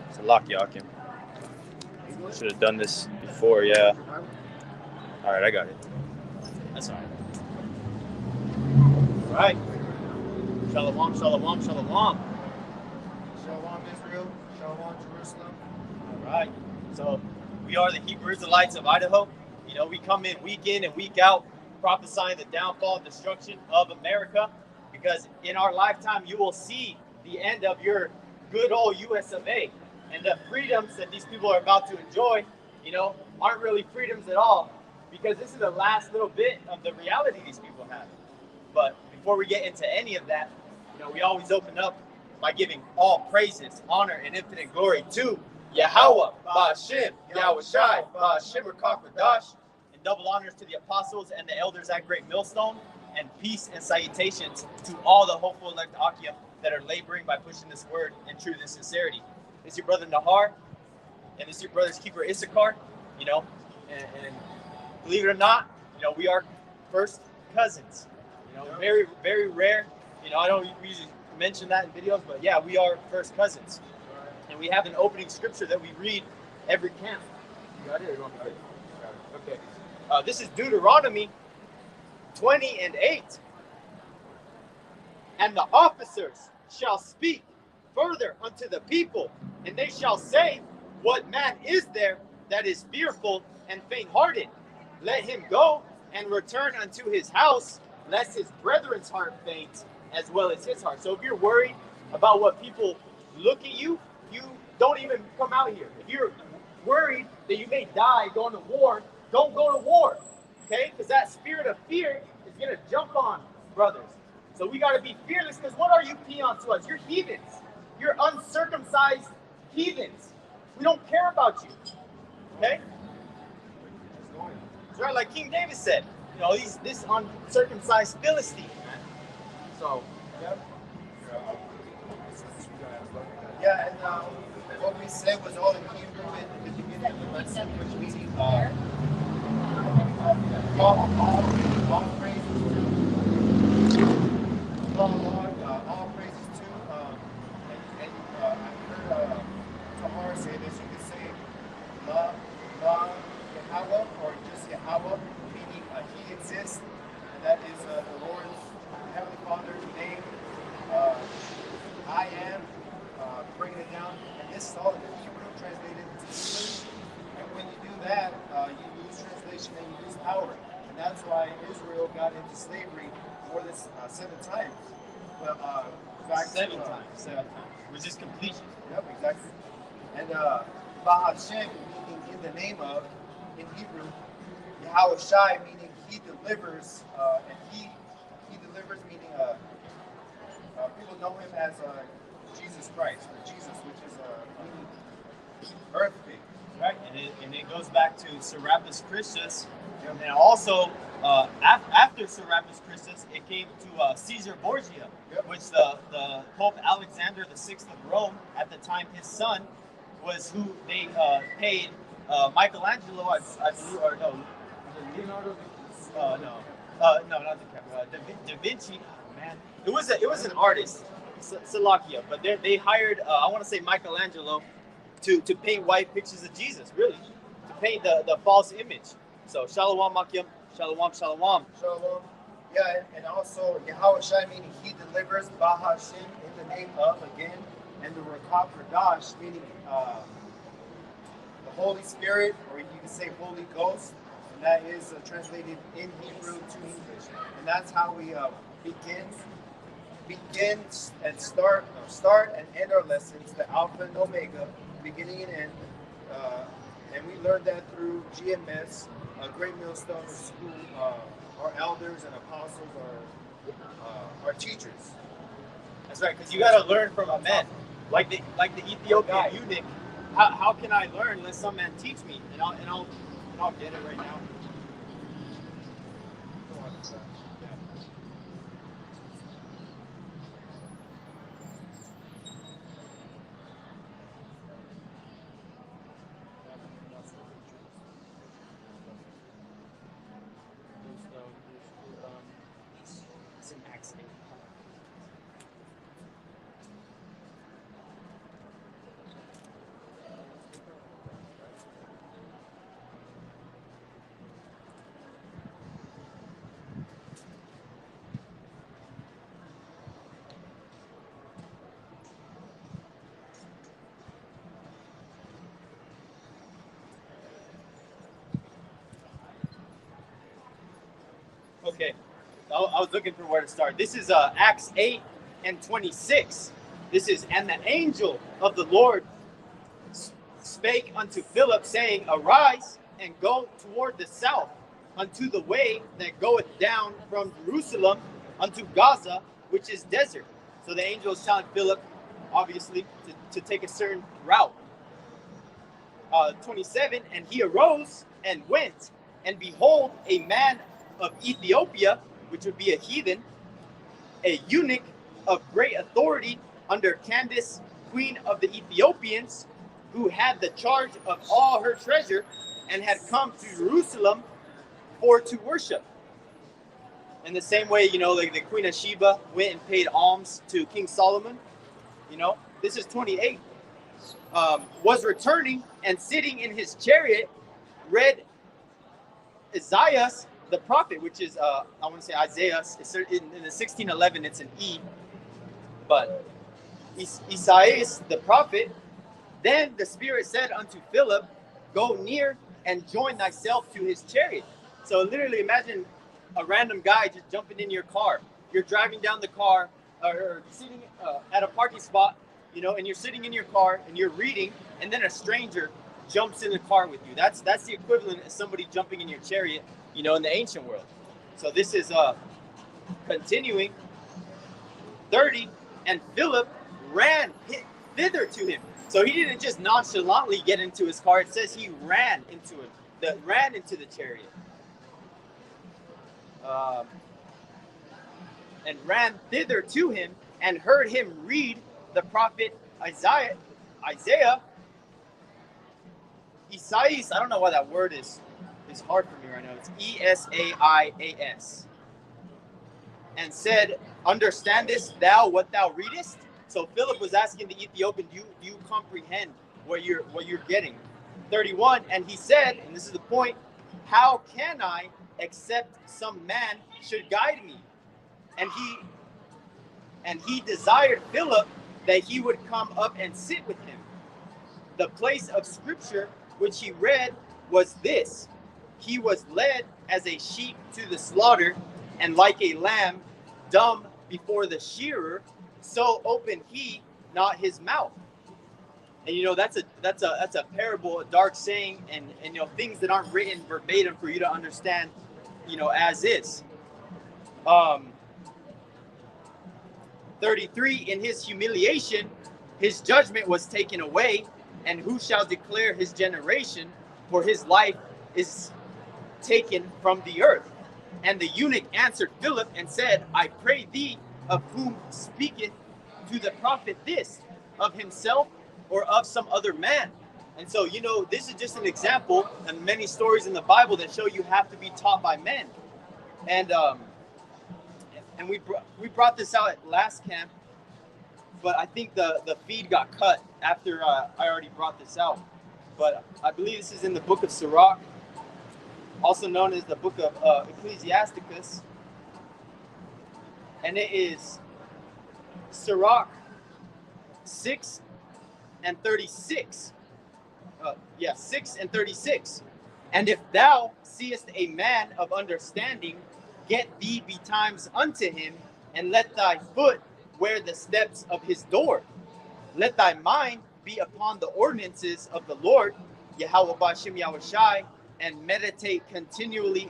It's a lock, Yakim. Should have done this before, yeah. All right, I got it. That's all right. All right. Shalom, shalom, shalom. Shalom, Israel. Shalom, Jerusalem. All right. So we are the Hebrew Israelites of Idaho. You know, we come in and week out prophesying the downfall and destruction of America, because in our lifetime you will see the end of your good old US of A. And the freedoms that these people are about to enjoy, you know, aren't really freedoms at all, because this is the last little bit of the reality these people have. But before we get into any of that, you know, we always open up by giving all praises, honor, and infinite glory to YAHAWAH, BAHASHAM, YAHAWASHI, BAHASHAM, QADASH, and double honors to the apostles and the elders at Great Millstone, and peace and salutations to all the hopeful elect Akim that are laboring by pushing this word in truth and sincerity. This is your brother Nahar, and this is your brother's keeper Issachar, you know, and believe it or not, you know, we are first cousins. You know, very, very rare. You know, I don't usually mention that in videos, but yeah, we are first cousins. And we have an opening scripture that we read every camp. You got it? Or you want me to get it? Okay. This is Deuteronomy 20:8. And the officers shall speak further unto the people, and they shall say, what man is there that is fearful and faint-hearted? Let him go and return unto his house, lest his brethren's heart faint, as well as his heart. So if you're worried about what people look at you, you don't even come out here. If you're worried that you may die going to war, don't go to war, okay? Because that spirit of fear is going to jump on brothers. So we got to be fearless, because what are you peons to us? You're heathens. You're uncircumcised heathens. We don't care about you, okay? That's right, like King David said. You know, this uncircumcised Philistine, man. So, Yeah, and what we said was all in Hebrew in the beginning of the lesson, which means all praises to all praises to. And I heard Tamara say this. You could say Yahawah, or just Yahawah, meaning He exists, and that is the Lord's Heavenly Father's name. I am, bringing it down, and this is all in Hebrew translated into English. And when you do that, you lose translation and you lose power, and that's why Israel got into slavery more than 7 times. But back 7 times, which is completion. Yep, exactly. And BAHASHAM, meaning in the name of, in Hebrew. YAHAWASHI, meaning He delivers, and He delivers, meaning people know Him as Jesus Christ, or Jesus, which is meaning earth thing. Right, and it goes back to Serapis Christus, and also after Serapis Christus, it came to Caesar Borgia, which the Pope Alexander VI of Rome, at the time his son, was who they paid Michelangelo, I believe, or no, Leonardo, no, not DiCaprio, Da Vinci, man, it was an artist, Salakia, but they hired, I want to say Michelangelo, to paint white pictures of Jesus, really, to paint the false image. So Shalom Makim, Shalom, Shalom. Shalom. Yeah, and also YAHAWASHI, meaning He delivers, BAHASHAM, in the name of, again, and the QADASH, meaning the Holy Spirit, or you can say Holy Ghost, and that is translated in Hebrew to English. And that's how we begin and start and end our lessons, the Alpha and Omega, beginning and end. And we learned that through GMS, Great Millstone School. Our elders and apostles are teachers. That's right, because you got to learn from a man, like the Ethiopian eunuch. How can I learn unless some man teach me? And I'll get it right now. It's an accident. Okay. I was looking for where to start. This is Acts 8 and 26. This is, and the angel of the Lord spake unto Philip, saying, Arise and go toward the south unto the way that goeth down from Jerusalem unto Gaza, which is desert. So the angel is telling Philip, obviously, to take a certain route. 27, and he arose and went, and behold, a man of Ethiopia, which would be a heathen, a eunuch of great authority under Candace, queen of the Ethiopians, who had the charge of all her treasure, and had come to Jerusalem for to worship. In the same way, like the Queen of Sheba went and paid alms to King Solomon. This is 28. Was returning and sitting in his chariot, read Isaiah the prophet, which is I want to say Isaiah. In the 1611, it's an E, but Isaiah the prophet. Then the Spirit said unto Philip, Go near and join thyself to his chariot. So literally, imagine a random guy just jumping in your car. You're driving down the car or sitting at a parking spot, and you're sitting in your car and you're reading, and then a stranger jumps in the car with you. That's the equivalent of somebody jumping in your chariot, in the ancient world. So this is continuing. 30, and Philip ran thither to him. So he didn't just nonchalantly get into his car. It says he ran into it. Ran into the chariot. And ran thither to him and heard him read the prophet Isaiah. Esaias, I don't know why that word is hard for me right now. It's Esaias. And said, Understandest thou what thou readest? So Philip was asking the Ethiopian, do you comprehend what you're getting? 31, and he said, and this is the point, how can I except some man should guide me? And he desired Philip that he would come up and sit with him. The place of scripture which he read was this: he was led as a sheep to the slaughter, and like a lamb dumb before the shearer, so opened he not his mouth. And that's a parable, a dark saying, and things that aren't written verbatim for you to understand, as is. 33, in his humiliation, his judgment was taken away, and who shall declare his generation? For his life is taken from the earth. And the eunuch answered Philip and said, I pray thee, of whom speaketh to the prophet this, of himself or of some other man? And so, this is just an example, and many stories in the Bible that show you have to be taught by men. And we brought this out at last camp, but I think the feed got cut after I already brought this out. But I believe this is in the book of Sirach, also known as the book of Ecclesiasticus. And it is Sirach 6 and 36. 6 and 36. And if thou seest a man of understanding, get thee betimes unto him, and let thy foot wear the steps of his door. Let thy mind be upon the ordinances of the Lord, YAHAWASHI, YAHAWASHI, and meditate continually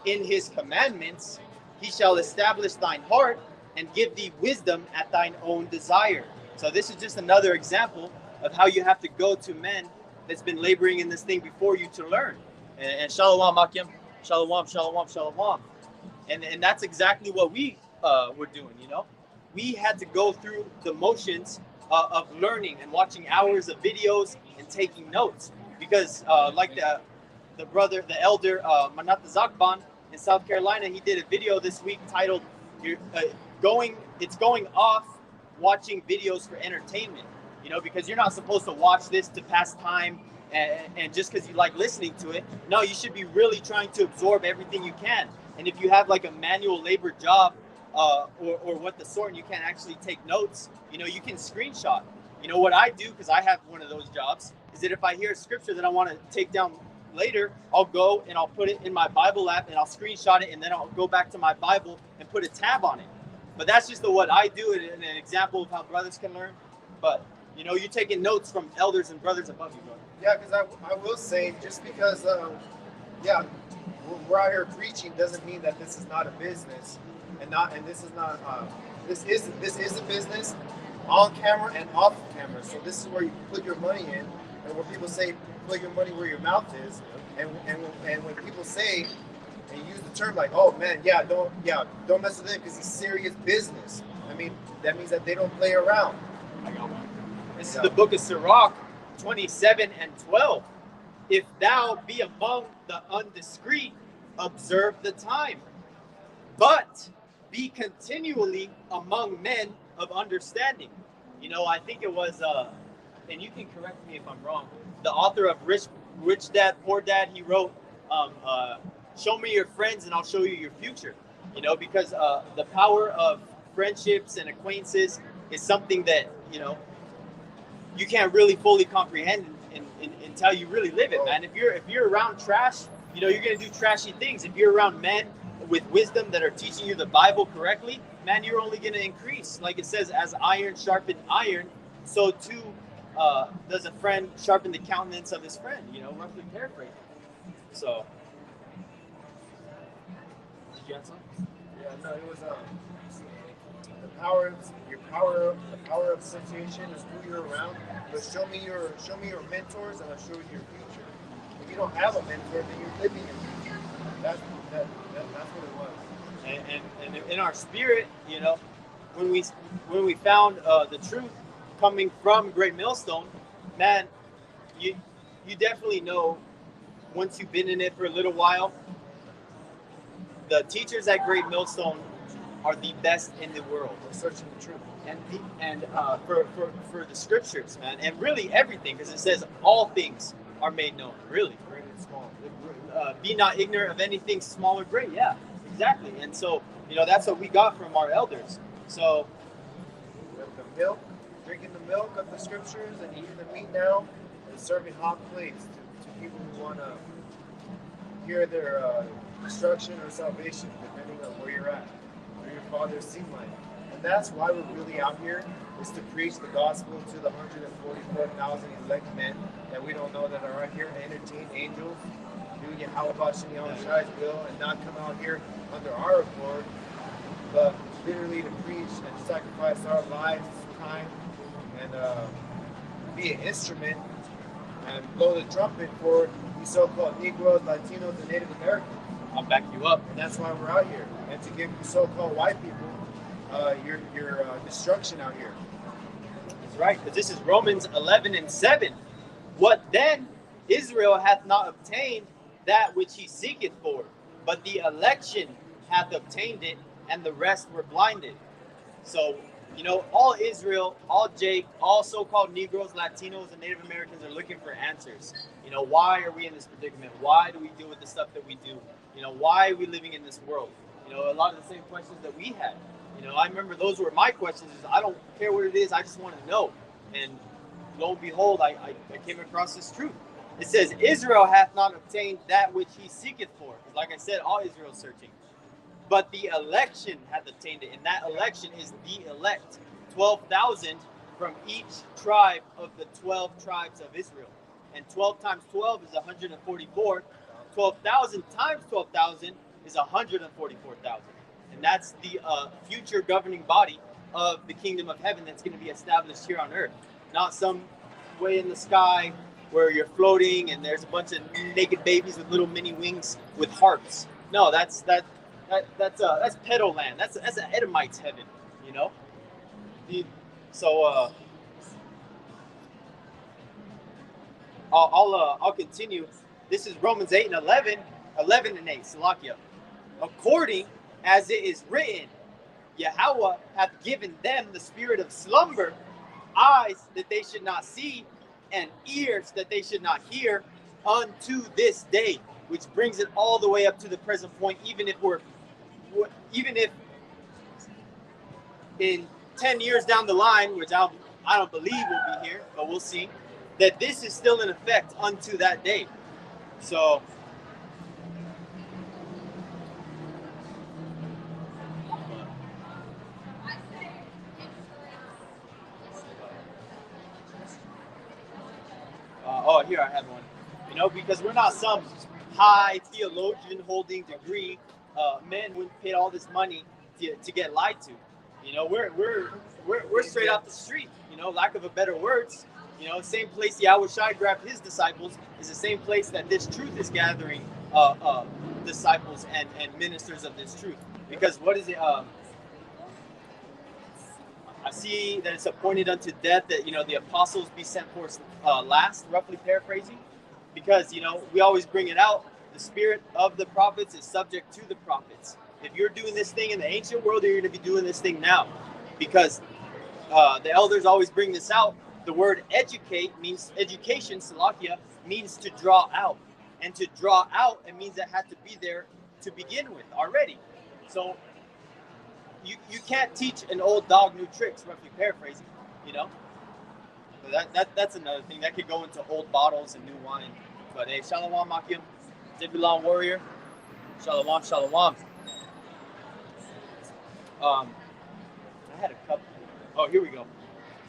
in his commandments. He shall establish thine heart and give thee wisdom at thine own desire. So this is just another example of how you have to go to men that's been laboring in this thing before you to learn. And shalom, Akim. Shalom, shalom, shalom. And that's exactly what we were doing, We had to go through the motions of learning and watching hours of videos and taking notes. Because like the brother, the elder, Manat Zakban in South Carolina, he did a video this week titled, It's Going Off Watching Videos for Entertainment. Because you're not supposed to watch this to pass time and just because you like listening to it. No, you should be really trying to absorb everything you can. And if you have like a manual labor job or what the sort, and you can't actually take notes, you can screenshot. What I do, because I have one of those jobs, is that if I hear a scripture that I want to take down later, I'll go and I'll put it in my Bible app and I'll screenshot it, and then I'll go back to my Bible and put a tab on it. But that's just what I do, and an example of how brothers can learn. But you're taking notes from elders and brothers above you, bro. Yeah, because I will say, just because yeah, we're out here preaching doesn't mean that this is not a business, and this is not this is a business on camera and off camera. So this is where you put your money in, and where people say put your money where your mouth is, and when people say and use the term like, oh man, don't mess with him because he's serious business. I mean, that means that they don't play around. I got one. This is the book of Sirach 27:12. If thou be among the undiscreet, observe the time, but be continually among men of understanding. I think it was, and you can correct me if I'm wrong, the author of Rich Dad, Poor Dad, he wrote, show me your friends and I'll show you your future. Because the power of friendships and acquaintances is something that, you can't really fully comprehend until you really live it, man. If you're around trash, you're gonna do trashy things. If you're around men with wisdom that are teaching you the Bible correctly, man, you're only gonna increase. Like it says, as iron sharpened iron, so too does a friend sharpen the countenance of his friend. Roughly paraphrasing. So, did you have something? Yeah, no, it was the power of association is who you're around. But show me your mentors, and I'll show you your future. If you don't have a mentor, then you're living your future. That's what it was. And in our spirit, when we found the truth coming from Great Millstone, man, you definitely know once you've been in it for a little while, the teachers at Great Millstone are the best in the world. We're searching the truth. And for the scriptures, man, and really everything, because it says all things are made known, really. Great and small. Be not ignorant of anything small or great. Yeah, exactly. And so, that's what we got from our elders. So, the milk, drinking the milk of the scriptures and eating the meat now, and serving hot plates to people who want to hear their destruction or salvation, depending on where you're at, where your father's seem like. And that's why we're really out here, is to preach the gospel to the 144,000 elect men that we don't know that are out here, and entertain angels, do YAHAWASHI and YAHAWASHI's will, and not come out here under our accord, but literally to preach and sacrifice our lives, time, and be an instrument and blow the trumpet for these so-called Negroes, Latinos, and Native Americans. I'll back you up. And that's why we're out here, and to give you so-called white people your destruction out here. That's right, because this is Romans 11:7. What then? Israel hath not obtained that which he seeketh for, but the election hath obtained it, and the rest were blinded. So, all Israel, all Jake, all so-called Negroes, Latinos, and Native Americans are looking for answers. Why are we in this predicament? Why do we deal with the stuff that we do? Why are we living in this world? A lot of the same questions that we had. I remember those were my questions. I don't care what it is. I just want to know. And lo and behold, I came across this truth. It says, Israel hath not obtained that which he seeketh for. Like I said, all Israel is searching. But the election hath obtained it. And that election is the elect. 12,000 from each tribe of the 12 tribes of Israel. And 12 times 12 is 144. 12,000 times 12,000 is 144,000. And that's the future governing body of the kingdom of heaven that's going to be established here on earth. Not some way in the sky where you're floating and there's a bunch of naked babies with little mini wings with harps. No, that's pedo land. That's an Edomite's heaven, So I'll continue. This is Romans 8:11, 11:8, Salakia. According as it is written, Yahawah hath given them the spirit of slumber, eyes that they should not see, and ears that they should not hear, unto this day, which brings it all the way up to the present point. Even if in 10 years down the line, which I don't believe will be here, but we'll see, that this is still in effect unto that day. So oh, here I have one. You know, because we're not some high theologian holding degree. Men wouldn't pay all this money to get lied to. You know, we're straight off the street. You know, lack of a better words. You know, same place Yahushua grabbed his disciples is the same place that this truth is gathering disciples and ministers of this truth. Because what is it? I see that it's appointed unto death that, you know, the apostles be sent forth last, roughly paraphrasing, because, you know, we always bring it out. The spirit of the prophets is subject to the prophets. If you're doing this thing in the ancient world, you're going to be doing this thing now, because the elders always bring this out. The word educate means education, Salakia, means to draw out. And to draw out, it means it had to be there to begin with already. So you can't teach an old dog new tricks, roughly paraphrasing, you know? So that's another thing. That could go into old bottles and new wine. But hey, Shalom, Makim. Zebulon Warrior. Shalom, Shalom. I had a couple. Oh, here we go.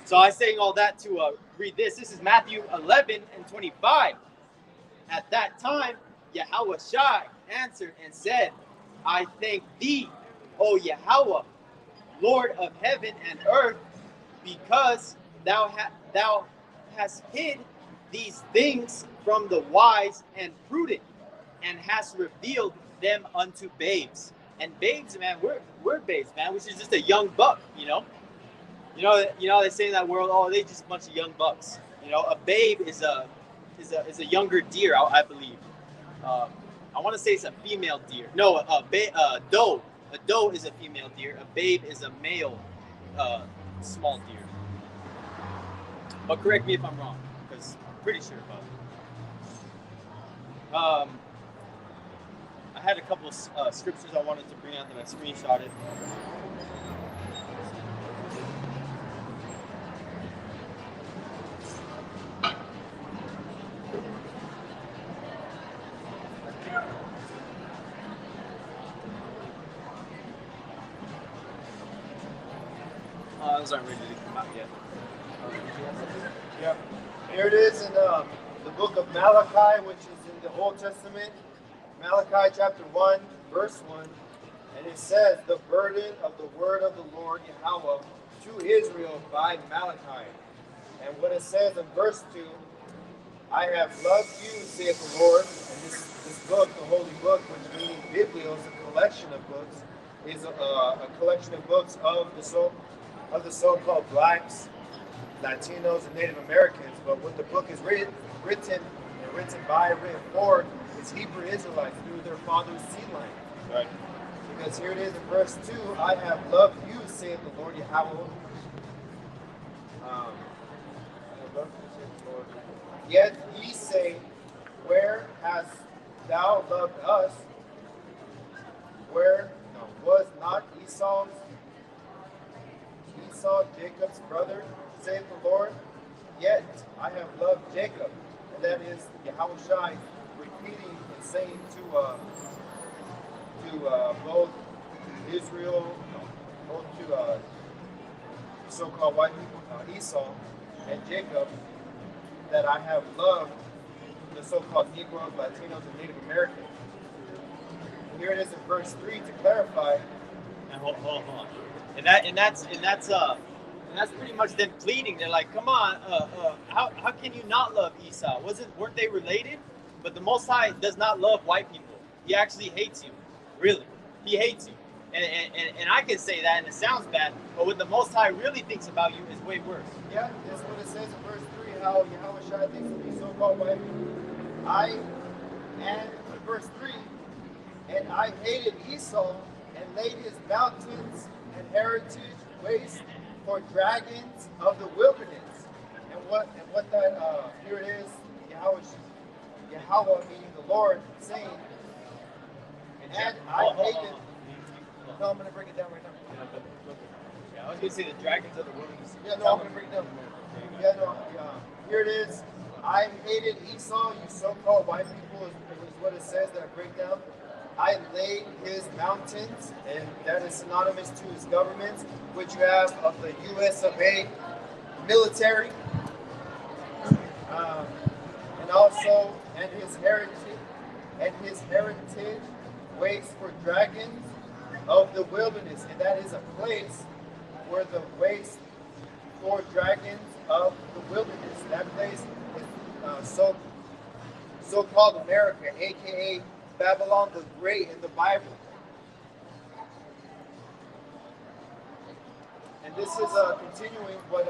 So I was saying all that to read this. This is Matthew 11:25. At that time, Yahawashi answered and said, I thank thee, O Yahawah, Lord of heaven and earth, because thou hast hid these things from the wise and prudent, and hast revealed them unto babes. And babes, man, we're babes, man, which is just a young buck, you know. You know they say in that world, oh, they just a bunch of young bucks. You know, a babe is a younger deer, I believe. I want to say it's a female deer. No, a doe. A doe is a female deer. A babe is a male small deer. But correct me if I'm wrong, because I'm pretty sure about it. I had a couple of scriptures I wanted to bring out that I screenshotted. Those aren't ready to come out yet. Yeah. Here it is in the book of Malachi, which is in the Old Testament. Malachi chapter 1, verse 1. And it says, the burden of the word of the Lord Yahawah to Israel by Malachi. And what it says in verse 2, I have loved you, saith the Lord. And this book, the holy book, which means Biblios, a collection of books, is a collection of books of the so-called blacks, Latinos, and Native Americans. But what the book is written by, written for, is Hebrew Israelites through their father's seed line. Right. Because here it is in verse 2, I have loved you, saith the Lord Yahawah. Yet ye say, where hast thou loved us? Was not Esau Jacob's brother, saith the Lord? Yet I have loved Jacob. And that is Yahawashi repeating and saying to both Israel, both to so-called white people, Esau and Jacob, that I have loved the so-called Negroes, Latinos, and Native Americans. Here it is in verse 3 to clarify. And hold on. And that's pretty much them pleading. They're like, come on, how can you not love Esau? Weren't they related? But the Most High does not love white people. He actually hates you. Really. He hates you. And I can say that and it sounds bad, but what the Most High really thinks about you is way worse. Yeah, that's what it says in verse 3, how Yahawashi thinks of these so-called white people. Verse 3, and I hated Esau and laid his mountains and heritage waste for dragons of the wilderness. And what that here it is, Yahawah meaning the Lord, saying, and I hated. No, I'm gonna break it down right now. Yeah, I was gonna say the dragons of the wilderness. Yeah, no, I'm gonna break it down. Yeah, no, here it is. I hated Esau, you so-called white people, what it says that I break down. I laid his mountains, and that is synonymous to his governments, which you have of the U.S. of A. military, and also and his heritage waits for dragons of the wilderness, and that is a place where the waits for dragons of the wilderness. That place is so-called America, aka Babylon the Great in the Bible. And this is continuing what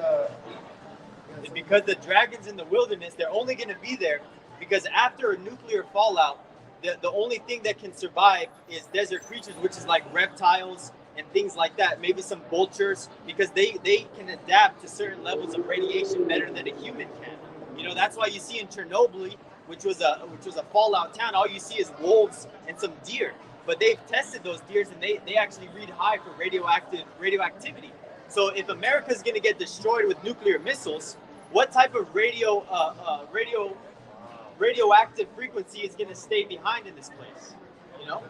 because the dragons in the wilderness, they're only going to be there because after a nuclear fallout, the only thing that can survive is desert creatures, which is like reptiles and things like that, maybe some vultures, because they can adapt to certain levels of radiation better than a human can. You know, that's why you see in Chernobyl, which was a fallout town, all you see is wolves and some deer. But they've tested those deers and they actually read high for radioactivity. So if America's going to get destroyed with nuclear missiles, what type of radioactive frequency is going to stay behind in this place? You know?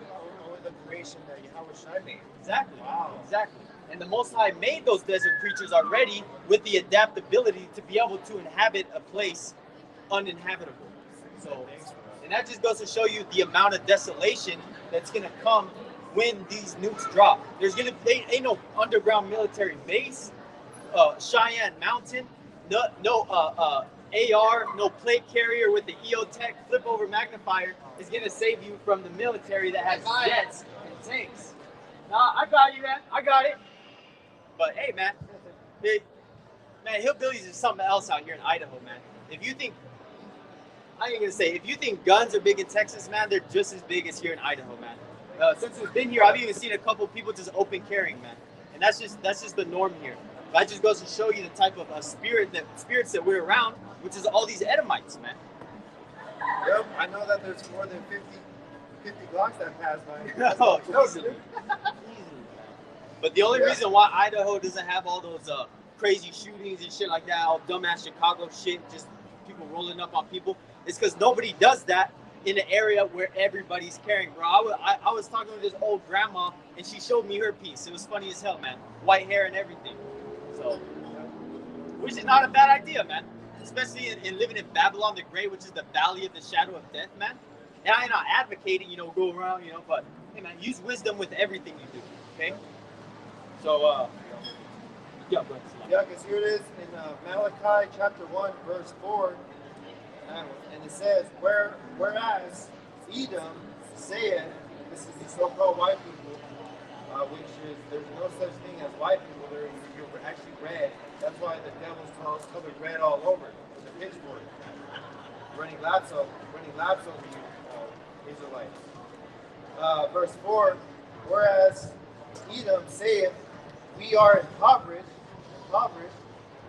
Or the creation that YAHAWASHI made. Exactly. Wow. Exactly. And the Most High made those desert creatures already with the adaptability to be able to inhabit a place uninhabitable. So, and that just goes to show you the amount of desolation that's going to come when these nukes drop. Ain't no underground military base, Cheyenne Mountain, no AR, no plate carrier with the EOTech flip over magnifier is going to save you from the military that has jets and tanks. Nah, I got you, man. I got it. But hey, man, hillbillies is something else out here in Idaho, man. If you think guns are big in Texas, man, they're just as big as here in Idaho, man. Since we've been here, I've even seen a couple people just open carrying, man, and that's just the norm here. That just goes to show you the type of spirits that we're around, which is all these Edomites, man. Yep, I know that there's more than 50 blocks that pass by. Oh, easily. But the only reason why Idaho doesn't have all those crazy shootings and shit like that, all dumbass Chicago shit, just people rolling up on people, is because nobody does that in an area where everybody's carrying, bro. I was talking with this old grandma, and she showed me her piece. It was funny as hell, man. White hair and everything. So, which is not a bad idea, man. Especially in living in Babylon the Great, which is the valley of the shadow of death, man. And I'm not advocating, go around, but hey, man, use wisdom with everything you do, okay? So, yeah, because here it is in Malachi chapter 1, verse 4. And it says, whereas Edom saith, and this is the so-called white people, which is, there's no such thing as white people, you're actually red. That's why the devil's covered red all over with a pitchfork, running laps over you, Israelites. Verse 4, whereas Edom saith, we are impoverished,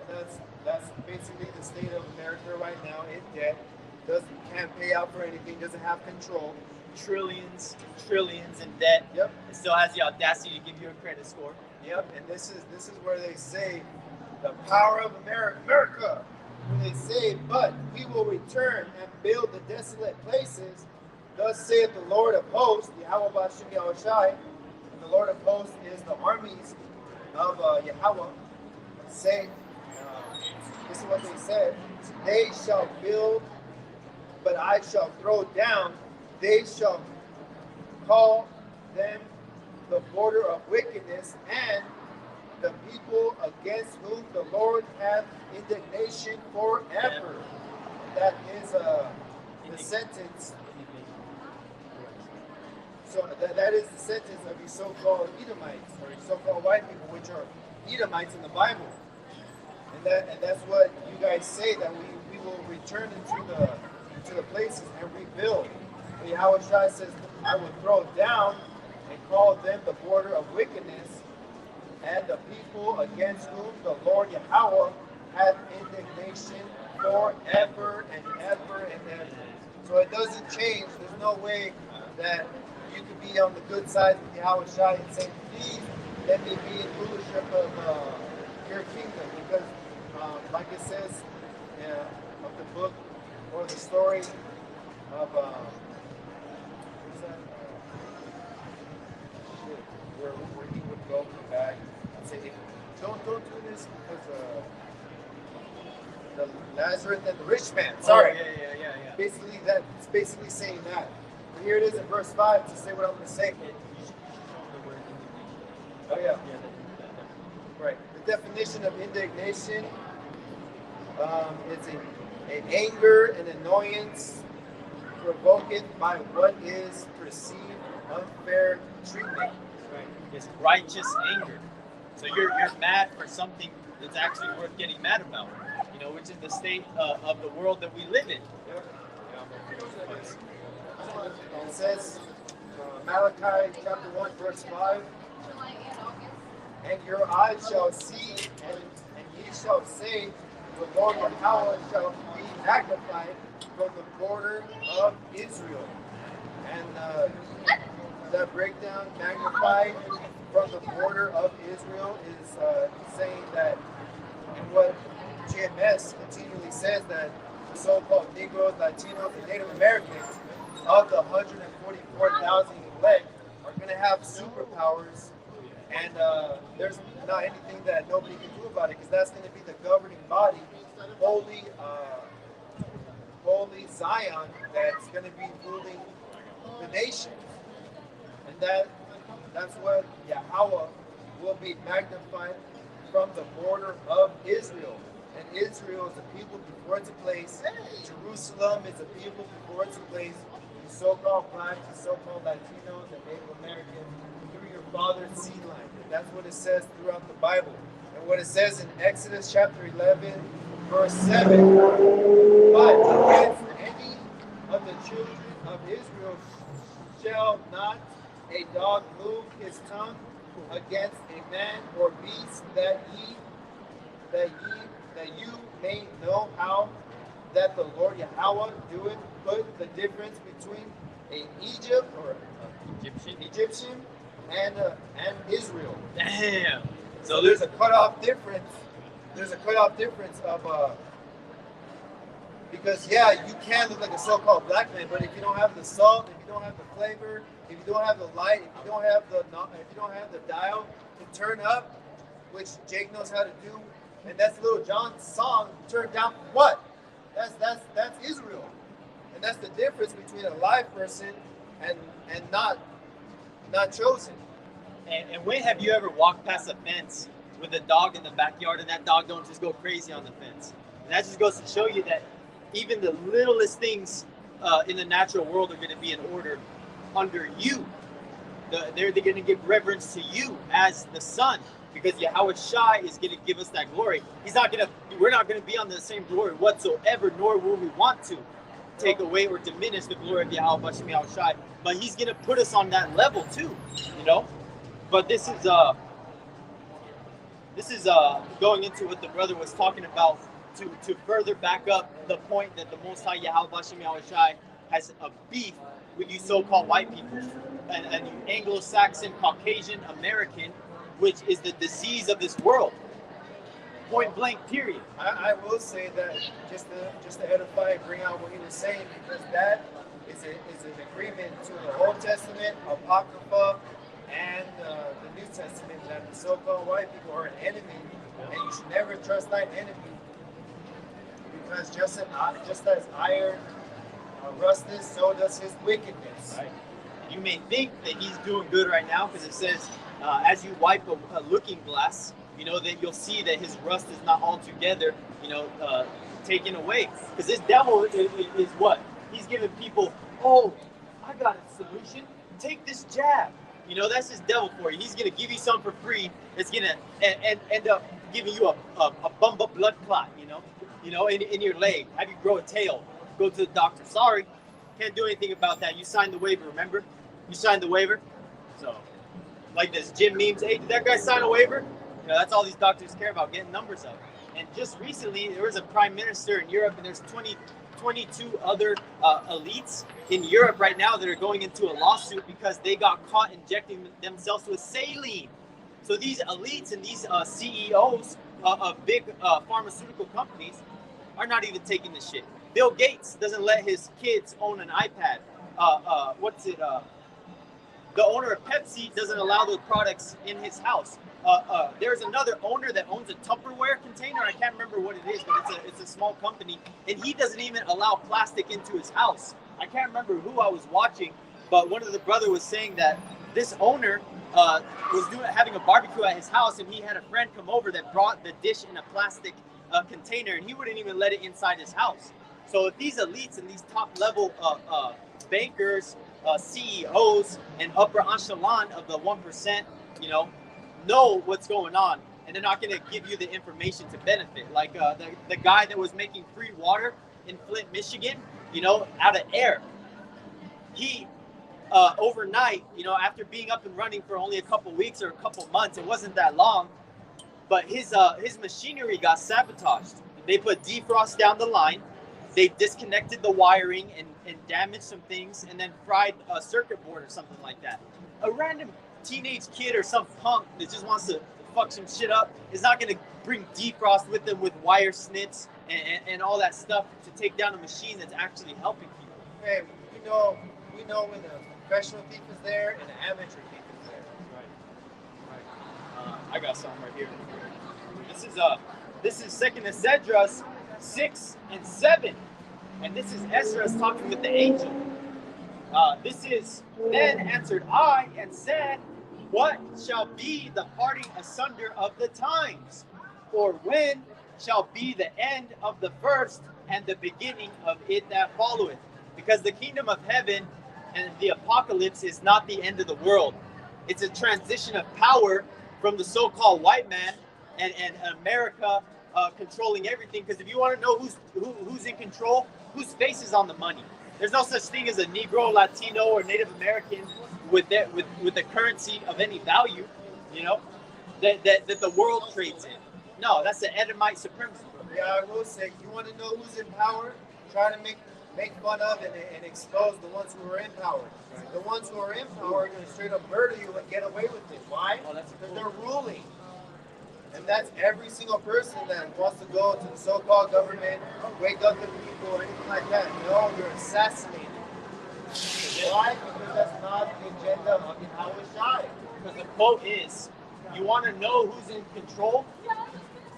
and that's basically the state of America right now, in debt, can't pay out for anything, doesn't have control. Trillions in debt. Yep. It still has the audacity to give you a credit score. Yep, and this is where they say the power of America. When they say, but we will return and build the desolate places, thus saith the Lord of hosts, YAHAWASHI, and the Lord of hosts is the armies of Yahawah. Say, this is what they said, they shall build, but I shall throw down. They shall call them the border of wickedness, and the people against whom the Lord hath indignation forever. And that is the sentence. So that is the sentence of these so-called Edomites, or so-called white people, which are Edomites in the Bible. And that's what you guys say, that we will return into the places and rebuild. But Yahawashi says, I will throw down and call them the border of wickedness, and the people against whom the Lord Yahweh hath indignation forever and ever and ever. So it doesn't change. There's no way that you could be on the good side with Yahawashi and say, please let me be in rulership of your kingdom, because like it says of the book or the story of where he would go come back and say, don't do this because the Lazarus and the rich man. Sorry. Oh, yeah. Basically, it's basically saying that. But here it is in verse 5 to say what I'm going to say. You should show them the word indignation. Oh, yeah. Yeah. Right. The definition of indignation is an anger and annoyance provoked by what is perceived unfair treatment. Right. It's righteous anger. So you're mad for something that's actually worth getting mad about. You know, which is the state of the world that we live in. It says, Malachi chapter 1, verse 5, and your eyes shall see, and ye shall say, the Lord YAHAWAH shall be magnified from the border of Israel. And that breakdown, magnified from the border of Israel, is saying that, and what GMS continually says, that the so-called Negroes, Latinos, and Native Americans of the 144,000 elect are going to have superpowers, and there's not anything that nobody can do about it, because that's going to be the governing body, holy Zion, that's going to be ruling the nation, and that's what YAHAWAH will be magnified from the border of Israel. And Israel is a people before it's a place. Jerusalem is a people before it's a place. The so-called blacks, the so-called Latinos, and Native Americans through your father's seed line. And that's what it says throughout the Bible. And what it says in Exodus chapter 11, verse 7, but against any of the children of Israel shall not a dog move his tongue against a man or beast, that you may know how that the Lord YAHAWAH doeth put the difference between an Egyptian and Israel. Damn. So there's a cutoff difference. There's a cutoff difference of because you can look like a so-called black man, but if you don't have the salt, if you don't have the flavor, if you don't have the light, if you don't have the dial to turn up, which Jake knows how to do, and that's Lil Jon's song, turn down what? That's Israel, and that's the difference between a live person and not chosen. And when have you ever walked past a fence with a dog in the backyard, and that dog don't just go crazy on the fence? And that just goes to show you that even the littlest things in the natural world are going to be in order under you. They're going to give reverence to you as the Son, because YAHAWASHI is going to give us that glory. We're not going to be on the same glory whatsoever, nor will we want to take away or diminish the glory of YAHAWASHI. But He's going to put us on that level too, you know. But this is going into what the brother was talking about to further back up the point that the Most High YAHAWASHI has a beef with you so-called white people and you Anglo-Saxon, Caucasian, American, which is the disease of this world. Point blank, period. I will say that just to edify and bring out what he was saying, because that is an agreement to the Old Testament, Apocrypha, and the New Testament, that the so-called white people are an enemy, and you should never trust thine enemy, because just as iron rusteth, so does his wickedness. Right. You may think that he's doing good right now, because it says, as you wipe a looking glass, you know, that you'll see that his rust is not altogether, taken away. Because this devil is what? He's giving people, I got a solution. Take this jab. You know, that's his devil for you. He's going to give you something for free. It's going to end up giving you a bump up blood clot, in your leg. Have you grow a tail. Go to the doctor. Sorry, can't do anything about that. You signed the waiver, remember? You signed the waiver. So, like this Jim memes, hey, did that guy sign a waiver? That's all these doctors care about, getting numbers up. And just recently, there was a prime minister in Europe, and there's 22 other elites in Europe right now that are going into a lawsuit because they got caught injecting themselves with saline. So these elites and these CEOs of big pharmaceutical companies are not even taking this shit. Bill Gates doesn't let his kids own an iPad. the owner of Pepsi doesn't allow those products in his house. There's another owner that owns a Tupperware container. I can't remember what it is, but it's a small company, and he doesn't even allow plastic into his house. I can't remember who I was watching, but one of the brother was saying that this owner was having a barbecue at his house, and he had a friend come over that brought the dish in a plastic container, and he wouldn't even let it inside his house. So if these elites and these top level bankers, CEOs, and upper echelon of the 1%, know what's going on, and they're not going to give you the information to benefit. Like the guy that was making free water in Flint, Michigan, out of air. He overnight, after being up and running for only a couple weeks or a couple months, it wasn't that long, but his machinery got sabotaged. They put defrost down the line. They disconnected the wiring and damaged some things, and then fried a circuit board or something like that. A random teenage kid or some punk that just wants to fuck some shit up is not going to bring defrost with them with wire snips and all that stuff to take down a machine that's actually helping people. Hey, we know when a professional thief is there and an amateur thief is there. Right. I got something right here. This is 2nd Esdras 6 and 7, and this is Esdras talking with the angel. This is, then answered I and said, what shall be the parting asunder of the times? Or when shall be the end of the first and the beginning of it that followeth? Because the kingdom of heaven and the apocalypse is not the end of the world. It's a transition of power from the so-called white man and America controlling everything. Because if you want to know who's in control, whose face is on the money. There's no such thing as a Negro, Latino, or Native American with the currency of any value, that the world trades in. No, that's the Edomite supremacy. Yeah, I will say, you want to know who's in power? Try to make fun of and expose the ones who are in power. Right. The ones who are in power are going to straight up murder you and get away with it. Why? Because they're ruling. And that's every single person that wants to go to the so-called government, wake up the people, or anything like that. No, you're assassinating. Why? Because that's not the agenda of YAHAWASHI. Because the quote is, you want to know who's in control?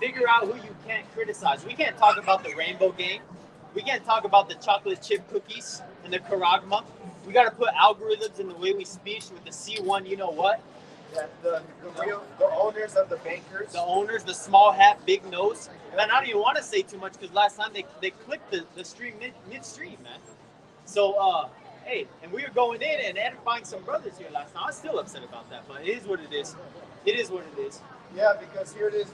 Figure out who you can't criticize. We can't talk about the Rainbow Gang. We can't talk about the chocolate chip cookies and the Karagma. We got to put algorithms in the way we speak with the C1, you know what? The owners of the bankers. The owners, the small hat, big nose. And I don't even want to say too much because last time they clicked the stream midstream, man. So, hey, and we were going in and edifying some brothers here last time. I was still upset about that, but it is what it is. It is what it is. Yeah, because here it is.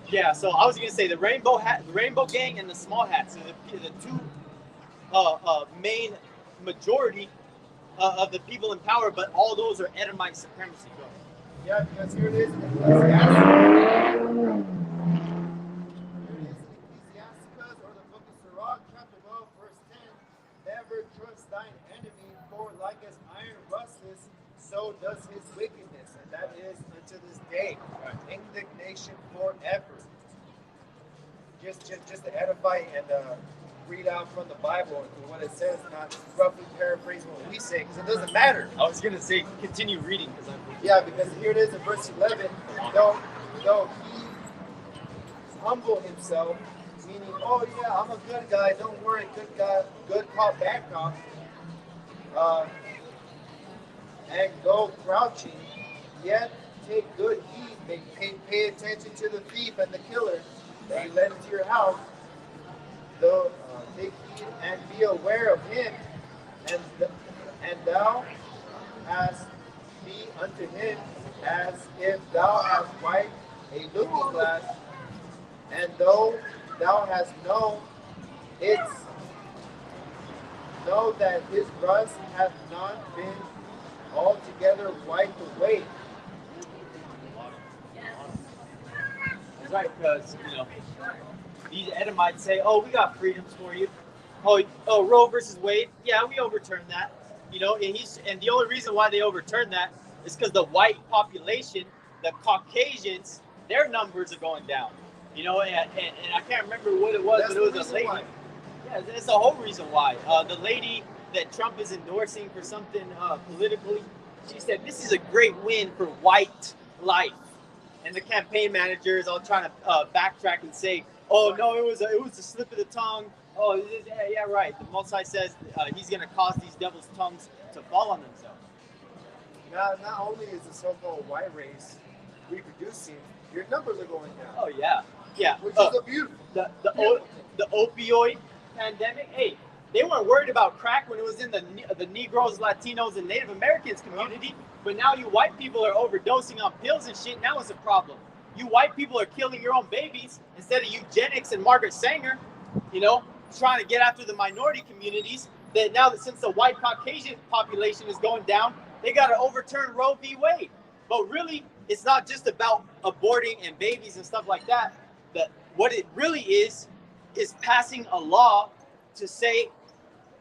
Yeah, so I was gonna say the Rainbow Gang and the Small Hats are the two main majority of the people in power, but all those are Edomite supremacy. Yeah, because here it is. Never trust thine enemy, for like as iron rusteth, so does his wickedness, and that is unto this day. Right. Indignation forever. Just to edify and read out from the Bible what it says, not roughly paraphrase what we say, because it doesn't matter. I was gonna say continue reading because here it is in verse 11. Though he humble himself, meaning, oh yeah, I'm a good guy, don't worry, good guy, good cop, bad cop, and go crouching, yet take good heed, pay attention to the thief and the killer that you let into your house, though take heed and be aware of him, and thou hast be unto him as if thou hast wiped a looking glass, and though thou hast known know that his rust hath not been altogether wiped away. That's right, because these Edomites say, "Oh, we got freedoms for you." Oh, Roe versus Wade. Yeah, we overturned that. And the only reason why they overturned that is because the white population, the Caucasians, their numbers are going down. And I can't remember what it was, but it was a lady. Yeah, it's the whole reason why. The lady that Trump is endorsing for something politically, she said this is a great win for white life, and the campaign manager is all trying to backtrack and say, "Oh no, it was a slip of the tongue." Oh yeah, right. The Most says he's going to cause these devil's tongues to fall on themselves. Not only is the so-called white race reproducing, your numbers are going down. Oh yeah, yeah. Which is a beautiful. The opioid pandemic. Hey, they weren't worried about crack when it was in the Negroes, Latinos, and Native Americans community, but now you white people are overdosing on pills and shit. Now it's a problem. You white people are killing your own babies instead of eugenics and Margaret Sanger, trying to get after the minority communities. That now that since the white Caucasian population is going down, they got to overturn Roe v. Wade. But really, it's not just about aborting and babies and stuff like that. What it really is passing a law to say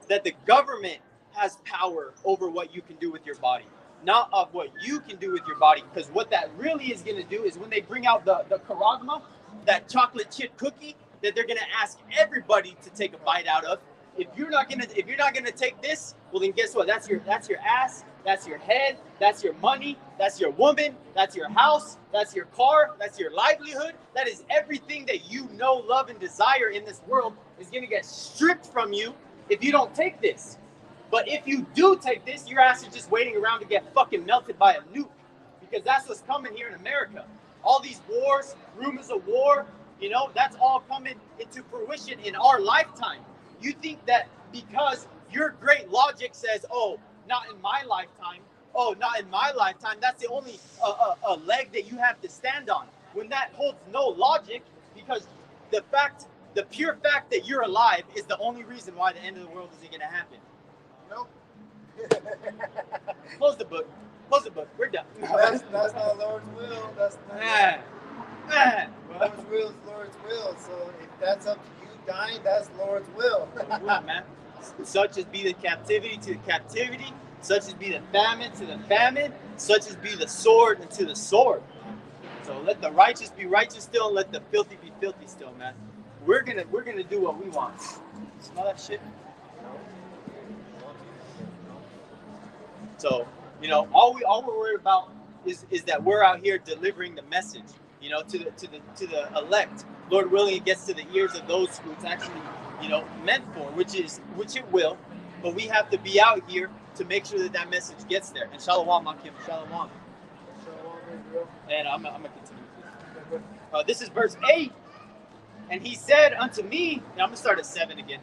that the government has power over what you can do with your body, not of what you can do with your body. Because what that really is going to do is when they bring out the Karagma, that chocolate chip cookie that they're going to ask everybody to take a bite out of. If you're not gonna take this, well then guess what? That's your ass, that's your head, that's your money, that's your woman, that's your house, that's your car, that's your livelihood. That is everything that you know, love, and desire in this world is gonna get stripped from you if you don't take this. But if you do take this, your ass is just waiting around to get fucking melted by a nuke, because that's what's coming here in America. All these wars, rumors of war, that's all coming into fruition in our lifetime. You think that because your great logic says, oh, not in my lifetime, that's the only leg that you have to stand on. When that holds no logic, because the pure fact that you're alive is the only reason why the end of the world isn't going to happen. Nope. Close the book. We're done. That's not Lord's will. That's not Lord's will is Lord's will. So if that's up to you dying, that's Lord's will. Man. Such as be the captivity to the captivity, such as be the famine to the famine, such as be the sword unto the sword. So let the righteous be righteous still, and let the filthy be filthy still, man. We're gonna do what we want. Smell that shit? So, all we're worried about is that we're out here delivering the message, to the elect. Lord willing, it gets to the ears of those who it's actually, meant for, which it will. But we have to be out here to make sure that message gets there. And shalom, Makim, shalom. And I'm gonna continue. This is verse 8. And he said unto me, and I'm gonna start at 7 again.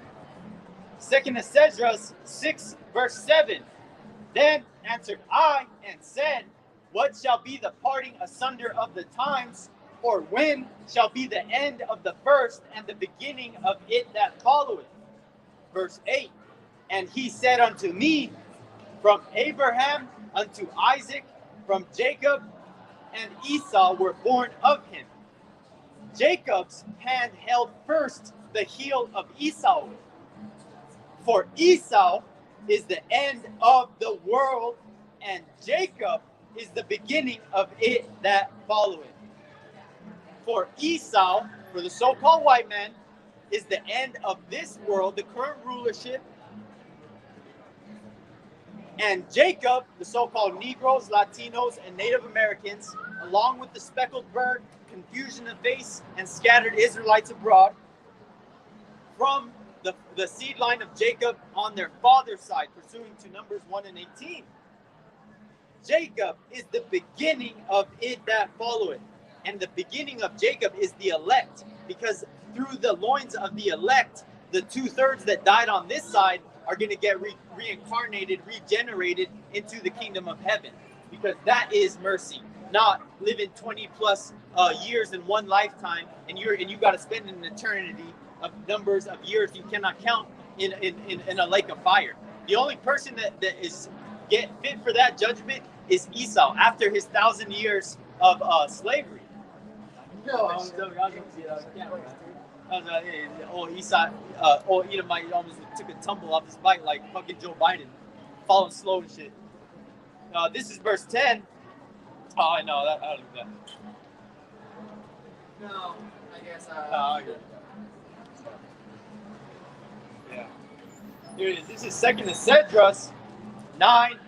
2nd Esdras 6, verse 7. Then answered I and said, what shall be the parting asunder of the times? Or when shall be the end of the first and the beginning of it that followeth? Verse 8. And he said unto me, from Abraham unto Isaac, from Jacob and Esau were born of him. Jacob's hand held first the heel of Esau. For Esau is the end of the world, and Jacob is the beginning of it that followeth. For Esau, for the so-called white man, is the end of this world, the current rulership. And Jacob, the so-called Negroes, Latinos, and Native Americans, along with the speckled bird, confusion of face, and scattered Israelites abroad, from the seed line of Jacob on their father's side, pursuing to Numbers 1 and 18. Jacob is the beginning of it that followeth. And the beginning of Jacob is the elect, because through the loins of the elect, the 2/3 that died on this side are going to get reincarnated, regenerated into the kingdom of heaven, because that is mercy. Not living 20 plus years in one lifetime, and you got to spend an eternity of numbers of years you cannot count in a lake of fire. The only person that is get fit for that judgment is Esau after his 1,000 years of slavery. No, I was Esau, Edomite almost took a tumble off his bike like fucking Joe Biden, falling slow and shit. This is verse 10. Oh, I know that. I don't do that. No, I guess. Okay. Yeah. Here it is. This is 2nd Esdras 9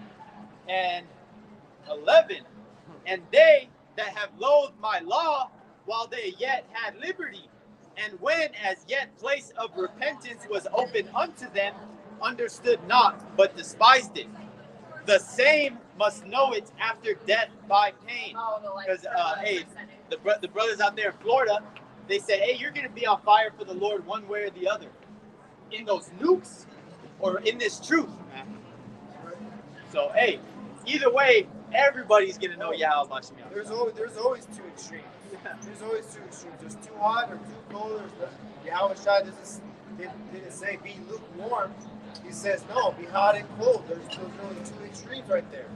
and 11. And they that have loathed my law while they yet had liberty, and when as yet place of repentance was open unto them, understood not, but despised it. The same must know it after death by pain. Because, hey, the brothers out there in Florida, they say, hey, you're going to be on fire for the Lord one way or the other. In those nukes or in this truth, man. So, hey, either way, everybody's going to know YAHAWASHI. There's always two extremes. There's always two extremes. There's too hot or too cold. YAHAWASHI didn't say be lukewarm. He says no, be hot and cold. There's really two extremes right there.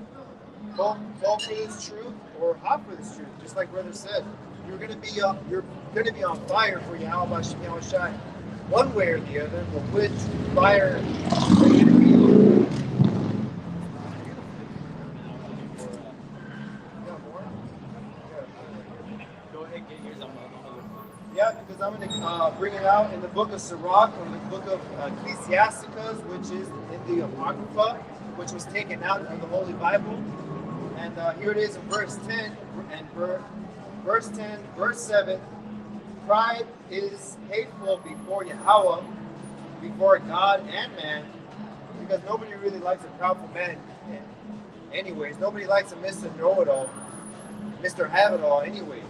Cold for this truth or hot for this truth. Just like brother said, you're gonna be on fire for YAHAWASHI one way or the other. But which fire are you gonna be on? Yeah, because I'm going to bring it out in the book of Sirach, or the book of Ecclesiasticus, which is in the Apocrypha, which was taken out from the Holy Bible. And here it is in verse 10 and verse 10, verse 7. Pride is hateful before Yahweh, before God and man, because nobody really likes a proudful man. Anyways, nobody likes a Mr. Know-it-all, Mr. Have-it-all anyways,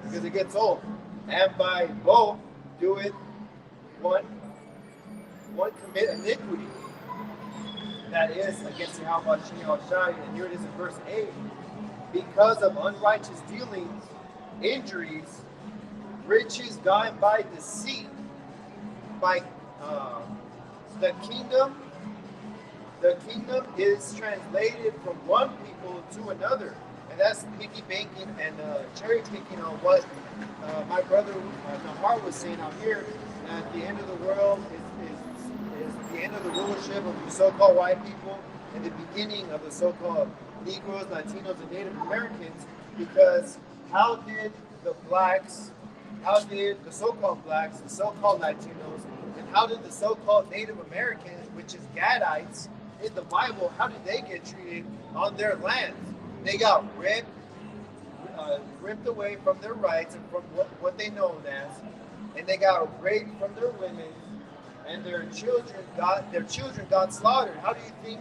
because it gets old. And by both do it, one commit iniquity, that is against YAHAWASHI. And here it is in verse 8. Because of unrighteous dealings, injuries, riches gone by deceit, by the kingdom is translated from one people to another. And that's piggy banking and cherry picking on what my brother Nahar was saying out here, that the end of the world is the end of the rulership of the so-called white people and the beginning of the so-called Negroes, Latinos, and Native Americans. Because how did the so-called blacks, the so-called Latinos, and how did the so-called Native Americans, which is Gadites in the Bible, how did they get treated on their lands? They got ripped away from their rights and from what they know as, and they got raped from their women, and their children got slaughtered. How do you think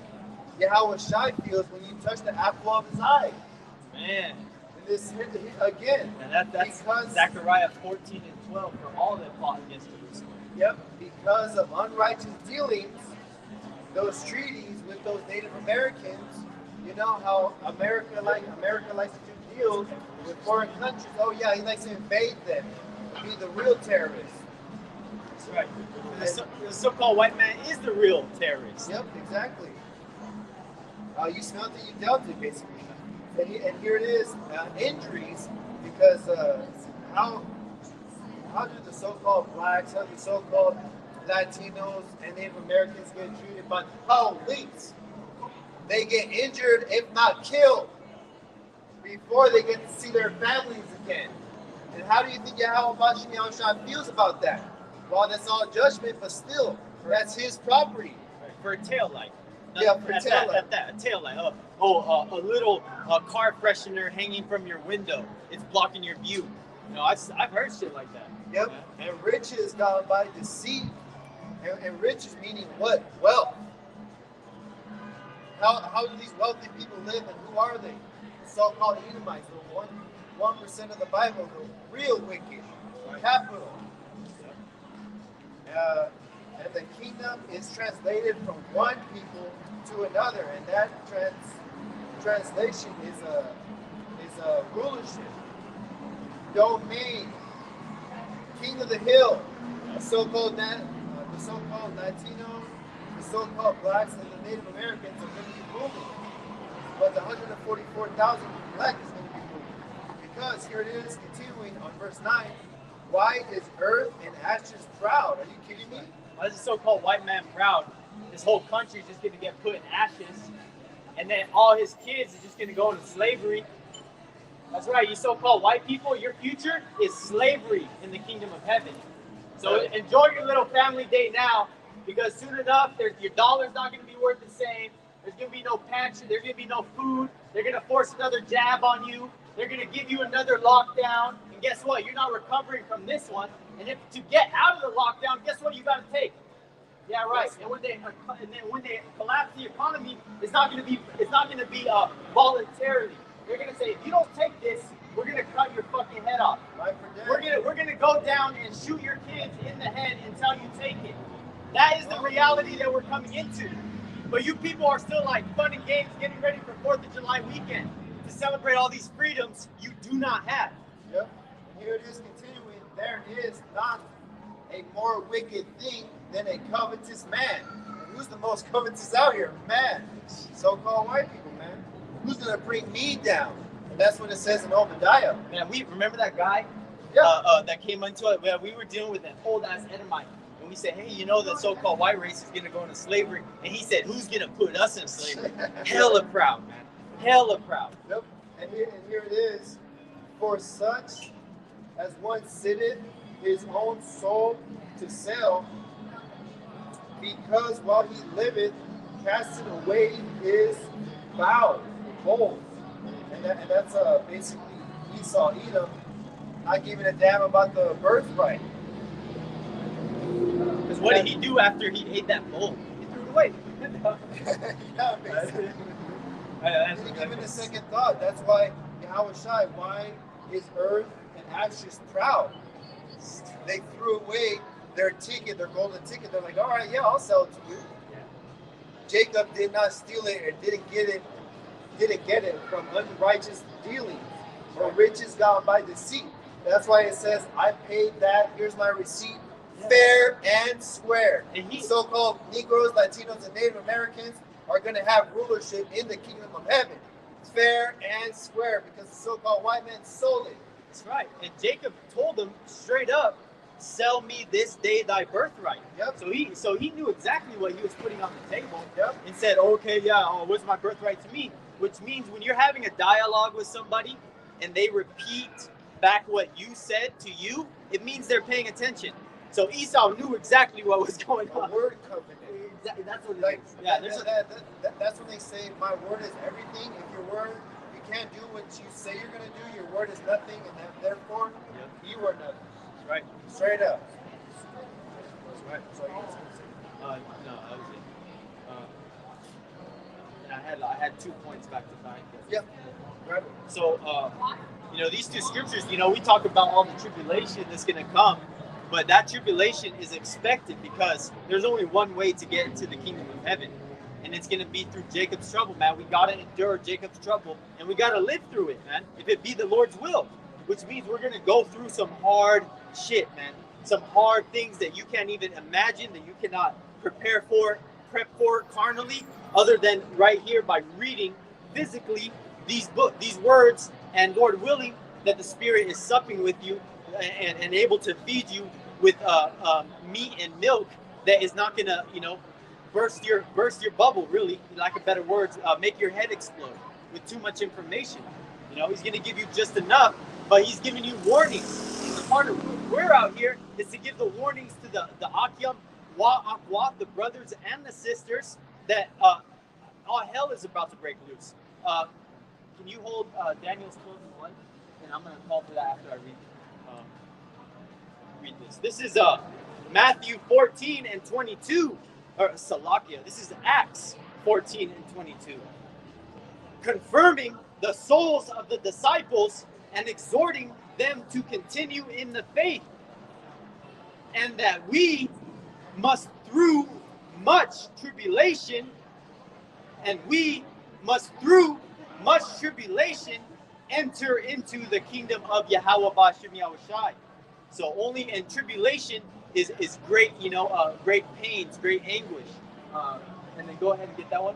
YAHAWASHI feels when you touch the apple of his eye? Man. And this again. And that's because Zechariah 14 and 12 for all that fought against Jerusalem. Yep, because of unrighteous dealings, those treaties with those Native Americans. You know how America likes to do deals with foreign countries. Oh yeah, he likes to invade them, be the real terrorist. That's right. The so-called white man is the real terrorist. Yep, exactly. You smelt it, you dealt it, basically. And here it is, injuries, because how do the so-called blacks, how do the so-called Latinos and Native Americans get treated by the police? They get injured, if not killed, before they get to see their families again. And how do you think YAHAWASHI feels about that? Well, that's all judgment, but still, that's his property. Right. For a tail light. Yeah, for a tail light. A tail light. A little car freshener hanging from your window. It's blocking your view. You know, I've heard shit like that. Yep. Yeah. And riches gone by deceit. And riches meaning what? Wealth. How do these wealthy people live, and who are they? The so-called Edomites, the 1% of the Bible, the real wicked, capital. And the kingdom is translated from one people to another, and that translation is a rulership, domain, king of the hill, the so-called Latino, the so-called blacks, and the Native Americans are going to be ruling. But the 144,000 black is going to be ruling. Because here it is, continuing on verse 9, why is earth and ashes proud? Are you kidding me? Why is the so-called white man proud? This whole country is just going to get put in ashes, and then all his kids are just going to go into slavery. That's right, you so-called white people, your future is slavery in the kingdom of heaven. So enjoy your little family day now, because soon enough, your dollar's not going to be worth the same. There's going to be no pantry. There's going to be no food. They're going to force another jab on you. They're going to give you another lockdown. And guess what? You're not recovering from this one. And if to get out of the lockdown, guess what you got to take? Yeah, right. And when they collapse the economy, it's not going to be voluntarily. They're going to say, if you don't take this, we're going to cut your fucking head off. We're gonna go down and shoot your kids in the head until you take it. That is the reality that we're coming into. But you people are still like fun and games, getting ready for 4th of July weekend to celebrate all these freedoms you do not have. Yep. Here it is continuing. There is not a more wicked thing than a covetous man. And who's the most covetous out here? Man. So-called white people, man. Who's gonna bring me down? And that's what it says in Obadiah. Man, we remember that guy that came into it. We were dealing with an old ass Edomite. And we said, hey, you know, the so-called white race is going to go into slavery. And he said, who's going to put us in slavery? Hella proud, man. Hella proud. Yep. And here it is. For such as one sitteth his own soul to sell, because while he liveth, casteth away his vows, bowls. And that's basically Esau, Edom, not giving a damn about the birthright. Because what did he do after he ate that bowl? He threw it away. Yeah, basically. Didn't give it a second thought. That's why YAHAWASHI, why is earth and ashes proud? They threw away their ticket, their golden ticket. They're like, all right, yeah, I'll sell it to you. Yeah. Jacob did not steal it or didn't get it from unrighteous dealings or riches gotten by deceit. That's why it says, I paid that, here's my receipt, fair and square. And so-called Negroes, Latinos, and Native Americans are going to have rulership in the kingdom of heaven. Fair and square, because the so-called white man sold it. That's right. And Jacob told them straight up, sell me this day thy birthright. Yep. So he knew exactly what he was putting on the table. Yep. And said, okay, yeah, what's my birthright to me? Which means when you're having a dialogue with somebody and they repeat back what you said to you, it means they're paying attention. So Esau knew exactly what was going on. The word covenant. Exactly. That's what it is. Yeah, that's when they say, my word is everything. If your word, you can't do what you say you're going to do, your word is nothing, and therefore, you are nothing. That's right. Straight up. That's right. So you no, that was it. And I had 2 points back to back. Yep. Right. So, these two scriptures, we talk about all the tribulation that's going to come, but that tribulation is expected because there's only one way to get into the kingdom of heaven, and it's going to be through Jacob's trouble, man. We got to endure Jacob's trouble, and we got to live through it, man, if it be the Lord's will, which means we're going to go through some hard shit, man, some hard things that you can't even imagine, that you cannot prep for carnally, other than right here by reading physically these words, and Lord willing, that the Spirit is supping with you and able to feed you with meat and milk that is not gonna, burst your bubble, really, lack of better words, make your head explode with too much information. He's gonna give you just enough, but he's giving you warnings. And the part of we're out here is to give the warnings to the Akyam, YAHAWAH, the brothers and the sisters, that all hell is about to break loose. Can you hold Daniel's closing one? And I'm going to call for that after I read this. This is Matthew 14 and 22, or Salakia. This is Acts 14 and 22. Confirming the souls of the disciples and exhorting them to continue in the faith, and that we must through much tribulation, enter into the kingdom of YAHAWAH BAHASHAM YAHAWASHI. So only in tribulation is great, great pains, great anguish. And then go ahead and get that one.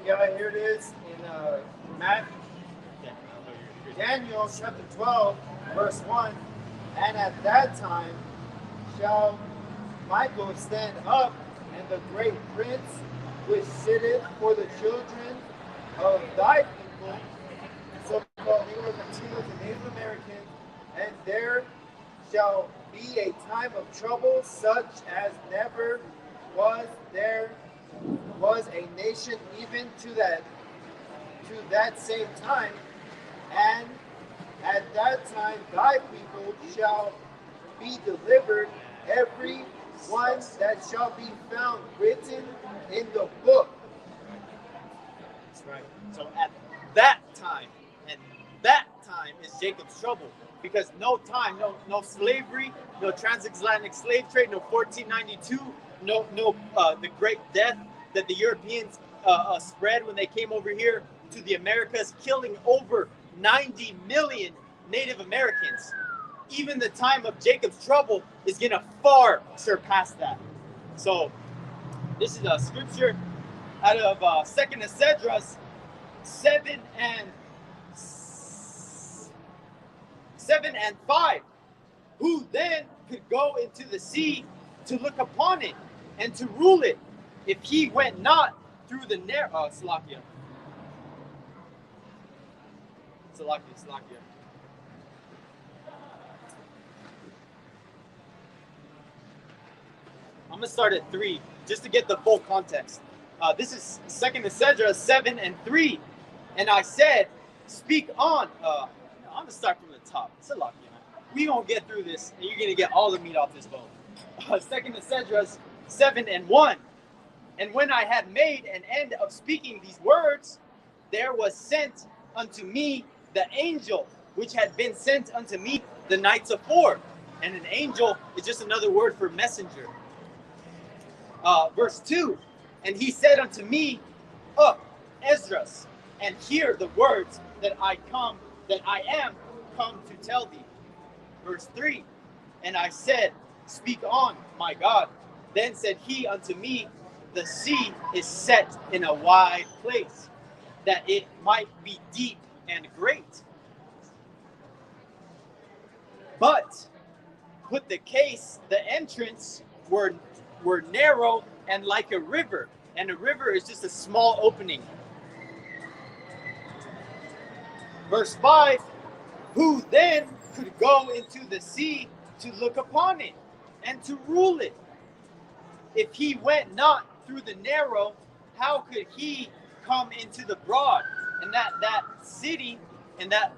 Yeah, here it is in Matthew. Daniel chapter 12, verse 1. And at that time shall Michael stand up, and the great prince which sitteth for the children of thy people, so-called Negroes, Latinos, and Native Americans, and there shall be a time of trouble such as never there was a nation even to that same time, and at that time thy people shall be delivered, every one that shall be found written in the book. That's right. So at that time, and that time is Jacob's trouble, because no time, no slavery, no transatlantic slave trade, no 1492, no the Great Death that the Europeans spread when they came over here to the Americas, killing over 90 million Native Americans. Even the time of Jacob's trouble is going to far surpass that. So this is a scripture out of 2nd Esdras 7 and 5. Who then could go into the sea to look upon it and to rule it, if he went not through the narrow Salakia. I'm going to start at 3, just to get the full context. This is 2nd Esdras 7 and 3. And I said, speak on. I'm going to start from the top. Salakia. We're going to get through this, and you're going to get all the meat off this bone. 2nd Esdras 7 and 1. And when I had made an end of speaking these words, there was sent unto me the angel which had been sent unto me the nights afore. And an angel is just another word for messenger. Verse 2. And he said unto me, Up, Esdras, and hear the words that I am come to tell thee. Verse 3. And I said, Speak on, my God. Then said he unto me, The sea is set in a wide place, that it might be deep and great. But put the entrance were narrow and like a river. And a river is just a small opening. Verse 5, who then could go into the sea to look upon it and to rule it? If he went not through the narrow, how could he come into the broad? And that city and that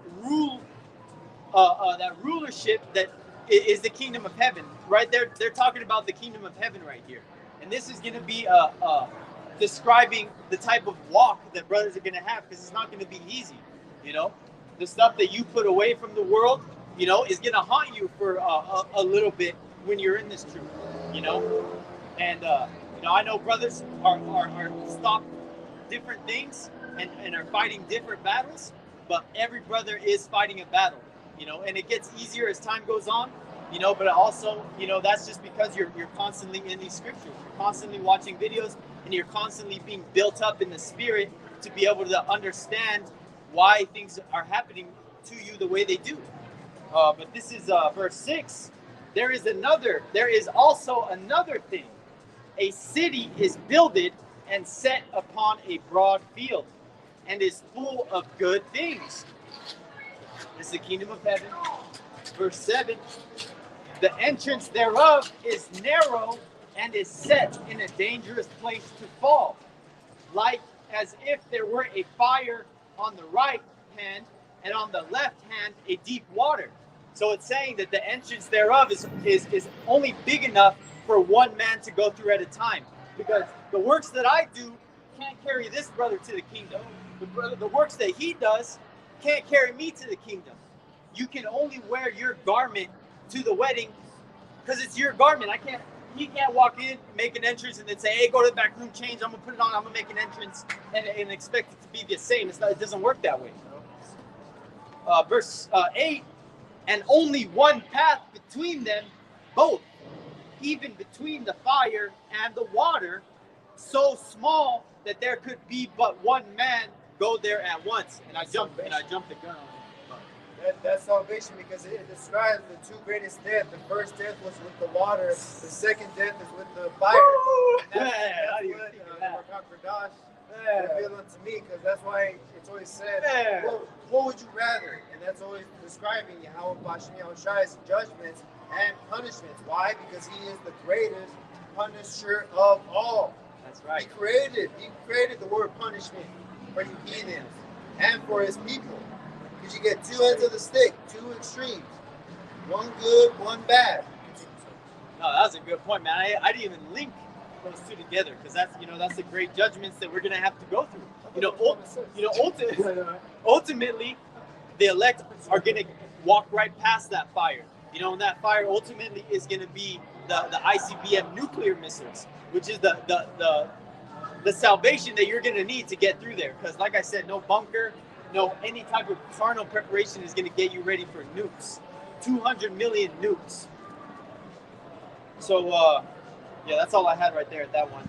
rulership that is the kingdom of heaven. Right there, they're talking about the kingdom of heaven right here. And this is going to be describing the type of walk that brothers are going to have, because it's not going to be easy. You know, the stuff that you put away from the world, you know, is going to haunt you for a little bit when you're in this truth. You know, and you know, I know brothers are stopped different things and are fighting different battles, but every brother is fighting a battle. You know, and it gets easier as time goes on. You know, but also, you know, that's just because you're constantly in these scriptures. You're constantly watching videos, and you're constantly being built up in the spirit to be able to understand why things are happening to you the way they do. But this is verse 6. There is also another thing. A city is builded and set upon a broad field, and is full of good things. This is the kingdom of heaven. Verse 7. The entrance thereof is narrow and is set in a dangerous place to fall, like as if there were a fire on the right hand, and on the left hand a deep water. So it's saying that the entrance thereof is only big enough for one man to go through at a time, because the works that I do can't carry this brother to the kingdom. The works that he does can't carry me to the kingdom. You can only wear your garment to the wedding because it's your garment. He can't walk in, make an entrance, and then say, hey, go to the back room, change, I'm gonna put it on, I'm gonna make an entrance, and expect it to be the same. It doesn't work that way. Verse 8, and only one path between them both, even between the fire and the water, so small that there could be but one man go there at once. And I jumped the gun on him. That's salvation, because it describes the two greatest deaths. The first death was with the water. The second death is with the fire. That's what QADASH revealed unto me, because that's why it's always said, what would you rather? And that's always describing YAHAWASHI, YAHAWASHI's judgments and punishments. Why? Because he is the greatest punisher of all. That's right. He created the word punishment for you heathens and for his people. Because you get two ends of the stick, two extremes. One good, one bad. No, that was a good point, man. I didn't even link those two together because that's the great judgments that we're gonna have to go through. Ultimately, the elect are gonna walk right past that fire. And that fire ultimately is gonna be the ICBM nuclear missiles, which is the salvation that you're gonna need to get through there. Because, like I said, no bunker, no any type of carnal preparation is gonna get you ready for nukes. 200 million nukes. So, yeah, that's all I had right there at that one.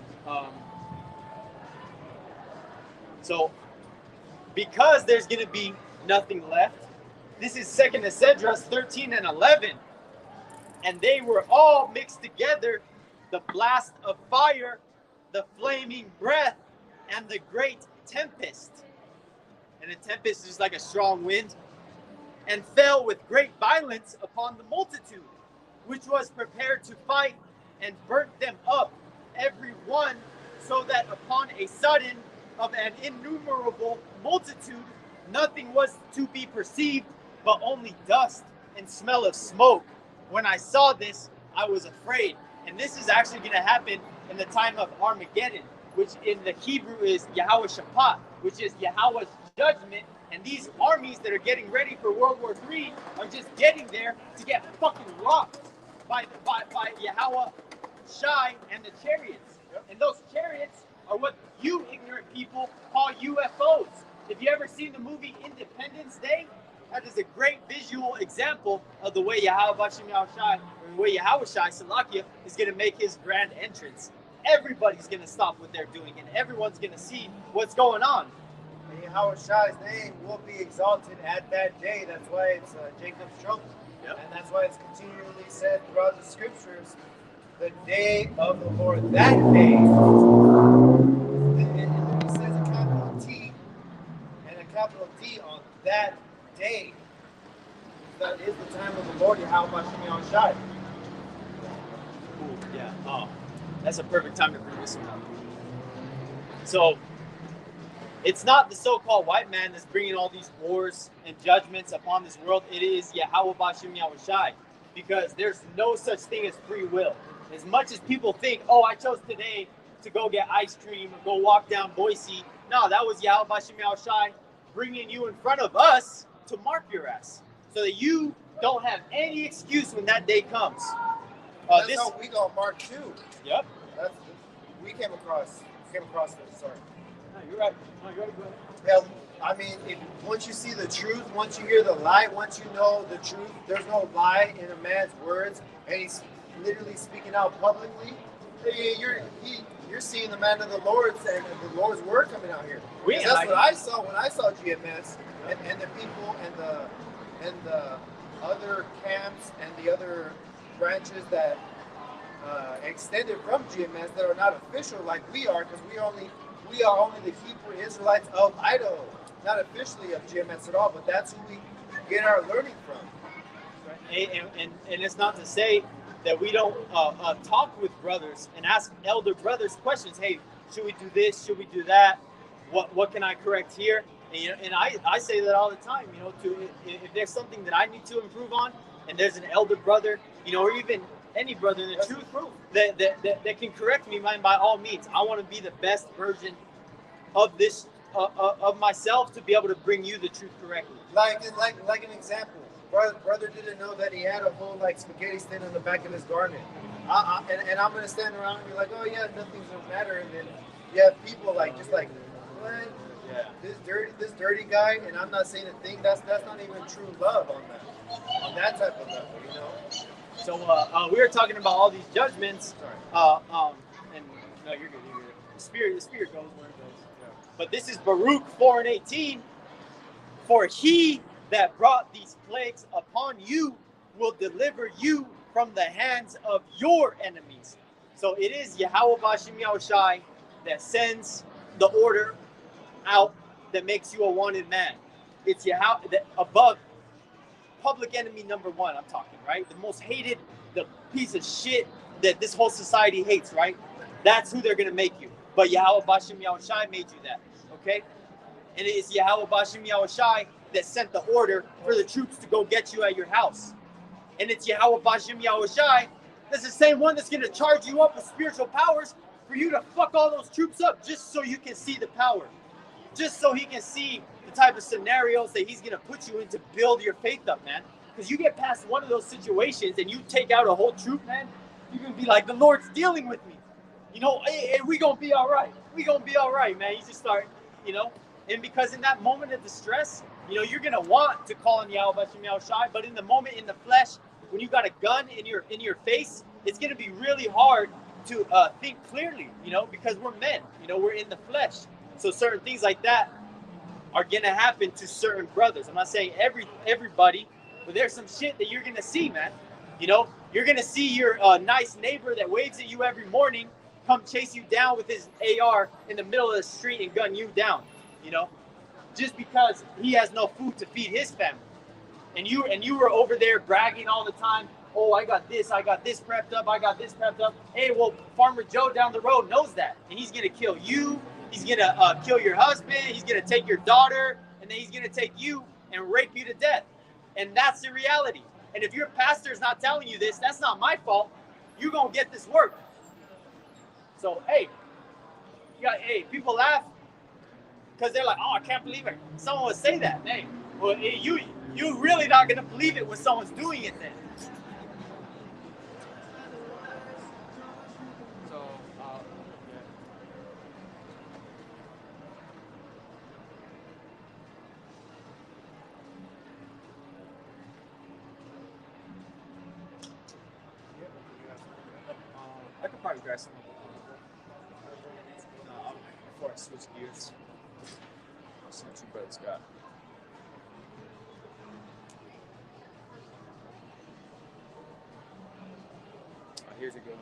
So, because there's going to be nothing left, this is 2nd Esdras 13 and 11. And they were all mixed together, the blast of fire, the flaming breath, and the great tempest. And a tempest is like a strong wind, and fell with great violence upon the multitude, which was prepared to fight, and burnt them up, every one, so that upon a sudden of an innumerable multitude, nothing was to be perceived, but only dust and smell of smoke. When I saw this, I was afraid. And this is actually going to happen in the time of Armageddon, which in the Hebrew is YAHAWASHI, which is Yahweh's judgment. And these armies that are getting ready for World War III are just getting there to get fucking rocked by YAHAWASHI and the chariots. Yep. And those chariots are what you ignorant people call UFOs. If you ever seen the movie Independence Day, that is a great visual example of the way YAHAWASHI, or the way YAHAWASHI, Salakia, is going to make his grand entrance. Everybody's going to stop what they're doing, and everyone's going to see what's going on. And YAHAWASHI's name will be exalted at that day. That's why it's Jacob's trouble. Yep. And that's why it's continually said throughout the scriptures, the day of the Lord, that day. And it says a capital T and a capital D on that day. That is the time of the Lord, YAHAWASHI. Cool, yeah. Oh, that's a perfect time to bring this one up. So, it's not the so-called white man that's bringing all these wars and judgments upon this world. It is YAHAWASHI, because there's no such thing as free will. As much as people think, oh, I chose today to go get ice cream or go walk down Boise. No, that was YAHAWASHI bringing you in front of us to mark your ass, so that you don't have any excuse when that day comes. That's how we got marked too. Yep. We came across this. Sorry. No, you're right. No, you're right. Yeah, I mean, once you see the truth, once you hear the lie, once you know the truth, there's no lie in a man's words, and he's literally speaking out publicly. You're seeing the man of the Lord's and the Lord's word coming out here. That's what I saw when I saw GMS and the people and the other camps and the other branches that extended from GMS that are not official like we are, because we are only the Hebrew Israelites of Idaho, not officially of GMS at all, but that's who we get our learning from. Right. And it's not to say that we don't talk with brothers and ask elder brothers questions. Hey, should we do this? Should we do that? What can I correct here? And I say that all the time. If there's something that I need to improve on, and there's an elder brother, or even any brother in the truth that can correct me, by all means. I want to be the best version of this of myself to be able to bring you the truth correctly. Like an example, brother didn't know that he had a whole spaghetti stain on the back of his garment. And I'm gonna stand around and be like, oh yeah, nothing's gonna matter. And then you have people what? Yeah. This dirty guy, and I'm not saying a thing. That's not even true love on that type of level, So we were talking about all these judgments. Sorry. And no, you're good. The spirit goes where it goes. Yeah. But this is Baruch 4:18. For he that brought these plagues upon you will deliver you from the hands of your enemies. So it is YAHAWASHI that sends the order out that makes you a wanted man. It's above public enemy number one, I'm talking, right? The most hated the piece of shit that this whole society hates, right? That's who they're going to make you. But Yahweh Bashim Yahushai made you that, okay? And it is Yahweh Bashim Yahushai that sent the order for the troops to go get you at your house. And it's Yahweh Bashim Yahushai that's the same one that's going to charge you up with spiritual powers for you to fuck all those troops up just so you can see the power. Just so he can see the type of scenarios that he's going to put you in to build your faith up, man. Because you get past one of those situations and you take out a whole troop, man, you're going to be like, the Lord's dealing with me. You know, hey, we going to be all right. We going to be all right, man. You just start, you know. And because in that moment of distress, you know, you're going to want to call on Yahweh Bashim Yahushai, but in the moment in the flesh, when you got a gun in your face, it's going to be really hard to think clearly, you know, because we're men, you know, we're in the flesh. So certain things like that are going to happen to certain brothers. I'm not saying everybody, but there's some shit that you're going to see, man. You know, you're going to see your nice neighbor that waves at you every morning come chase you down with his AR in the middle of the street and gun you down, you know, just because he has no food to feed his family. And you were over there bragging all the time. Oh, I got this prepped up. I got this prepped up. Hey, well, Farmer Joe down the road knows that. And he's going to kill you. He's going to kill your husband. He's going to take your daughter. And then he's going to take you and rape you to death. And that's the reality. And if your pastor's not telling you this, that's not my fault. You're going to get this work. So, hey, people laugh because they're like, oh, I can't believe it. Someone would say that. Hey, well, you're really not going to believe it when someone's doing it then. I could probably grab some before I switch gears. I'll see what you brothers got. Here's a good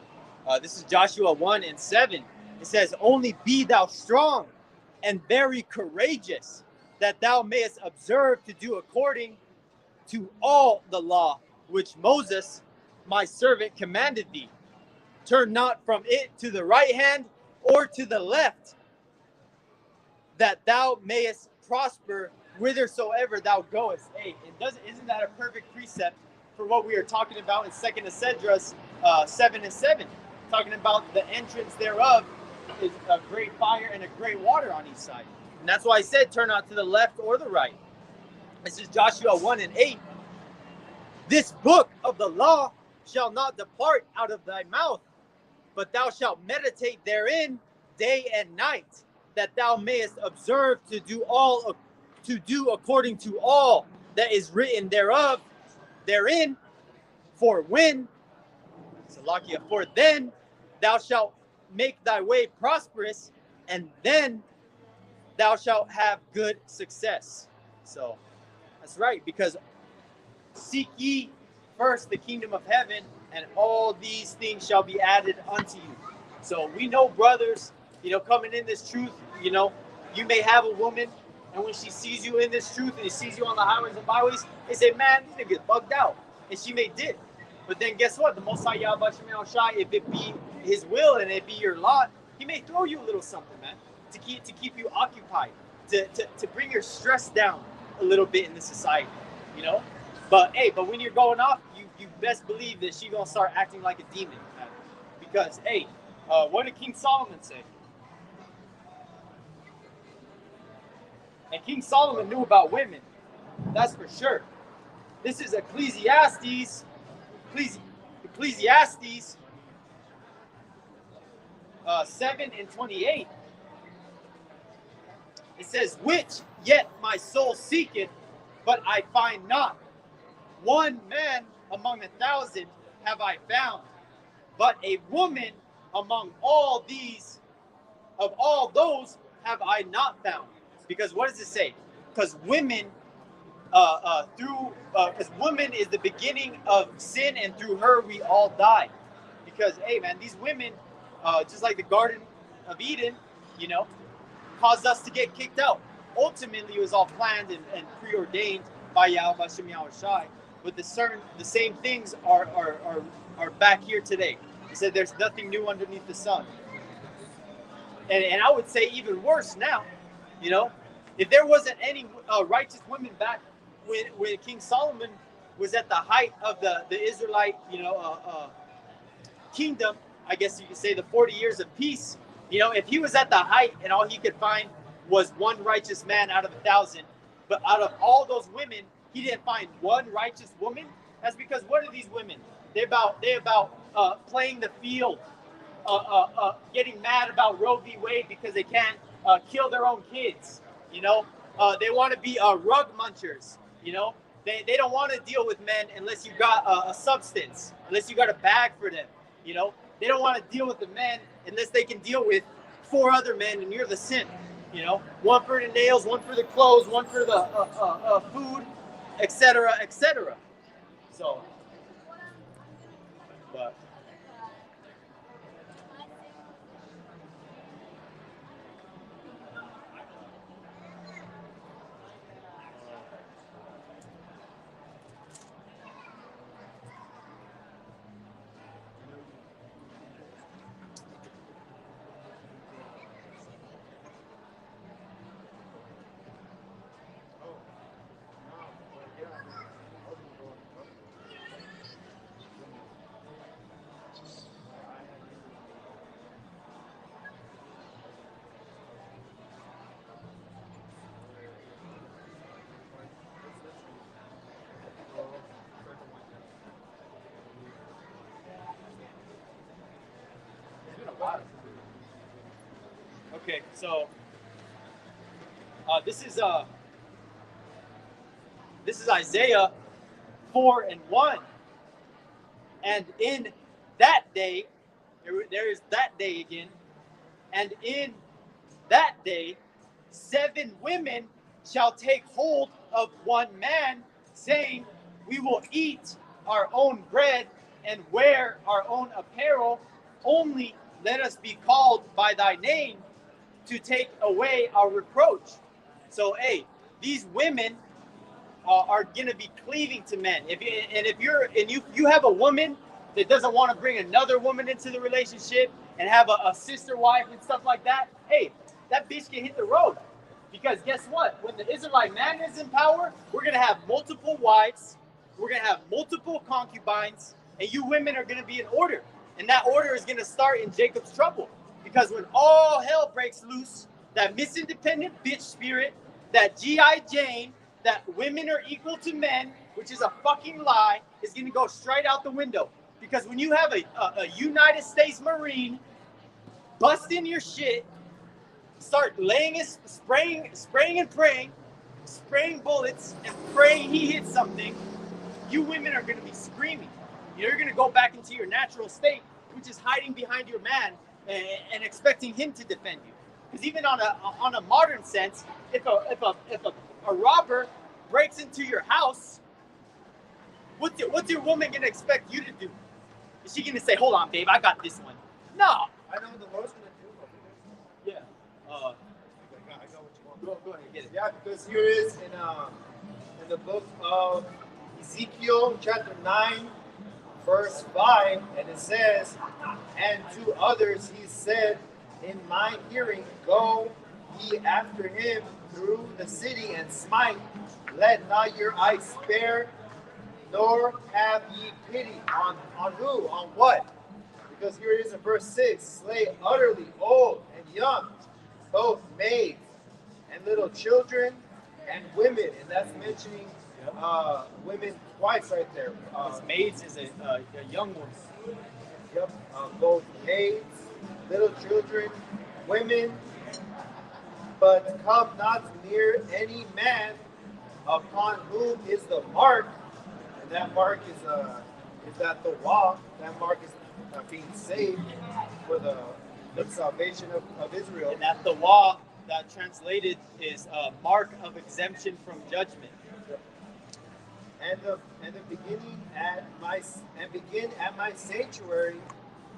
one. This is Joshua 1:7. It says, only be thou strong and very courageous, that thou mayest observe to do according to all the law which Moses, my servant, commanded thee. Turn not from it to the right hand or to the left, that thou mayest prosper whithersoever thou goest. Hey, isn't that a perfect precept for what we are talking about in 2nd Esdras 7:7? Talking about the entrance thereof is a great fire and a great water on each side. And that's why I said turn not to the left or the right. This is Joshua 1:8. This book of the law shall not depart out of thy mouth, but thou shalt meditate therein day and night, that thou mayest observe to do according to all that is written therein. For then thou shalt make thy way prosperous, and then thou shalt have good success. So that's right, because seek ye first the kingdom of heaven, and all these things shall be added unto you. So we know, brothers, you know, coming in this truth, you know, you may have a woman, and when she sees you in this truth and she sees you on the highways and byways, they say, man, these niggas bugged out. And she may dip. But then guess what? The Most High Yahweh Bashim Yahushai, if it be his will and it be your lot, he may throw you a little something, man, to keep you occupied, to bring your stress down a little bit in the society, you know? But hey, when you're going off, you best believe that she's gonna start acting like a demon, man. Because hey, what did King Solomon say? And King Solomon knew about women, that's for sure. This is Ecclesiastes 7:28. It says, which yet my soul seeketh, but I find not. One man among 1,000 have I found, but a woman among all those have I not found. Because what does it say? Because women, because woman is the beginning of sin, and through her we all die. Because hey, man, these women, just like the Garden of Eden, you know, caused us to get kicked out. Ultimately, it was all planned and preordained by Yahweh Bashim Yahushai. but the same things are back here today. He said there's nothing new underneath the sun. And I would say even worse now, you know, if there wasn't any righteous women back when King Solomon was at the height of the Israelite, kingdom, I guess you could say the 40 years of peace, you know, if he was at the height and all he could find was one righteous man out of 1,000, but out of all those women, he didn't find one righteous woman, that's because what are these women? They're about playing the field, getting mad about Roe v. Wade because they can't kill their own kids. You know, they want to be rug munchers. You know, they don't want to deal with men unless you got a substance, unless you got a bag for them. You know, they don't want to deal with the men unless they can deal with 4 other men and you're the simp. You know, one for the nails, one for the clothes, one for the food, etc., etc. So, but. Okay, so this is Isaiah 4:1, and in that day, there is that day again, and in that day, 7 women shall take hold of one man, saying, "We will eat our own bread and wear our own apparel. Only let us be called by thy name to take away our reproach." So, hey, these women are going to be cleaving to men. If you have a woman that doesn't want to bring another woman into the relationship and have a sister wife and stuff like that, hey, that bitch can hit the road. Because guess what? When the Israelite man is in power, we're going to have multiple wives, we're going to have multiple concubines, and you women are going to be in order. And that order is going to start in Jacob's trouble. Because when all hell breaks loose, that Miss Independent bitch spirit, that G.I. Jane, that women are equal to men, which is a fucking lie, is going to go straight out the window. Because when you have a United States Marine bust in your shit, start spraying and praying, spraying bullets and praying he hits something, you women are going to be screaming. You're going to go back into your natural state, which is hiding behind your man and expecting him to defend you. Because even on a modern sense, if a robber breaks into your house, what's your woman going to expect you to do? Is she going to say, "Hold on, babe, I got this one"? No. I know what the Lord's going to do. Yeah. I got what you want. Go ahead and get it. Yeah, because here is in the book of Ezekiel, chapter 9, verse 5, and it says, "And to others he said in my hearing, Go ye after him through the city and smite. Let not your eyes spare, nor have ye pity." On who? On what? Because here it is in verse 6, "Slay utterly old and young, both maids and little children and women." And that's mentioning women twice right there. Maids is a young woman. Yep. Both maids, little children, women, but come not near any man upon whom is the mark, and that mark is that the YAHWAH. That mark is being saved for the salvation of Israel. And that the YAHWAH, that translated is a mark of exemption from judgment. And begin at my sanctuary,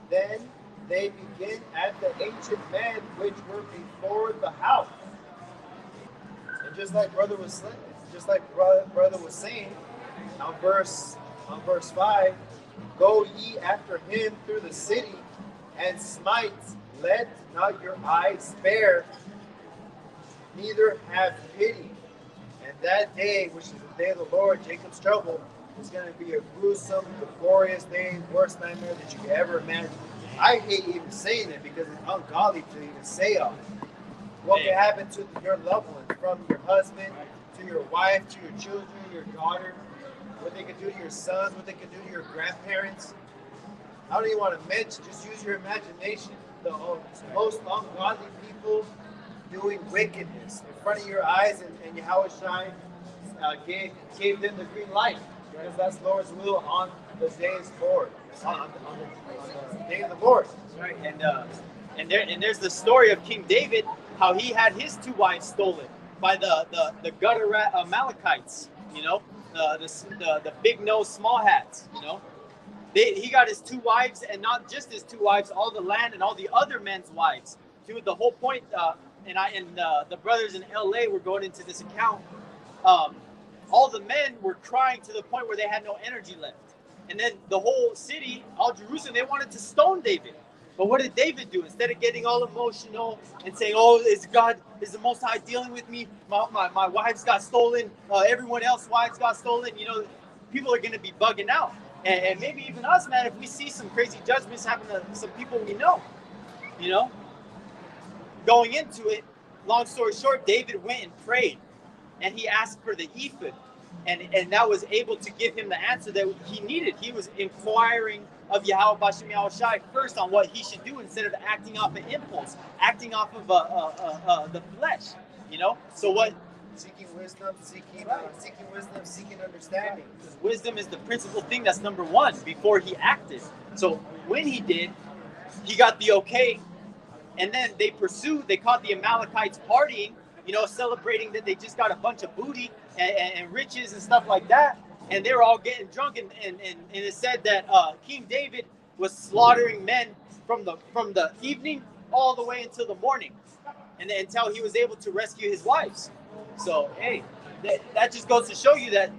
then they begin at the ancient men which were before the house. And just like brother was saying, On verse 5, go ye after him through the city, and smite, let not your eyes spare, neither have pity. And that day, which is the day of the Lord, Jacob's trouble, is going to be a gruesome, laborious day, worst nightmare that you could ever imagine. I hate even saying it because it's ungodly to even say all. What can happen to your loved ones, from your husband to your wife to your children, your daughter, what they could do to your sons, what they could do to your grandparents. I don't even want to mention, just use your imagination. The most ungodly people doing wickedness in front of your eyes, and YAHAWASHI gave them the green light, because that's the Lord's will on the days Lord, on the day of the Lord. Right, and there's the story of King David, how he had his 2 wives stolen by the gutter rat Amalekites, you know, the big nose small hats, you know. He got his 2 wives, and not just his 2 wives, all the land and all the other men's wives. Dude, the whole point, the brothers in LA were going into this account. All the men were crying to the point where they had no energy left. And then the whole city, all Jerusalem, they wanted to stone David. But what did David do? Instead of getting all emotional and saying, oh, is the Most High dealing with me? My wives got stolen. Everyone else's wives got stolen. You know, people are going to be bugging out. And maybe even us, man, if we see some crazy judgments happen to some people we know, you know. Going into it, long story short, David went and prayed. And he asked for the ephod. And that was able to give him the answer that he needed. He was inquiring of Yahweh Bashem Yahushai first on what he should do, instead of acting off an impulse, acting off of the flesh, you know? So what? Seeking wisdom, seeking understanding. Because wisdom is the principal thing that's number 1 before he acted. So when he did, he got the okay. And then they caught the Amalekites partying, you know, celebrating that they just got a bunch of booty and riches and stuff like that. And they were all getting drunk. And it said that King David was slaughtering men from the evening all the way until the morning. And then until he was able to rescue his wives. So, hey, that just goes to show you that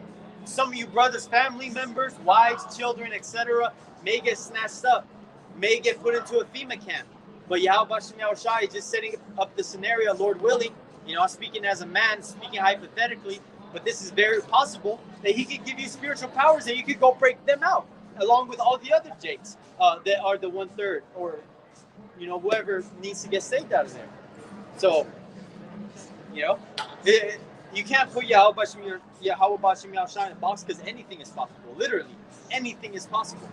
some of you brothers, family members, wives, children, etc., may get snatched up, may get put into a FEMA camp. But Yahweh Bashem Yahushai is just setting up the scenario, Lord willing. You know, I'm speaking as a man, speaking hypothetically, but this is very possible that he could give you spiritual powers and you could go break them out, along with all the other Jakes that are the 1/3, or, you know, whoever needs to get saved out of there. So, you know, you can't put Yahweh Bashem Yahushai in a box, because anything is possible. Literally, anything is possible.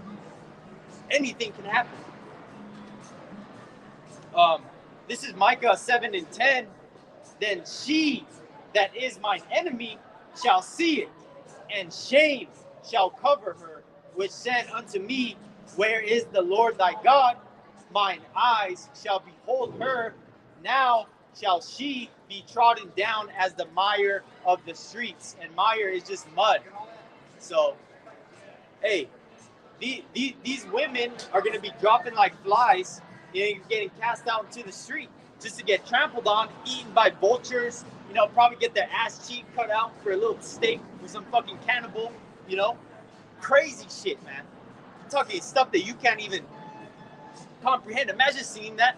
Anything can happen. This is Micah 7:10. Then she that is mine enemy shall see it, and shame shall cover her, which said unto me, where is the Lord thy God? Mine eyes shall behold her. Now shall she be trodden down as the mire of the streets. And mire is just mud. So, hey, these women are going to be dropping like flies, you know, getting cast out into the street just to get trampled on, eaten by vultures, you know, probably get their ass cheek cut out for a little steak with some fucking cannibal, you know. Crazy shit, man. I'm talking stuff that you can't even comprehend. Imagine seeing that.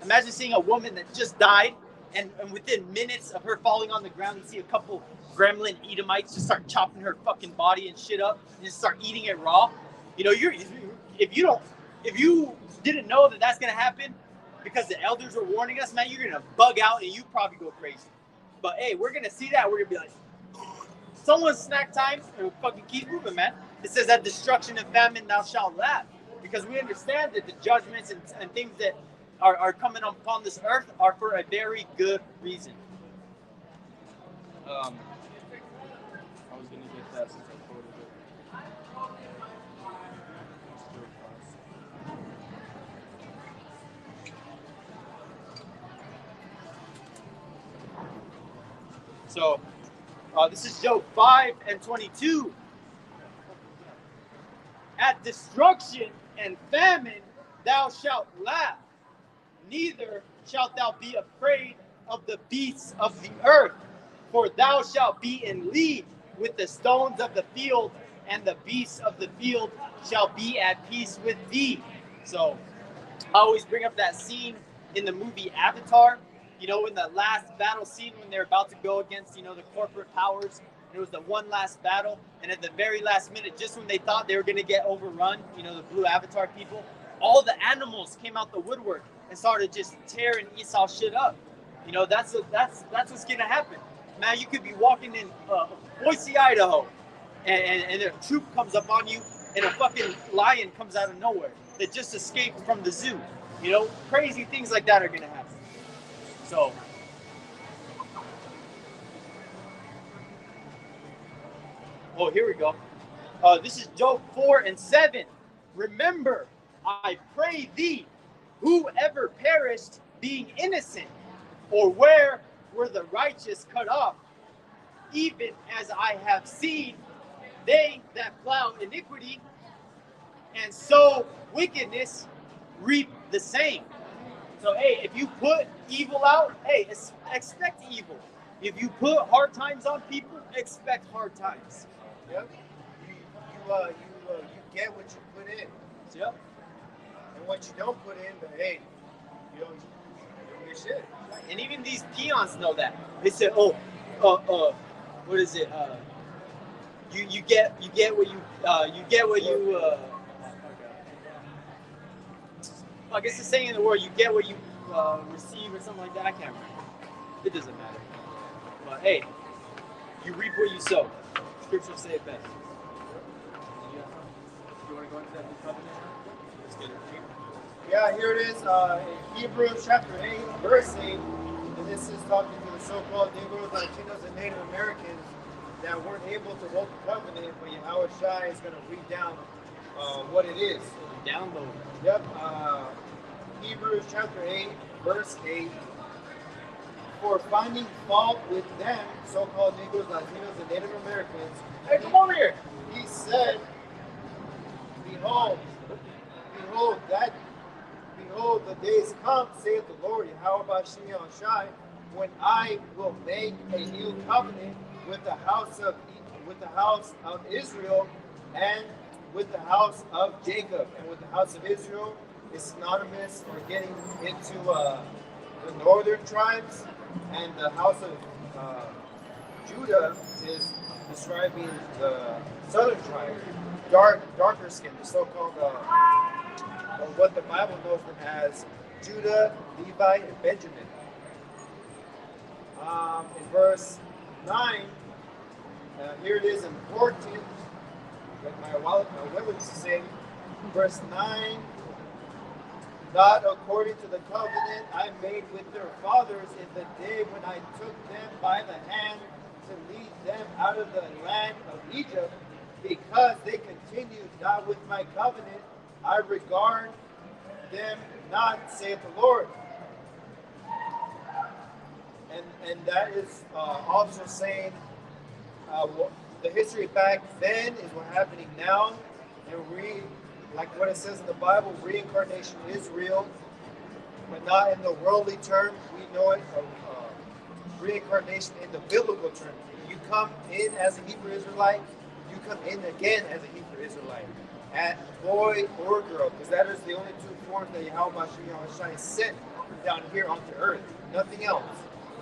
Imagine seeing a woman that just died, and within minutes of her falling on the ground, you see a couple gremlin Edomites just start chopping her fucking body and shit up and just start eating it raw. You know, if you didn't know that that's gonna happen because the elders were warning us, man, you're gonna bug out and you probably go crazy. But hey, we're gonna see that. We're gonna be like, someone's snack time, and we'll fucking keep moving, man. It says that destruction and famine thou shalt laugh, because we understand that the judgments and things that are coming upon this earth are for a very good reason. I was gonna get that since I quoted it. So, this is Job 5:22. At destruction and famine thou shalt laugh, neither shalt thou be afraid of the beasts of the earth, for thou shalt be in league with the stones of the field, and the beasts of the field shall be at peace with thee. So I always bring up that scene in the movie Avatar, in the last battle scene when they're about to go against, the corporate powers. And it was the one last battle. And at the very last minute, just when they thought they were going to get overrun, the blue Avatar people, all the animals came out the woodwork and started just tearing Esau shit up. That's what's going to happen. Man, you could be walking in Boise, Idaho, and a troop comes up on you, and a fucking lion comes out of nowhere that just escaped from the zoo. Crazy things like that are going to happen. So, here we go. This is Job 4 and 7. Remember, I pray thee, whoever perished being innocent, or where were the righteous cut off, even as I have seen they that plow iniquity and sow wickedness reap the same. So, hey, if you put evil out, hey, expect evil. If you put hard times on people, expect hard times. Yep. You get what you put in. Yep. And what you don't put in, but hey, you don't get shit. And even these peons know that. They say, what is it? You get what you I guess the saying in the word, you get what you receive or something like that. I can't remember. It doesn't matter. But hey, you reap what you sow. Scriptures say it best. You want to go into that new covenant now? Let's get it. Yeah, here it is in Hebrews chapter 8, verse 8. And this is talking to the so-called Negroes, Latinos, and Native Americans that weren't able to hold the covenant, but YAHAWASHI is going to read down what it is. Download. Yep. Hebrews chapter 8, verse 8. For finding fault with them, so-called Negroes, Latinos, and Native Americans, hey, come over here. He said, Behold, the days come, saith the Lord, YAHAWASHI, when I will make a new covenant with the house of Israel and with the house of Jacob. And with the house of Israel is synonymous for getting into the northern tribes, and the house of Judah is describing the southern tribe, darker skin, the so-called what the Bible knows them as Judah, Levi, and Benjamin. In verse 9, here it is important, like my Willis is saying, verse 9, not according to the covenant I made with their fathers in the day when I took them by the hand to lead them out of the land of Egypt, because they continued not with my covenant, I regard them not, saith the Lord. And that is also saying the history back then is what's happening now, and like what it says in the Bible, reincarnation is real, but not in the worldly term. We know it reincarnation in the biblical term. You come in as a Hebrew Israelite, you come in again as a Hebrew Israelite, at boy or girl, because that is the only two forms that YAHAWASHI sent down here onto earth. Nothing else.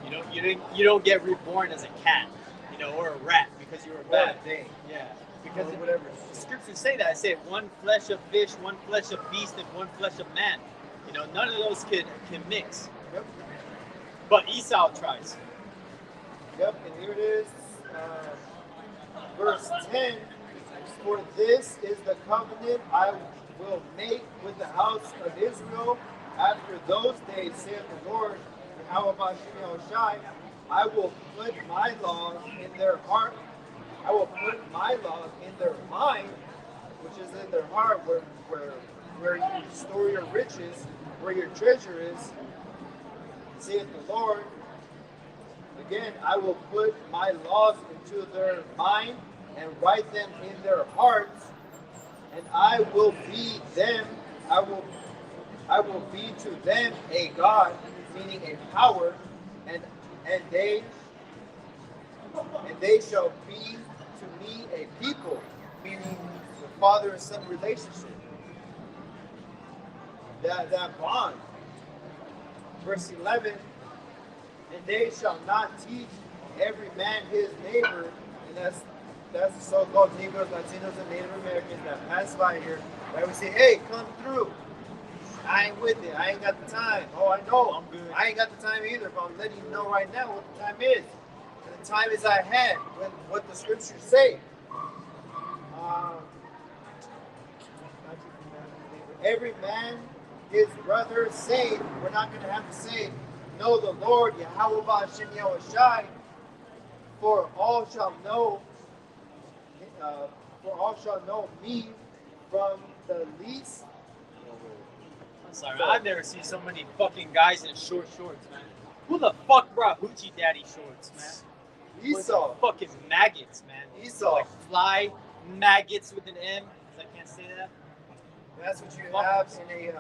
You don't get reborn as a cat, or a rat because you were a bad thing. Yeah. Because whatever. The scriptures say that. I say one flesh of fish, one flesh of beast, and one flesh of man. None of those can mix. Yep. But Esau tries. Yep, and here it is, verse 10. For this is the covenant I will make with the house of Israel after those days, saith the Lord, YAHAWASHI, I will put my laws in their heart. I will put my laws in their mind, which is in their heart, where you store your riches, where your treasure is, saith the Lord. Again, I will put my laws into their mind and write them in their hearts, and I will be them. I will be to them a God, meaning a power, and they shall be me a people, meaning the father and son relationship. That bond. Verse 11, and they shall not teach every man his neighbor, and that's the so-called Negroes, Latinos, and Native Americans that pass by here. Right? We say, hey, come through. I ain't with it. I ain't got the time. Oh, I know. I'm good. I ain't got the time either, but I'm letting you know right now what the time is. And the time is at hand, when what the scriptures say. Every man, his brother, saying, we're not going to have to say, know the Lord, YAHAWAH, BAHASHAM, YAHWASHI, for all shall know me from the least. I'm sorry, I've never seen so many fucking guys in short shorts, man. Who the fuck brought Hoochie Daddy shorts, man? Esau. Fucking maggots, man. Esau. Like fly maggots with an M. I can't say that. That's what you have in a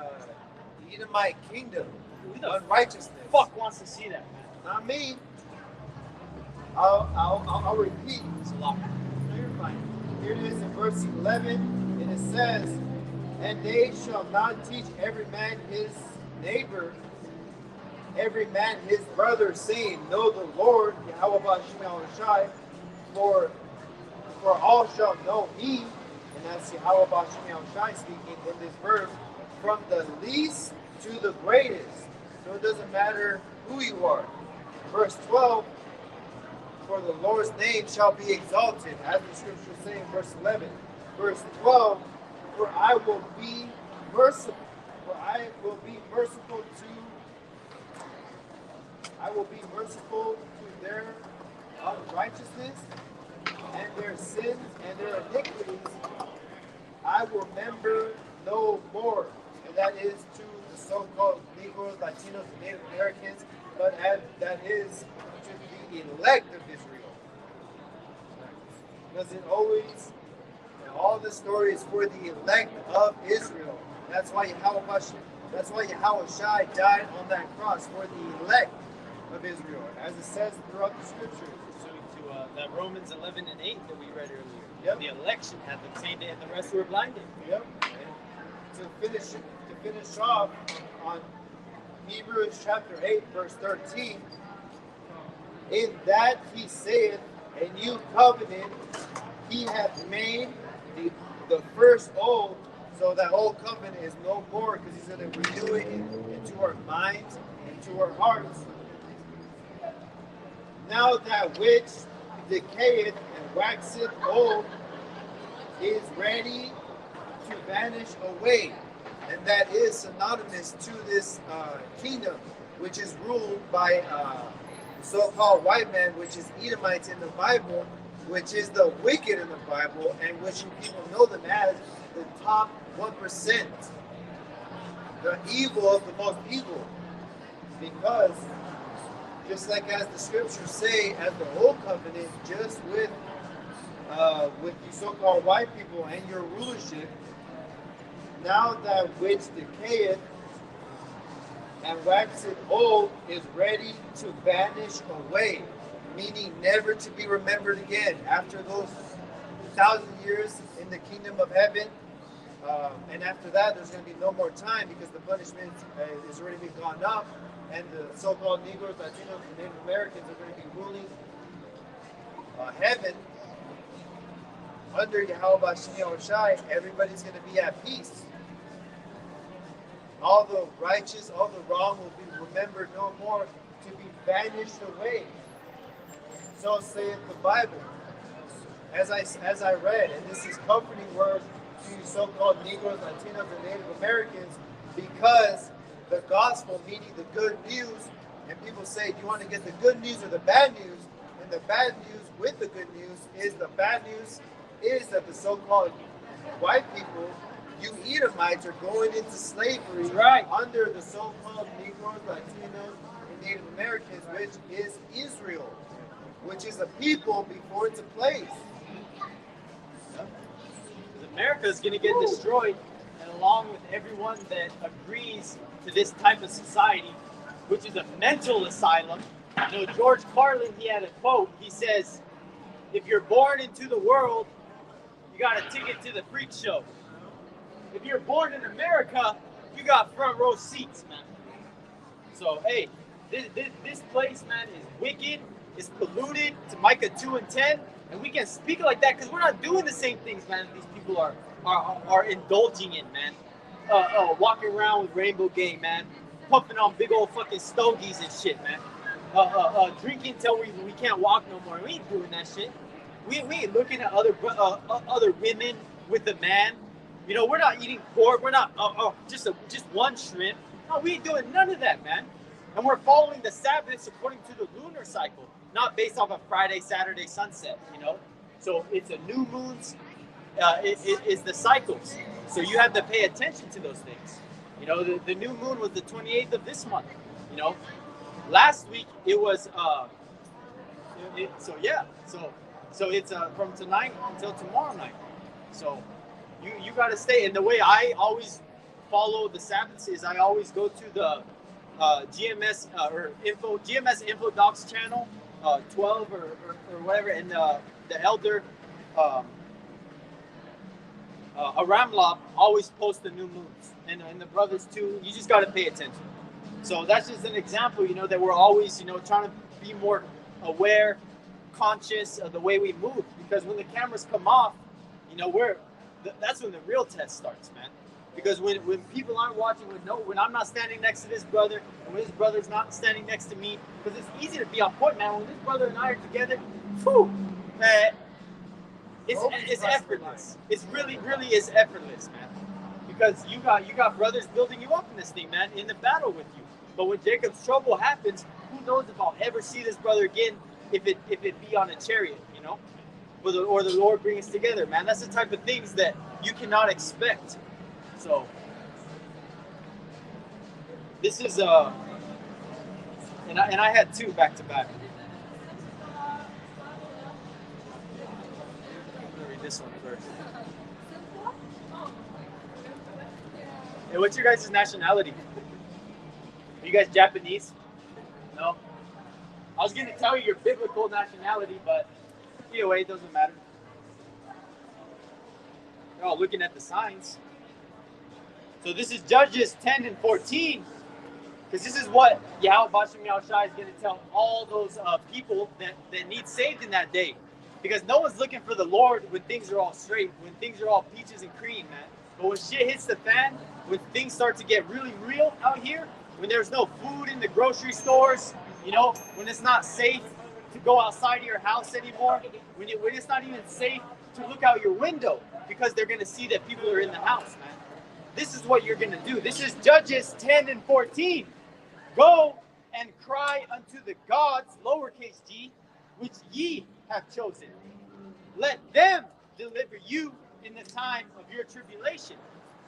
Edomite kingdom. Who the unrighteousness. Fuck wants to see that, man? Not me. I'll repeat. It's a lot. No, you're fine. Here it is in verse 11, and it says, and they shall not teach every man his neighbor, every man his brother, saying, know the Lord, YAHAWAH, BAHASHAM, for all shall know me. And that's YAHAWAH, BAHASHAM speaking in this verse, from the least to the greatest. So it doesn't matter who you are. Verse 12, for the Lord's name shall be exalted, as the scripture is saying, verse 11. Verse 12, for I will be merciful. For I will be merciful to their unrighteousness and their sins and their iniquities. I will remember no more. And that is to the so-called Negroes, Latinos, and Native Americans, but that is to the elect of Israel. Because it always, all the story is for the elect of Israel. That's why YAHAWASHI died on that cross, for the elect of Israel, as it says throughout the scriptures. So to that Romans 11 and 8 that we read earlier. Yep. The election had obtained it, and the rest were blinded. Yep. And to finish off on Hebrews chapter 8, verse 13, in that he saith, a new covenant he hath made, the first old, so that old covenant is no more, because he's going to renew it into our minds, into our hearts. Now that which decayeth and waxeth old is ready to vanish away. And that is synonymous to this kingdom, which is ruled by the so-called white man, which is Edomites in the Bible, which is the wicked in the Bible, and which people know them as the top 1%, the evil of the most evil. Because just like as the scriptures say, as the old covenant, just with the so-called white people and your rulership, now that which decayeth and waxeth old is ready to vanish away, meaning never to be remembered again. After those 1,000 years in the kingdom of heaven, and after that, there's going to be no more time, because the punishment has already been gone up, and the so-called Negroes, Latinos, and Native Americans are going to be ruling heaven under YAHAWAH, BAHASHAM, YAHWASHI. Everybody's going to be at peace. All the righteous, all the wrong will be remembered no more, to be vanished away. So saith the Bible. As I read, and this is comforting word to so-called Negroes, Latinos, and Native Americans, because the gospel, meaning the good news, and people say, do you want to get the good news or the bad news? And the bad news with the good news is that the so-called white people, you Edomites, are going into slavery under the so-called Negroes, Latinos, and Native Americans, which is Israel, which is a people before it's a place. America is going to get destroyed, and along with everyone that agrees to this type of society, which is a mental asylum. You know, George Carlin, he had a quote. He says, If you're born into the world, you got a ticket to the freak show. If you're born in America, you got front row seats, man. So, hey, this place, man, is wicked, it's polluted to Micah 2 and 10, and we can speak like that because we're not doing the same things, man, these people are indulging in, man. Walking around with Rainbow Gang, man, puffing on big old fucking stogies and shit, man. Drinking till we can't walk no more. We ain't doing that shit. We ain't looking at other women with a man. You know, we're not eating pork. We're not just one shrimp. No, we ain't doing none of that, man. And we're following the Sabbaths according to the lunar cycle, not based off of Friday, Saturday, sunset. You know, so it's a new moons. Is the cycles. So you have to pay attention to those things. You know, the new moon was the 28th of this month. You know, last week it was. So it's from tonight until tomorrow night. So you got to stay. And the way I always follow the Sabbaths is I always go to the GMS Info Docs channel, 12 or whatever, and the elder Aramlop always posts the new moons, and the brothers too. You just got to pay attention. So that's just an example, you know, that we're always, you know, trying to be more aware, conscious of the way we move, because when the cameras come off, you know, that's when the real test starts, man. Because when people aren't watching, when I'm not standing next to this brother, and when this brother's not standing next to me, because it's easy to be on point, man. When this brother and I are together, whew, man, it's effortless. It's really is effortless, man. Because you got brothers building you up in this thing, man, in the battle with you. But when Jacob's trouble happens, who knows if I'll ever see this brother again if it be on a chariot, you know? Or the Lord bring us together, man. That's the type of things that you cannot expect. So this is and I had two back to back. I'm gonna read this one first. Hey, what's your guys' nationality? Are you guys Japanese? No? I was gonna tell you your biblical nationality, but either way, it doesn't matter. You're all looking at the signs. So this is Judges 10 and 14, because this is what YAHAWASHI is going to tell all those people that need saved in that day. Because no one's looking for the Lord when things are all straight, when things are all peaches and cream, man. But when shit hits the fan, when things start to get really real out here, when there's no food in the grocery stores, you know, when it's not safe to go outside of your house anymore, when it's not even safe to look out your window because they're going to see that people are in the house, man. This is what you're going to do. This is Judges 10 and 14. Go and cry unto the gods, lowercase g, which ye have chosen. Let them deliver you in the time of your tribulation.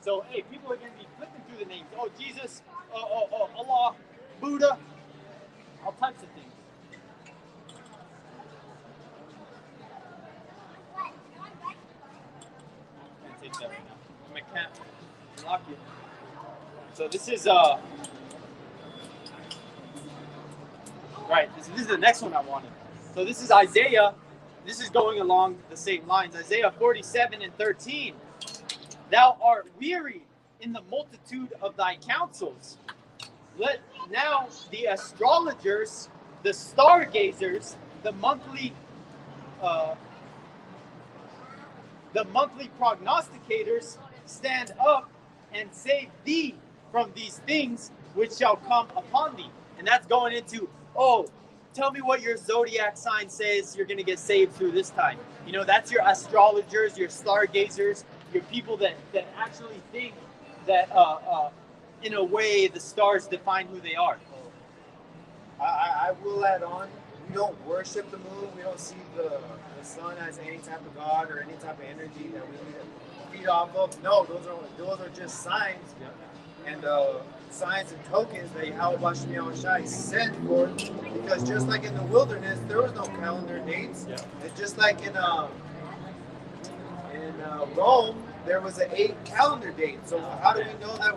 So, hey, people are going to be flipping through the names. Oh, Jesus, Allah, Buddha, all types of things. I'm going to take that right now. I can't lock you. So this is right. This is the next one I wanted. So this is Isaiah. This is going along the same lines. Isaiah 47 and 13. Thou art weary in the multitude of thy counsels. Let now the astrologers, the stargazers, the monthly prognosticators stand up and save thee from these things which shall come upon thee. And that's going into, tell me what your zodiac sign says you're going to get saved through this time. You know, that's your astrologers, your stargazers, your people that actually think that in a way the stars define who they are. I will add on, we don't worship the moon. We don't see the sun as any type of god or any type of energy that we need to feed off of. No, those are just signs. Yeah. And signs and tokens that YAHAWASHI sent for, because just like in the wilderness, there was no calendar dates. Yeah. And just like in Rome, there was an 8 calendar date. So how do we know that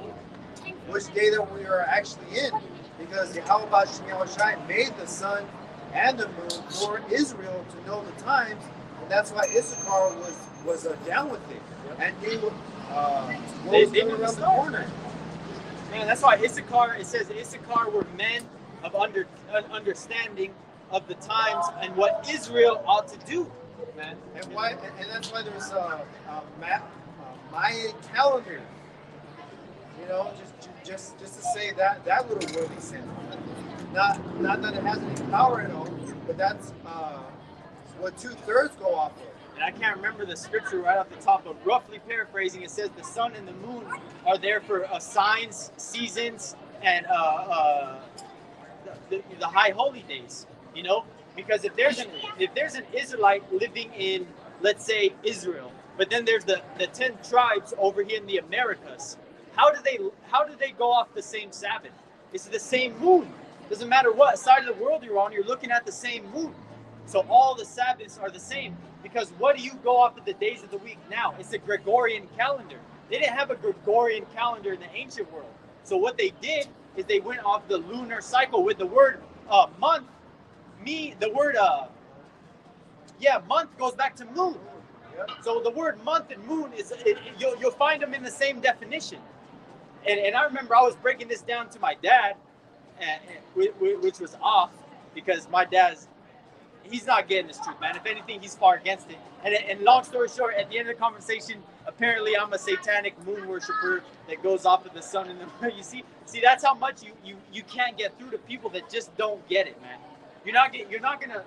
which day that we are actually in? Because YAHAWASHI made the sun and the moon for Israel to know the times and that's why Issachar was down with it, and they were they going around the corner. Man, that's why Issachar. It says Issachar were men of understanding of the times and what Israel ought to do, man. And why? And that's why there's a Maya calendar. You know, just to say that little worthy sin. Not that it has any power at all, but that's what 2/3 go off of. And I can't remember the scripture right off the top, but roughly paraphrasing, it says the sun and the moon are there for signs, seasons, and the high holy days. You know, because if there's an Israelite living in, let's say, Israel, but then there's the 10 tribes over here in the Americas, how do they go off the same Sabbath? It's the same moon. Doesn't matter what side of the world you're on, you're looking at the same moon. So all the Sabbaths are the same. Because what do you go off of the days of the week now? It's a Gregorian calendar. They didn't have a Gregorian calendar in the ancient world. So what they did is they went off the lunar cycle with the word month. Month goes back to moon. So the word month and moon you'll find them in the same definition. And I remember I was breaking this down to my dad, which was off because my he's not getting this truth, man. If anything, he's far against it. And long story short, at the end of the conversation, apparently I'm a satanic moon worshiper that goes off of the sun and the moon. You see, that's how much you can't get through to people that just don't get it, man. You're not gonna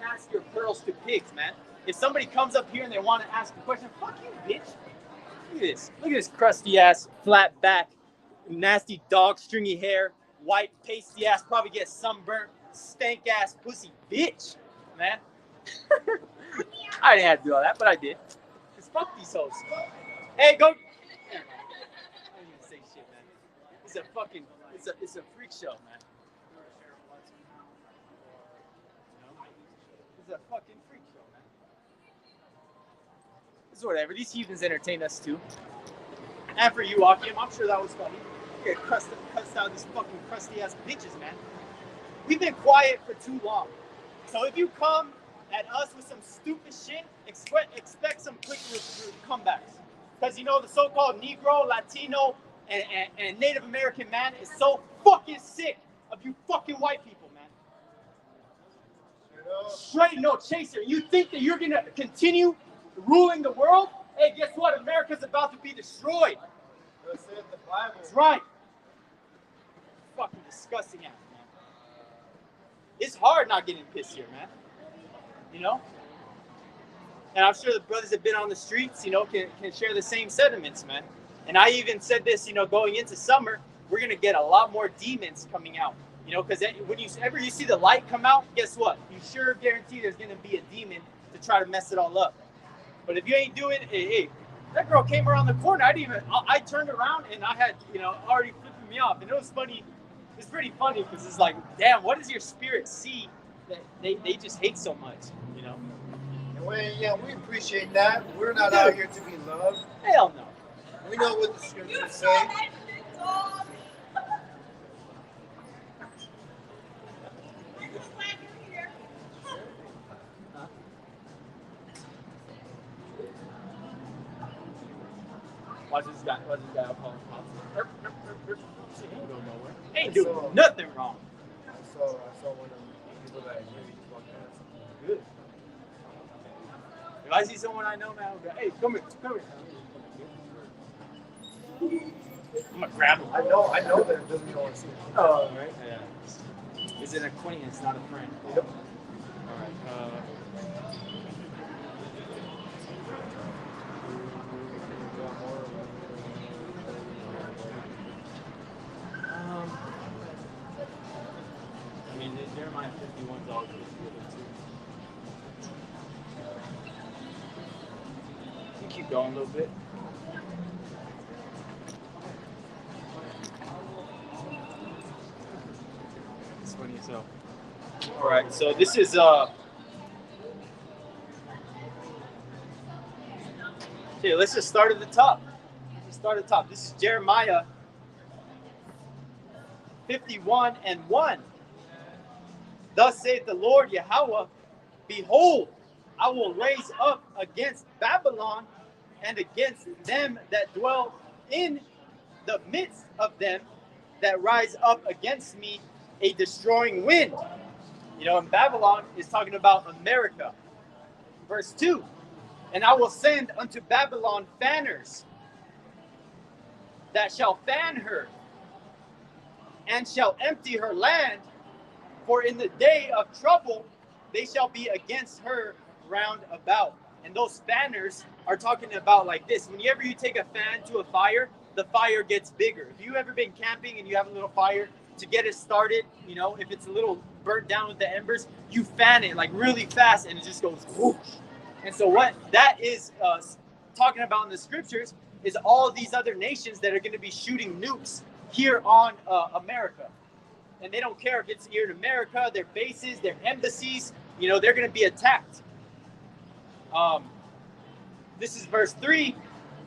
cast your pearls to pigs, man. If somebody comes up here and they want to ask a question, fuck you, bitch. Look at this crusty ass, flat back, nasty dog, stringy hair, white pasty ass, probably get sunburnt, stank ass pussy bitch, man. I didn't have to do all that, but I did. Cause fuck these hoes. Hey, go. I didn't even say shit, man. It's a freak show, man. It's a fucking freak show, man. It's whatever. These heathens entertain us too. And for you, Akim, I'm sure that was funny. You get cussed out these fucking crusty ass bitches, man. We've been quiet for too long. So if you come at us with some stupid shit, expect some quick comebacks. Because you know the so-called Negro, Latino, and Native American man is so fucking sick of you fucking white people, man. Straight no chaser. You think that you're gonna continue ruling the world? Hey, guess what? America's about to be destroyed. That's right. Fucking disgusting ass, man. It's hard not getting pissed here, man. You know? And I'm sure the brothers that have been on the streets, you know, can share the same sentiments, man. And I even said this, you know, going into summer, we're going to get a lot more demons coming out. You know, because whenever you see the light come out, guess what? You sure guarantee there's going to be a demon to try to mess it all up. But if you ain't doing it, hey, that girl came around the corner. I turned around and I had, you know, already flipping me off. And it was funny. It's pretty funny because it's like, damn, what does your spirit see that they just hate so much, you know? And we appreciate that. We're not out here to be loved. Hell no. We know what the scriptures say. Watch this guy up on he ain't going nowhere. Ain't doing nothing wrong. I saw one of the people that really fucked ass. Good. If I see someone I know now, I'll go, hey, come here. I'm gonna grab him. I know that it doesn't go on scene. Oh, right. Yeah. It's an acquaintance, not a friend. Yep. All right. I mean, Jeremiah 51's all good too. You keep going a little bit. It's funny as hell. All right, so this is okay, let's just start at the top. This is Jeremiah 51:1. Thus saith the Lord Yahawah, behold, I will raise up against Babylon and against them that dwell in the midst of them that rise up against me a destroying wind. You know, and Babylon is talking about America. Verse 2, and I will send unto Babylon fanners that shall fan her and shall empty her land, for in the day of trouble they shall be against her round about. And those fanners are talking about like this. Whenever you take a fan to a fire, the fire gets bigger. If you've ever been camping and you have a little fire, to get it started, you know, if it's a little burnt down with the embers, you fan it like really fast and it just goes whoosh. And so what that is talking about in the scriptures is all these other nations that are going to be shooting nukes here on America. And they don't care if it's here in America, their bases, their embassies, you know, they're going to be attacked. This is verse 3.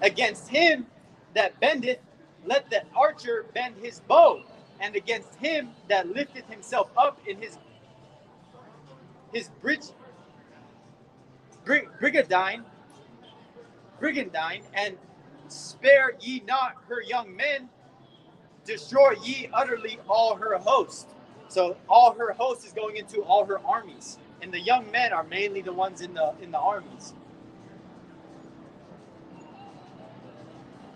Against him that bendeth, let the archer bend his bow. And against him that lifteth himself up in his brigandine, and spare ye not her young men, destroy ye utterly all her host. So all her host is going into all her armies, and the young men are mainly the ones in the armies.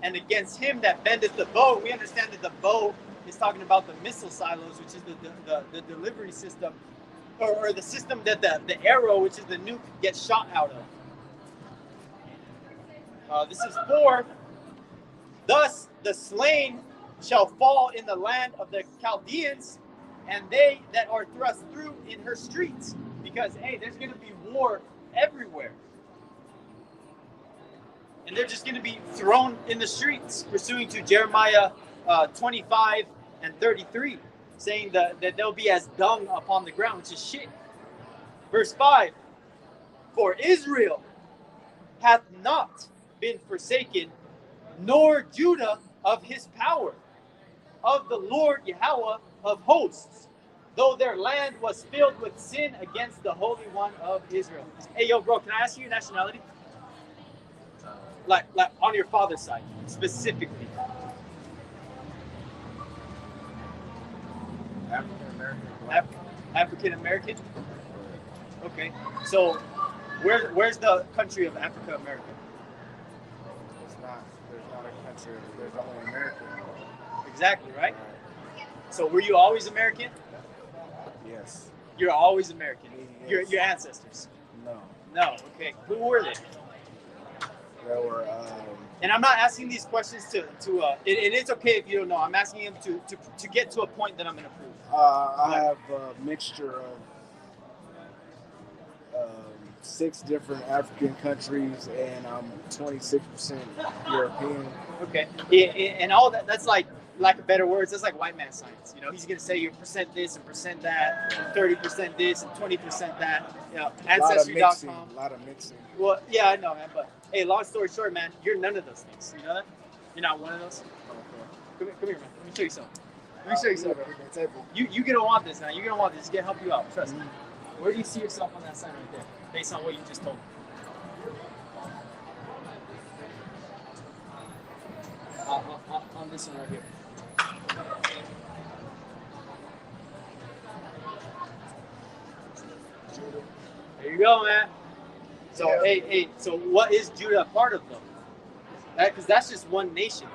And against him that bendeth the bow, we understand that the bow is talking about the missile silos, which is the delivery system, or the system that the arrow, which is the nuke, gets shot out of. This is 4. Thus the slain shall fall in the land of the Chaldeans, and they that are thrust through in her streets. Because, hey, there's going to be war everywhere. And they're just going to be thrown in the streets, pursuing to Jeremiah 25 and 33, saying that they'll be as dung upon the ground, which is shit. Verse 5, for Israel hath not been forsaken, nor Judah of his power, of the Lord YAHAWAH of hosts, though their land was filled with sin against the Holy One of Israel. Hey, yo, bro, can I ask you your nationality? Like on your father's side, specifically. African American. Okay, so where's the country of Africa America? There's not a country. There's only America. Exactly, right? So were you always American? Yes. You're always American. Yes. Your ancestors. No. Okay. Who were they? There were. And I'm not asking these questions to and it's okay if you don't know. I'm asking them to get to a point that I'm going to prove. I have a mixture of 6 different African countries, and I'm 26% European. Okay. And all that, that's like, lack of better words, that's like white man science. You know, he's going to say you're percent this and percent that, and 30% this and 20% that. You know, Ancestry.com. A lot of mixing. Well, yeah, I know, man. But hey, long story short, man, you're none of those things. You know that? You're not one of those. Okay. Come here, man. Let me show you something. Let me show you something. Bro. You're gonna want this, man. You're gonna want this. It's gonna help you out. Trust me. Where do you see yourself on that sign right there, based on what you just told me? On this one right here. There you go, man. So, yeah. Hey, so what is Judah a part of, though? Because that's just one nation.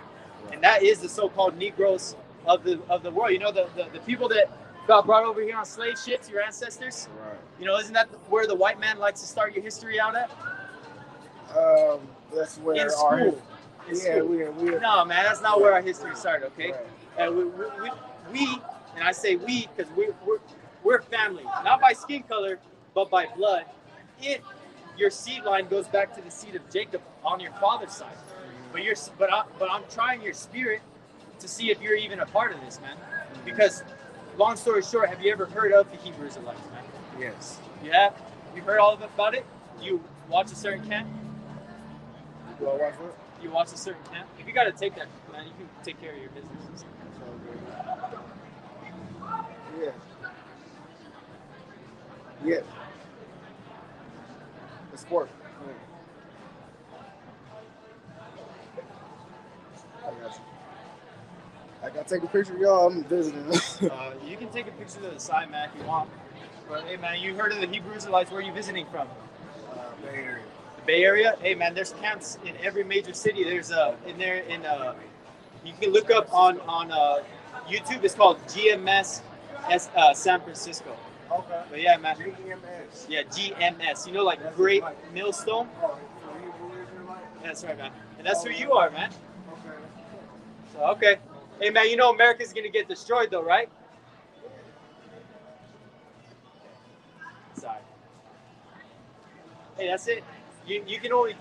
And that is the so-called Negroes of the world. You know, the people that got brought over here on slave ships, your ancestors? Right. You know, isn't that where the white man likes to start your history out at? That's where in school. We're no, man, that's not where our history started, okay? Right. And we, and I say we because we're family, not by skin color, but by blood. If your seed line goes back to the seed of Jacob on your father's side, but I'm trying your spirit to see if you're even a part of this, man. Because, long story short, have you ever heard of the Hebrew Israelites, man? Yes. You have? You heard all about it? You watch a certain camp? Do I watch what? You watch a certain camp? If you got to take that, man, you can take care of your business. Yeah. sport. I gotta take a picture of y'all. I'm visiting. You can take a picture to the side, man, if you want. But hey, man, you heard of the Hebrew Israelites? Where are you visiting from? Bay Area. The Bay Area? Hey, man, there's camps in every major city. There's you can look up on YouTube. It's called GMS San Francisco. Okay. But yeah, man. GMS. Yeah, GMS. You know, like Great Millstone? Oh, so Hebrew Israelite? That's right, man. And that's who you are, man. Okay. So, okay. Hey, man, you know America's going to get destroyed, though, right? Sorry. Hey, that's it. You can only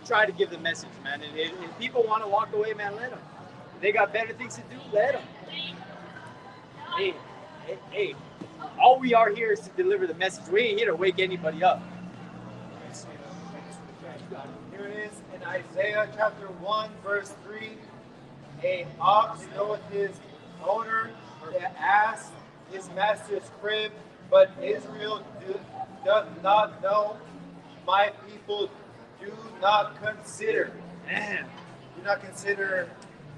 try to give the message, man. And if people want to walk away, man, let them. If they got better things to do, let them. Hey. All we are here is to deliver the message. We ain't here to wake anybody up. Here it is in Isaiah chapter 1, verse 3. A ox knoweth his owner, the ass his master's crib, but Israel doth not know. My people do not consider. Man. Do not consider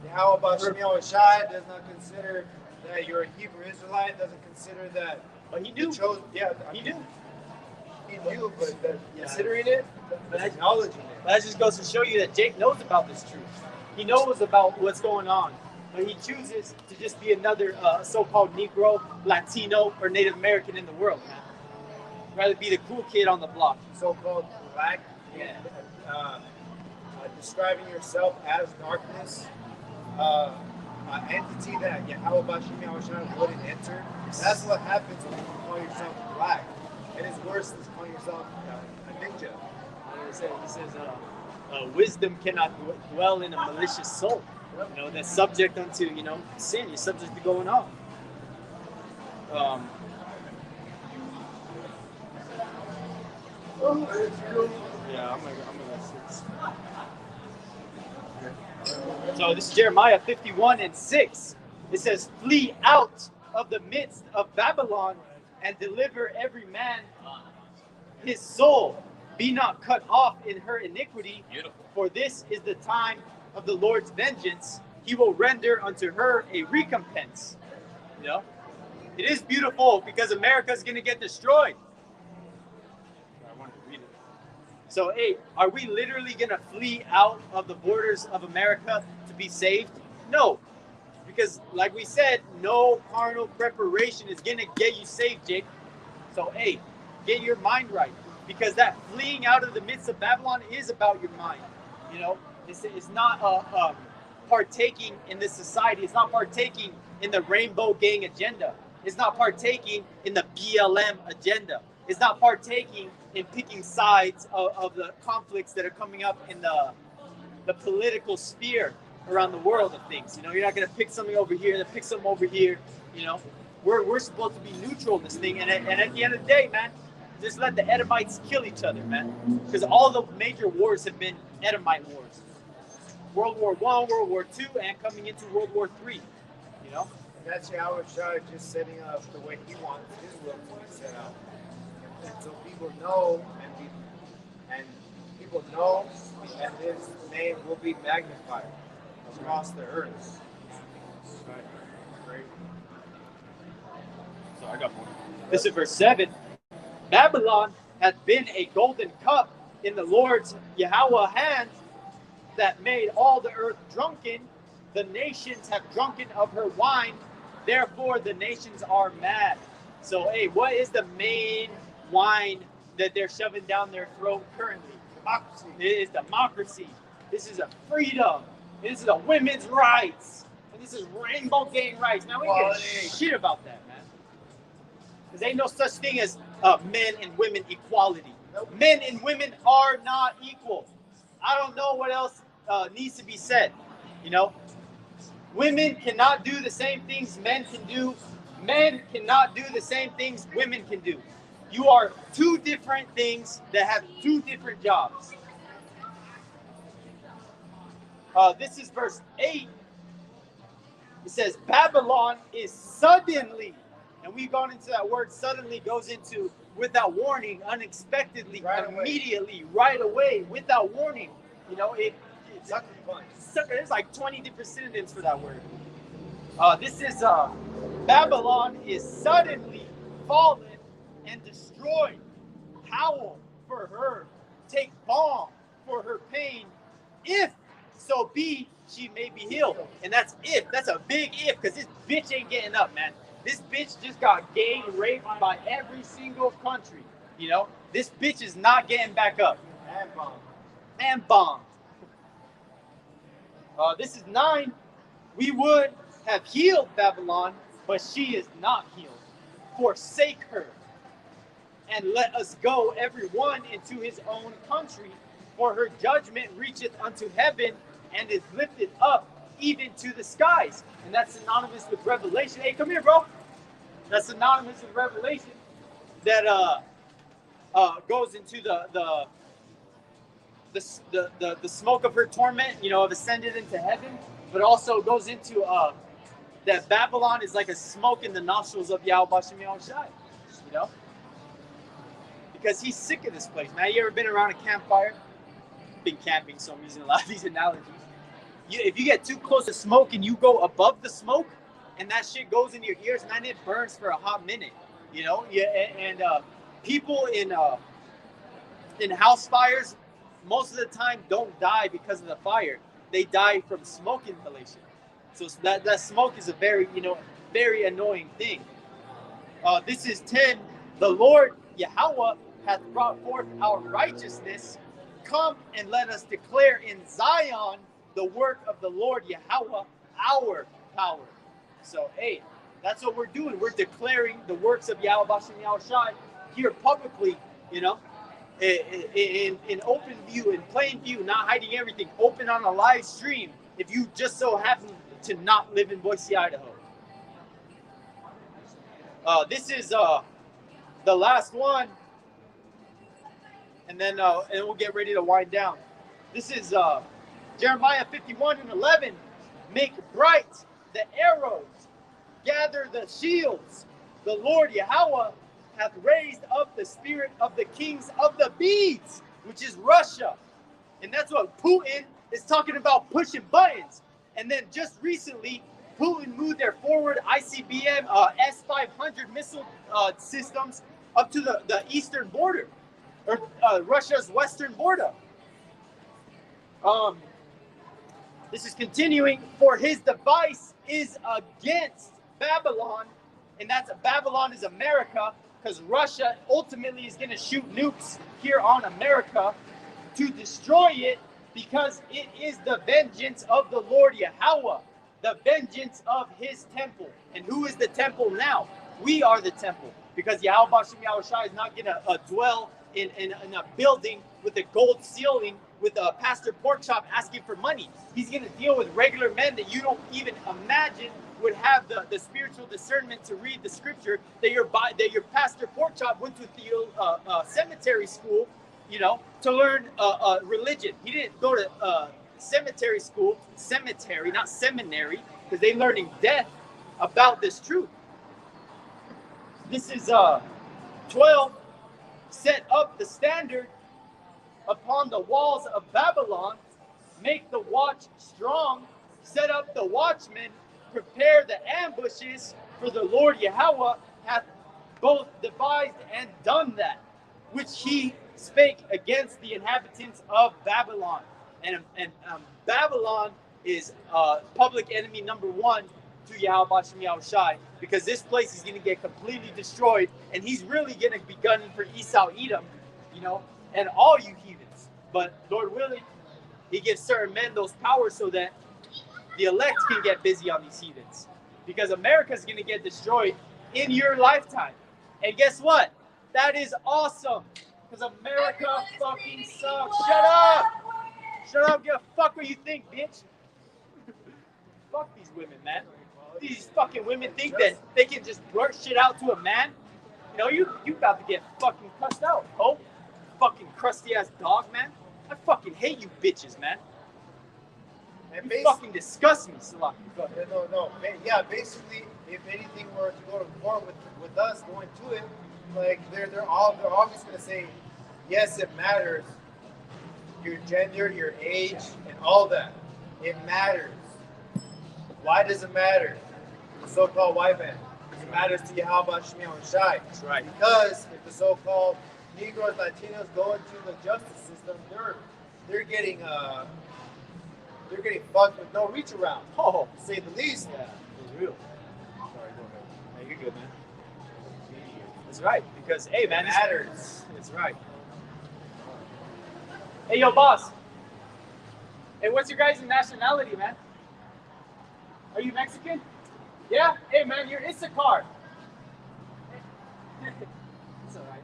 YAHAWASHI, does not consider that you're a Hebrew Israelite, doesn't consider that. But he knew. He knew. He knew, but considering it, but acknowledging it. That just goes to show you that Jake knows about this truth. He knows about what's going on, but he chooses to just be another so-called Negro, Latino, or Native American in the world, man. Rather be the cool kid on the block. So-called black, describing yourself as darkness, an entity that YAHAWASHI wouldn't enter. That's what happens when you call yourself black. It is worse than calling yourself a ninja. He says, wisdom cannot dwell in a malicious soul. You know, that's subject unto, sin. You're subject to going on. Yeah, I'm gonna So this is Jeremiah 51:6. It says, flee out of the midst of Babylon and deliver every man his soul. Be not cut off in her iniquity. Beautiful. For this is the time of the Lord's vengeance. He will render unto her a recompense. You know? It is beautiful because America is going to get destroyed. I wanted to read it. So, hey, are we literally going to flee out of the borders of America to be saved? No. Because, like we said, no carnal preparation is going to get you saved, Jake. So, hey, get your mind right. Because that fleeing out of the midst of Babylon is about your mind. You know, it's not partaking in this society. It's not partaking in the Rainbow Gang agenda. It's not partaking in the BLM agenda. It's not partaking in picking sides of the conflicts that are coming up in the political sphere around the world of things. You know, you're not going to pick something over here and pick something over here. You know, we're supposed to be neutral in this thing. And at the end of the day, man, just let the Edomites kill each other, man. Because all the major wars have been Edomite wars. World War I, World War II, and coming into World War III. You know? And that's YAHAWASHI just setting up the way he wants his will to be set up. And so people know, and people know, and his name will be magnified across the earth. Right. Great. So I got more. This is verse 7. Babylon hath been a golden cup in the Lord's Yahweh hand that made all the earth drunken. The nations have drunken of her wine. Therefore, the nations are mad. So, hey, what is the main wine that they're shoving down their throat currently? Democracy. It is democracy. This is a freedom. This is a women's rights. And this is Rainbow Gang rights. Now, we don't give a shit about that, man. Because ain't no such thing as men and women equality. Nope. Men and women are not equal. I don't know what else needs to be said. You know, women cannot do the same things men can do. Men cannot do the same things women can do. You are two different things that have two different jobs. This is verse 8. It says, Babylon is suddenly, and we've gone into that word, suddenly goes into without warning, unexpectedly, Right away. immediately, right away, without warning. You know, it's Sucker punch. there's like 20 different synonyms for that word. This is Babylon is suddenly fallen and destroyed. Howl for her, take balm for her pain, if so be she may be healed. And that's if. That's a big if, because this bitch ain't getting up, man. This bitch just got gang raped by every single country. You know, this bitch is not getting back up. And bomb. And bombed. This is 9. We would have healed Babylon, but she is not healed. Forsake her, and let us go every one into his own country, for her judgment reacheth unto heaven, and is lifted up even to the skies. And that's synonymous with Revelation. Hey, come here, bro. That's synonymous with Revelation. That goes into the smoke of her torment, you know, have ascended into heaven, but also goes into that Babylon is like a smoke in the nostrils of YAHAWASHI, you know, because he's sick of this place, man. You ever been around a campfire? Been camping, so I'm using a lot of these analogies. If you get too close to smoke and you go above the smoke, and that shit goes in your ears, man, it burns for a hot minute, you know. Yeah, and people in house fires, most of the time don't die because of the fire. They die from smoke inhalation. So that smoke is a very, you know, very annoying thing. This is 10. The Lord Yahawah hath brought forth our righteousness. Come and let us declare in Zion the work of the Lord Yahawah, our power. So, hey, that's what we're doing. We're declaring the works of YAHAWASHI and YAHAWASHI here publicly, you know, in open view, in plain view, not hiding everything, open on a live stream if you just so happen to not live in Boise, Idaho. This is the last one, and then and we'll get ready to wind down. This is Jeremiah 51:11. Make bright the arrows, gather the shields. The Lord Yahawah hath raised up the spirit of the kings of the beads, which is Russia. And that's what Putin is talking about, pushing buttons. And then just recently, Putin moved their forward ICBM S-500 missile systems up to the eastern border, or Russia's western border. This is continuing. For his device is against Babylon, and that's Babylon is America, because Russia ultimately is going to shoot nukes here on America to destroy it, because it is the vengeance of the Lord Yahawah, the vengeance of his temple. And who is the temple now? We are the temple, because YAHAWASHI is not going to dwell in a building with a gold ceiling with a Pastor Porkchop asking for money. He's going to deal with regular men that you don't even imagine would have the spiritual discernment to read the scripture, that your Pastor Porkchop went to cemetery school, you know, to learn religion. He didn't go to cemetery school, cemetery, not seminary, because they learning death about this truth. This is 12. Set up the standard upon the walls of Babylon, make the watch strong, set up the watchmen, prepare the ambushes, for the Lord Yahawah hath both devised and done that, which he spake against the inhabitants of Babylon. And Babylon is public enemy number 1 to YAHAWASHI, because this place is going to get completely destroyed, and he's really going to be gunning for Esau, Edom, you know, and all you heathens. But Lord willing, he gives certain men those powers so that the elect can get busy on these heathens, because America's going to get destroyed in your lifetime. And guess what? That is awesome, because America fucking sucks. Shut up! Shut up, give a fuck what you think, bitch. Fuck these women, man. These fucking women think that they can just blurt shit out to a man. You know, you about to get fucking cussed out, oh, fucking crusty ass dog, man. I fucking hate you bitches, man. And you fucking disgust me, Salaki. No. Yeah, basically, if anything were to go to war with us going to it, like they're always gonna say, yes, it matters. Your gender, your age, and all that. It matters. Why does it matter? The so-called white man. It matters to YAHAWASHI. That's right. Because if the so-called Negroes, Latinos go into the justice system, they're getting fucked with no reach around. Oh, To say the least. yeah, for real. Sorry, go ahead. Hey, you're good, man. That's right. Because, hey, man, It matters. That's right. Hey, yo, boss. Hey, what's your guys' nationality, man? Are you Mexican? Yeah? Hey, man, you're Issachar. It's all right.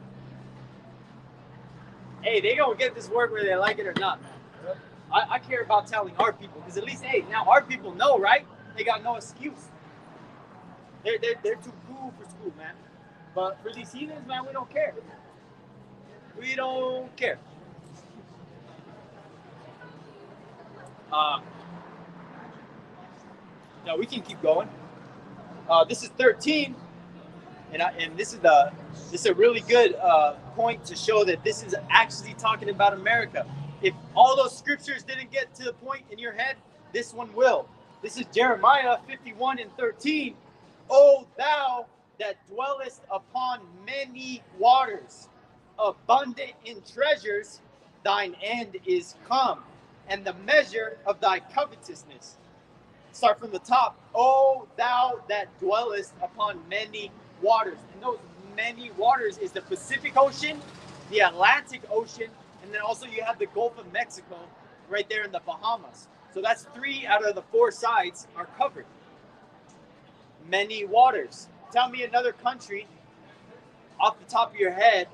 Hey, they gonna get this work whether they like it or not, man. I care about telling our people, because at least, hey, now our people know, right? They got no excuse. They're too cool for school, man. But for these heathens, man, we don't care. We don't care. No, we can keep going. This is 13, and this is a really good point to show that this is actually talking about America. If all those scriptures didn't get to the point in your head, this one will. This is Jeremiah 51:13. O thou that dwellest upon many waters, abundant in treasures, thine end is come, and the measure of thy covetousness. Start from the top. O thou that dwellest upon many waters. And those many waters is the Pacific Ocean, the Atlantic Ocean, and then also you have the Gulf of Mexico right there in the Bahamas. So that's 3 out of the 4 sides are covered. Many waters. Tell me another country off the top of your head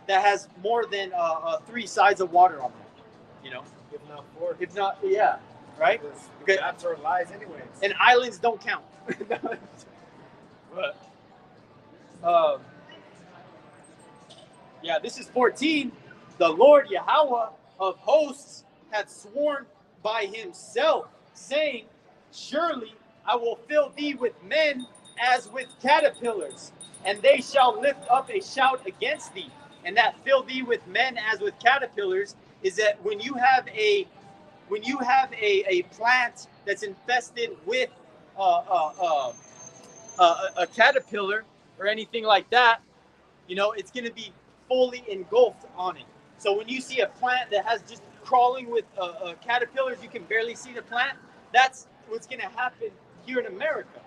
that has more than 3 sides of water on them. You know? If not 4. If not, yeah. Right? Because that's our lies anyways. And islands don't count. But, yeah, this is 14. The Lord Yahawah of hosts hath sworn by himself, saying, surely I will fill thee with men as with caterpillars, and they shall lift up a shout against thee. And that fill thee with men as with caterpillars is that when you have a plant that's infested with a caterpillar or anything like that, you know, it's going to be fully engulfed on it. So when you see a plant that has just crawling with caterpillars, you can barely see the plant. That's what's going to happen here in America.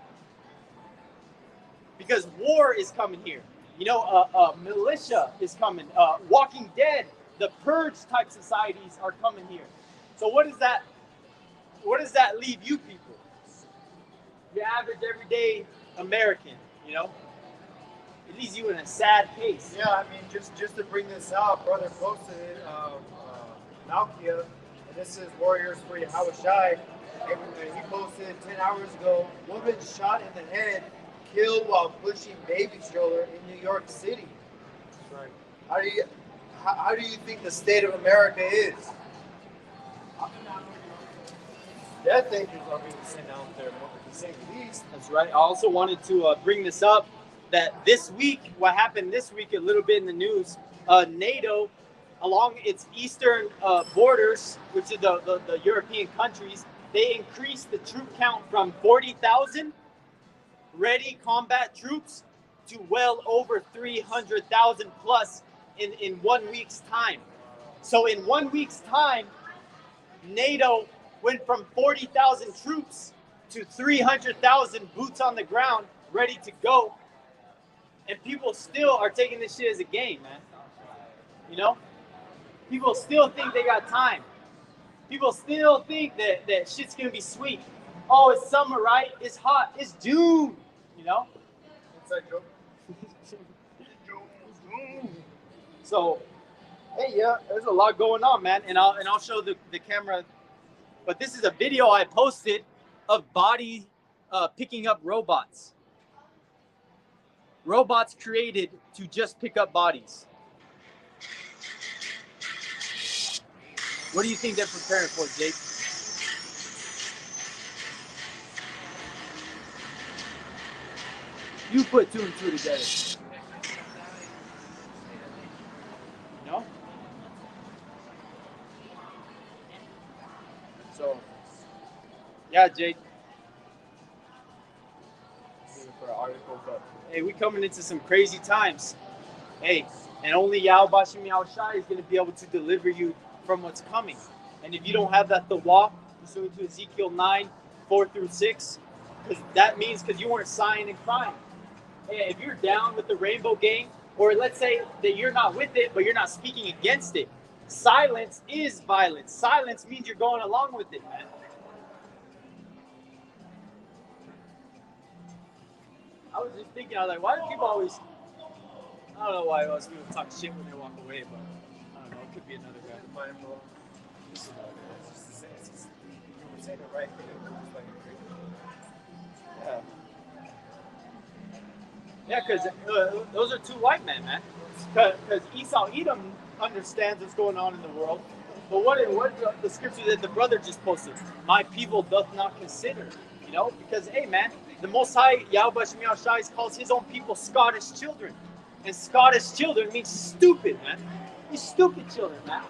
Because war is coming here. You know, militia is coming. Walking Dead, the Purge type societies are coming here. So what does that leave you people? Your average everyday American, you know? It leaves you in a sad case. Yeah, I mean, just to bring this out, brother posted it, Malkia, and this is Warriors for YAHAWASHI, and he posted 10 hours ago, woman shot in the head, killed while pushing baby stroller in New York City. Right. How do you think the state of America is? Death angels are being sent out there, to say the least. That's right. I also wanted to bring this up, that this week, what happened this week, a little bit in the news, NATO, along its eastern borders, which is the European countries, they increased the troop count from 40,000 ready combat troops to well over 300,000 plus in 1 week's time. So in 1 week's time, NATO went from 40,000 troops to 300,000 boots on the ground ready to go. And people still are taking this shit as a game, man. You know? People still think they got time. People still think that shit's gonna be sweet. Oh, it's summer, right? It's hot. It's June. You know? Inside joke. So, hey, yeah, there's a lot going on, man. And I'll show the camera. But this is a video I posted of body picking up robots. Robots created to just pick up bodies. What do you think they're preparing for, Jake? You put 2 and 2 together. Yeah, Jake. Looking for an article, but Hey, we coming into some crazy times. Hey, and only YAHAWASHI is going to be able to deliver you from what's coming. And if you don't have that Tawah, pursuant to Ezekiel 9, 4 through 6, because that means because you weren't sighing and crying. Hey, if you're down with the rainbow gang, or let's say that you're not with it, but you're not speaking against it, silence is violence. Silence means you're going along with it, man. I was just thinking, I was like, why do people always, I don't know why most people talk shit when they walk away, but I don't know, it could be another guy. Mind blown. It's just the same. It's just, you were saying the right thing. It's like Yeah. Yeah, because those are two white men, man. Because Esau Edom understands what's going on in the world. But what the scripture that the brother just posted? My people doth not consider. You know, because hey, man, the Most High Yahweh Shai calls his own people Scottish children, and Scottish children means stupid, man. You stupid children, man.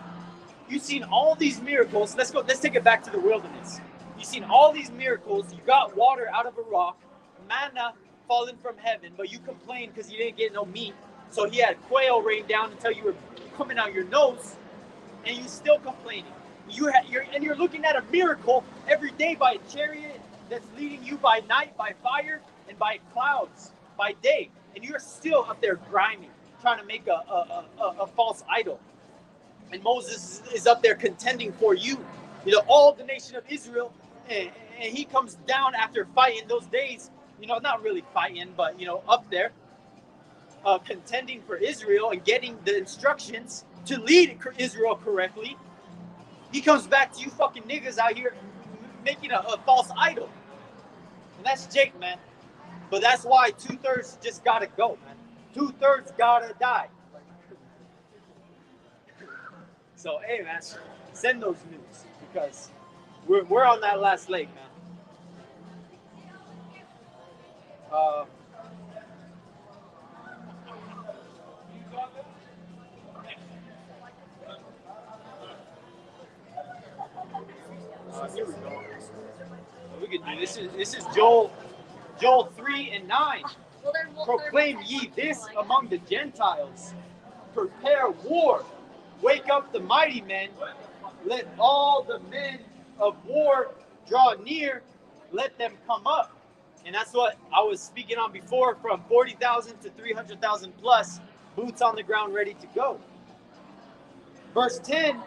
You've seen all these miracles. Let's take it back to the wilderness. You've seen all these miracles. You got water out of a rock, manna falling from heaven, but you complained because you didn't get no meat. So he had quail rain down until you were coming out your nose, and you still complaining. You're looking at a miracle every day by a chariot that's leading you by night, by fire, and by clouds by day, and you're still up there grinding, trying to make a false idol. And Moses is up there contending for you, you know, all the nation of Israel, and he comes down after fighting those days, you know, not really fighting, but you know, up there, contending for Israel and getting the instructions to lead Israel correctly. He comes back to you fucking niggas out here making a false idol. And that's Jake, man. But that's why 2/3 just gotta go, man. 2/3 gotta die. So, hey, man, send those news because we're on that last leg, man. Here we go. We can do this. This is Joel 3 and 9. Proclaim ye this among the Gentiles. Prepare war. Wake up the mighty men. Let all the men of war draw near. Let them come up. And that's what I was speaking on before, from 40,000 to 300,000 plus, boots on the ground ready to go. Verse 10,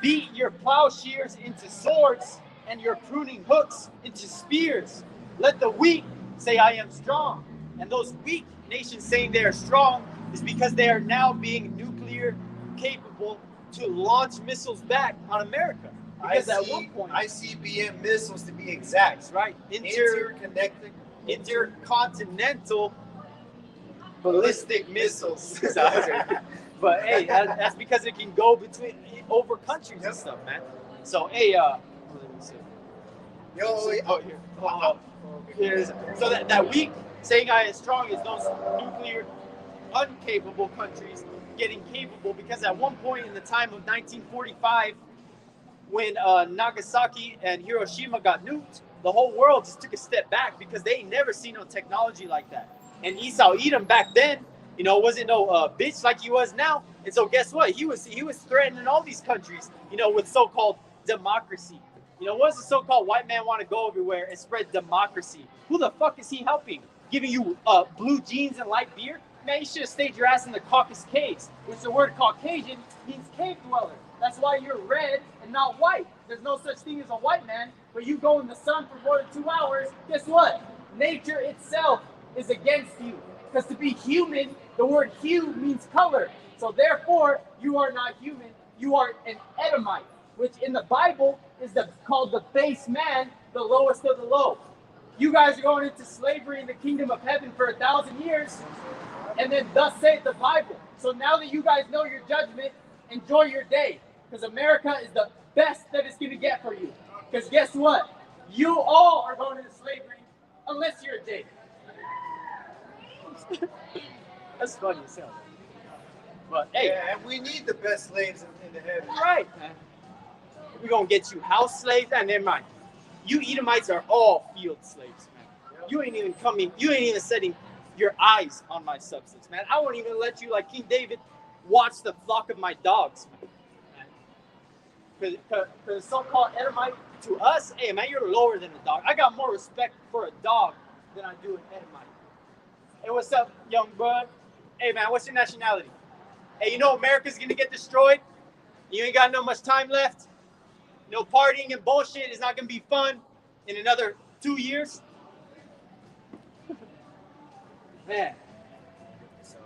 beat your plowshares into swords and your pruning hooks into spears. Let the weak say, I am strong. And those weak nations saying they are strong is because they are now being nuclear capable to launch missiles back on America. Because at one point, ICBM missiles to be exact. That's right. Intercontinental ballistic missiles. But hey, that's because it can go over countries and stuff, man. So hey, let me see. So that weak saying I am strong is those nuclear uncapable countries getting capable, because at one point in the time of 1945, when Nagasaki and Hiroshima got nuked, the whole world just took a step back because they ain't never seen no technology like that. And Esau Edom back then, you know, wasn't no bitch like he was now. And so guess what? He was threatening all these countries, you know, with so-called democracy. You know, what does the so-called white man want to go everywhere and spread democracy? Who the fuck is he helping? Giving you blue jeans and light beer? Man, you should have stayed your ass in the Caucasus caves, which the word Caucasian means cave dweller. That's why you're red and not white. There's no such thing as a white man, but you go in the sun for more than 2 hours, guess what? Nature itself is against you. Because to be human, the word hue means color. So therefore, you are not human. You are an Edomite, which in the Bible is called the base man, the lowest of the low. You guys are going into slavery in the kingdom of heaven for 1,000 years, and then thus saith the Bible. So now that you guys know your judgment, enjoy your day, because America is the best that it's going to get for you. Because guess what? You all are going into slavery unless you're a Jake. That's funny as hell. But hey, yeah, and we need the best slaves in the heaven. Right, man. We're going to get you house slaves, and never mind. You Edomites are all field slaves, man. You ain't even setting your eyes on my substance, man. I won't even let you, like King David, watch the flock of my dogs, man. Because so-called Edomite, to us, hey, man, you're lower than a dog. I got more respect for a dog than I do an Edomite. Hey, what's up, young bud? Hey, man, what's your nationality? Hey, you know America's going to get destroyed? You ain't got no much time left. No partying and bullshit is not going to be fun in another 2 years. Man. So,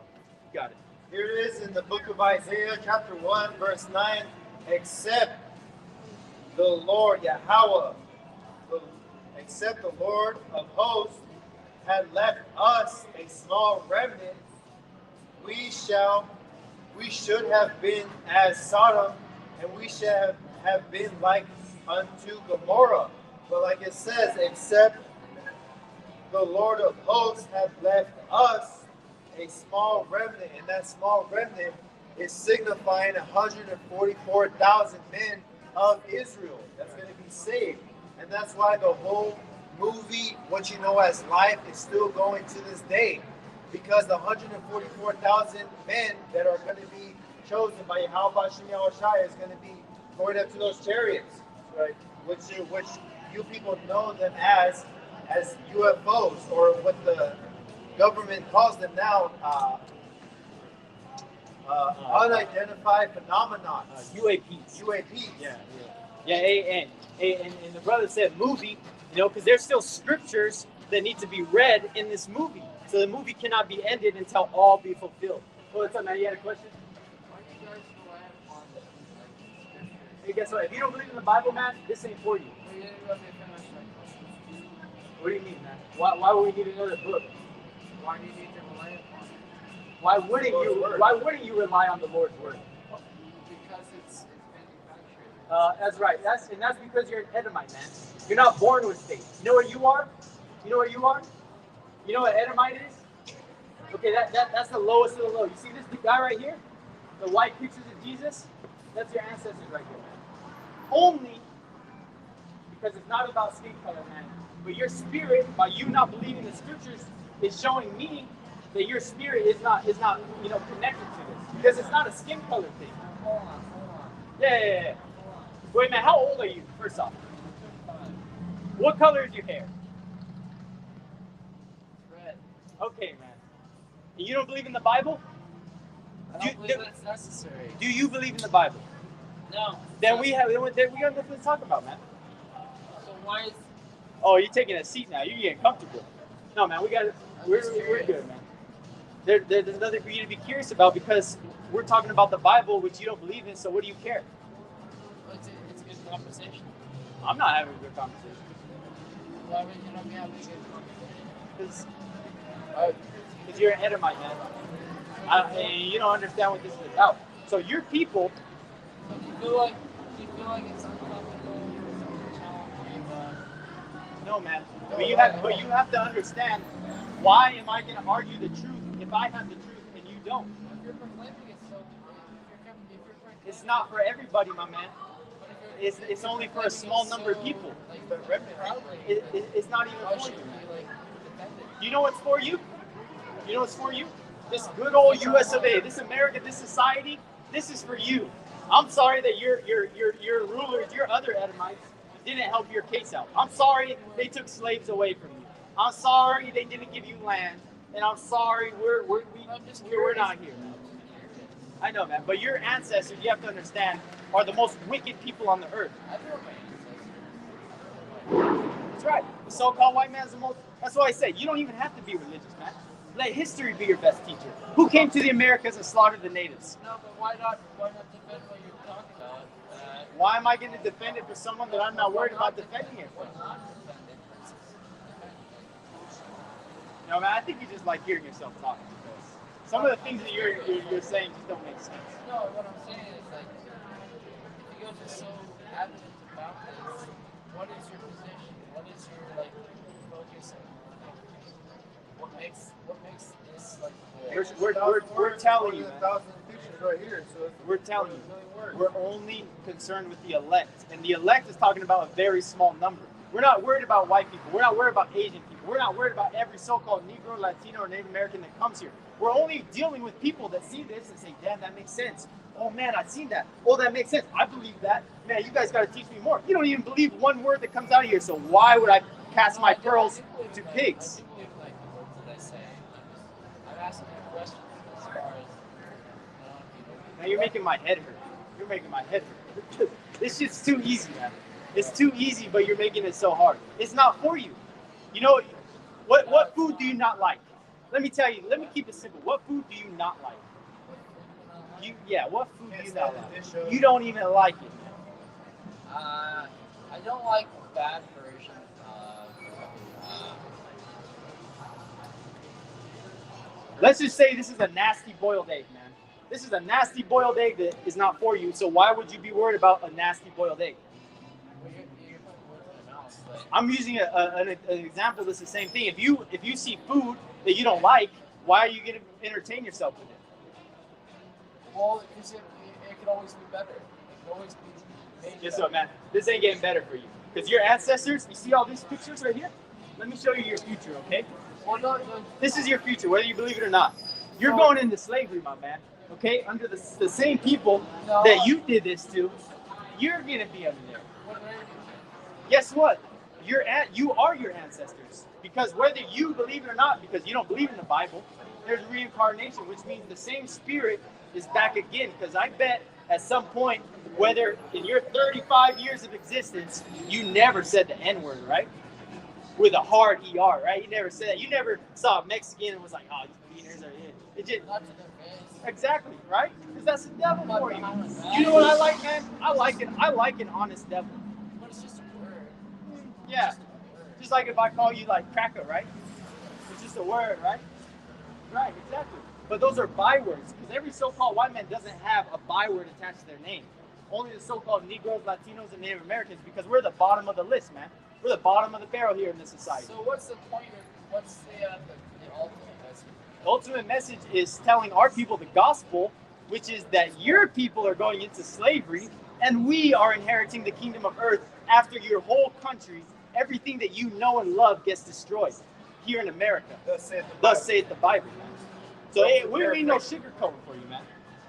got it. Here it is in the book of Isaiah, chapter 1, verse 9. Except the Lord YAHAWAH, except the Lord of hosts, had left us a small remnant, we should have been as Sodom, and we should have been like unto Gomorrah. But like it says, except the Lord of hosts had left us a small remnant, and that small remnant is signifying 144,000 men of Israel that's going to be saved. And that's why the whole movie, What You Know as Life, is still going to this day. Because the 144,000 men that are going to be chosen by YAHAWASHI is going to be going up to those chariots, right? Which you people know them as UFOs, or what the government calls them now, unidentified phenomenon. UAPs. UAPs. Yeah. And the brother said movie, because there's still scriptures that need to be read in this movie. So the movie cannot be ended until all be fulfilled. Well, what's up, man? You had a question? Why do you guys rely upon the scripture? Hey, guess what? If you don't believe in the Bible, man, this ain't for you. Well, you didn't let me finish my question. What do you mean, man? Why would we need another book? Why do you need to rely upon it? Why wouldn't you rely on the Lord's word? Because it's manufactured. That's right. That's because you're an Edomite, man. You're not born with faith. You know where you are? You know where you are? You know what Edomite is? Okay, that's the lowest of the low. You see this guy right here? The white pictures of Jesus? That's your ancestors right here, man. Only because it's not about skin color, man. But your spirit, by you not believing the scriptures, is showing me that your spirit is not connected to this. Because it's not a skin color thing. Hold on. Yeah. Wait, man, how old are you, first off? What color is your hair? Red. Okay, man. And you don't believe in the Bible? I don't believe it's necessary. Do you believe in the Bible? No. Then we got nothing to talk about, man. So why is... Oh, you're taking a seat now. You're getting comfortable. No, man, we're good, man. There's nothing for you to be curious about, because we're talking about the Bible, which you don't believe in, so what do you care? It's a good conversation. I'm not having a good conversation. Why would you not be having a good conversation? Because you're an Edomite, man. And you don't understand what this is about. So your people... So do you feel like it's unethical to challenge you? No, man. But you have to understand, why am I going to argue the truth if I have the truth and you don't? If you're proclaiming it so... It's not for everybody, my man. It's only for a small number of people. It's not even for you. You know what's for you? You know what's for you? This good old US of A, this America, this society, this is for you. I'm sorry that your rulers, your other Edomites, didn't help your case out. I'm sorry they took slaves away from you. I'm sorry they didn't give you land, and I'm sorry we're not here. I know, man, but your ancestors, you have to understand, are the most wicked people on the earth. That's right. The so-called white man's the most. That's why I say you don't even have to be religious, man. Let history be your best teacher. Who came to the Americas and slaughtered the natives? No, but why not defend what you're talking about? Why am I going to defend it for someone that I'm not worried about defending it for? No, man, I think you just like hearing yourself talk, because some of the things that you're saying just don't make sense. No, what I'm saying is, like, if you guys are so adamant about this, what is your position? What is your, like, focus on? What makes this, like, we're telling you, man. 1,000 pictures right here, so We're telling you, we're only concerned with the elect, and the elect is talking about a very small number. We're not worried about white people. We're not worried about Asian people. We're not worried about every so-called Negro, Latino, or Native American that comes here. We're only dealing with people that see this and say, damn, that makes sense. Oh, man, I've seen that. Oh, that makes sense. I believe that. Man, you guys got to teach me more. You don't even believe one word that comes out of here, so why would I cast my pearls to pigs? I do believe like the words that I say. I'm asking you a question as far as Now you're making my head hurt. You're making my head hurt. This shit's too easy, man. It's too easy, but you're making it so hard. It's not for you. You know, what food do you not like? Let me tell you. Let me keep it simple. What food do you not like? What food do you not like? You don't even like it. I don't like the bad version of. Let's just say this is a nasty boiled egg, man. This is a nasty boiled egg that is not for you. So why would you be worried about a nasty boiled egg? I'm using an example that's the same thing. If you see food that you don't like, why are you going to entertain yourself with it? Well, because it could always be better. It could always be made Guess better. what, man? This ain't getting better for you. Because your ancestors, you see all these pictures right here? Let me show you your future, okay? Well, no, This is your future, whether you believe it or not. You're going into slavery, my man. Okay? Under the same people that you did this to, you're going to be under there. Guess what? You are your ancestors. Because whether you believe it or not, because you don't believe in the Bible, there's reincarnation, which means the same spirit is back again. Because I bet at some point, whether in your 35 years of existence, you never said the N-word, right? With a hard ER, right? You never said that. You never saw a Mexican and was like, oh, these beaners are in. It just, not to their face. exactly, right? Because that's the devil for you. You know what I like, man? I like an honest devil. But it's just a word. Yeah. It's just a word. Just like if I call you like cracker, right? It's just a word, right? Right, exactly. But those are bywords, because every so-called white man doesn't have a byword attached to their name. Only the so-called Negroes, Latinos, and Native Americans, because we're the bottom of the list, man. We're the bottom of the barrel here in this society. So what's the point of, what's the ultimate message? The ultimate message is telling our people the gospel, which is that your people are going into slavery, and we are inheriting the kingdom of earth after your whole country, everything that you know and love gets destroyed here in America. Thus saith the Bible, man. So hey, we ain't no sugarcoating for you, man.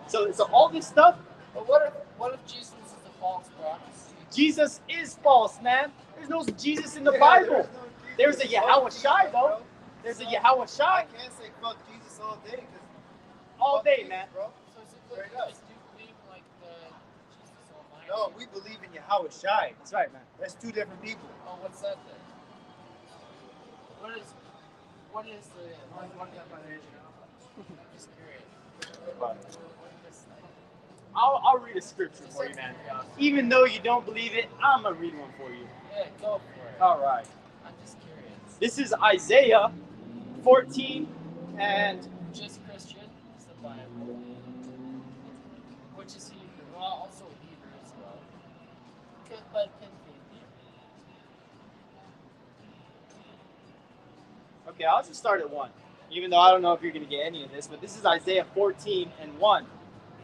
So all this stuff. But what if Jesus is the false prophecy? Jesus is false, man. There's no Jesus in the Bible. There's a YAHAWASHI, though. There's a YAHAWASHI. I can't say fuck Jesus all day. All day, man. Bro. So is it good? You guys do believe like the Jesus Almighty? No, we believe in YAHAWASHI. That's right, man. That's two different people. Oh, what's that then? What is the? I'm just curious. What is this like? I'll read a scripture for you, man. Even though you don't believe it, I'm going to read one for you. Yeah, go for it. All right. I'm just curious. This is Isaiah 14 and Just Christian is the Bible, which is Hebrew. Well, also Hebrew as well. But continue. okay, I'll just start at 1. Even though I don't know if you're going to get any of this, but this is Isaiah 14 and 1.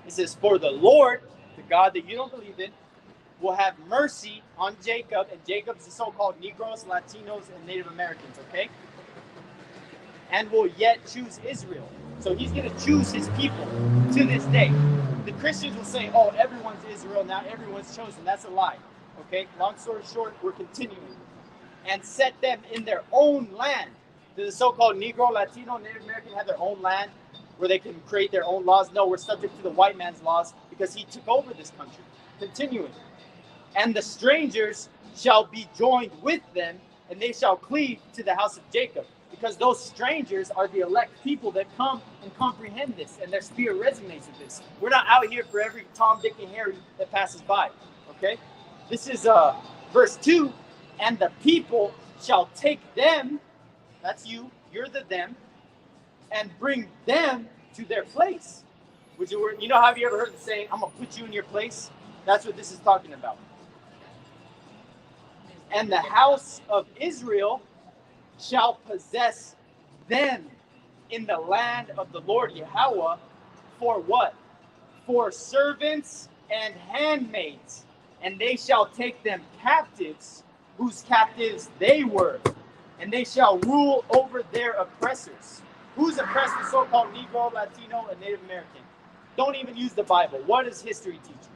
It says, for the Lord, the God that you don't believe in, will have mercy on Jacob, and Jacob's the so-called Negroes, Latinos, and Native Americans, okay? And will yet choose Israel. So he's going to choose his people to this day. The Christians will say, oh, everyone's Israel now, everyone's chosen. That's a lie, okay? Long story short, we're continuing. And set them in their own land. The so-called Negro, Latino, Native American have their own land where they can create their own laws. No, we're subject to the white man's laws because he took over this country. Continuing. And the strangers shall be joined with them, and they shall cleave to the house of Jacob. Because those strangers are the elect people that come and comprehend this, and their spirit resonates with this. We're not out here for every Tom, Dick, and Harry that passes by. Okay? This is verse 2. And the people shall take them, that's you, you're the them, and bring them to their place. Which, you know, have you ever heard the saying, I'm going to put you in your place? That's what this is talking about. And the house of Israel shall possess them in the land of the Lord Yahweh for what? For servants and handmaids. And they shall take them captives whose captives they were, and they shall rule over their oppressors. Who's oppressed the so-called Negro, Latino, and Native American? Don't even use the Bible. What does history teach you?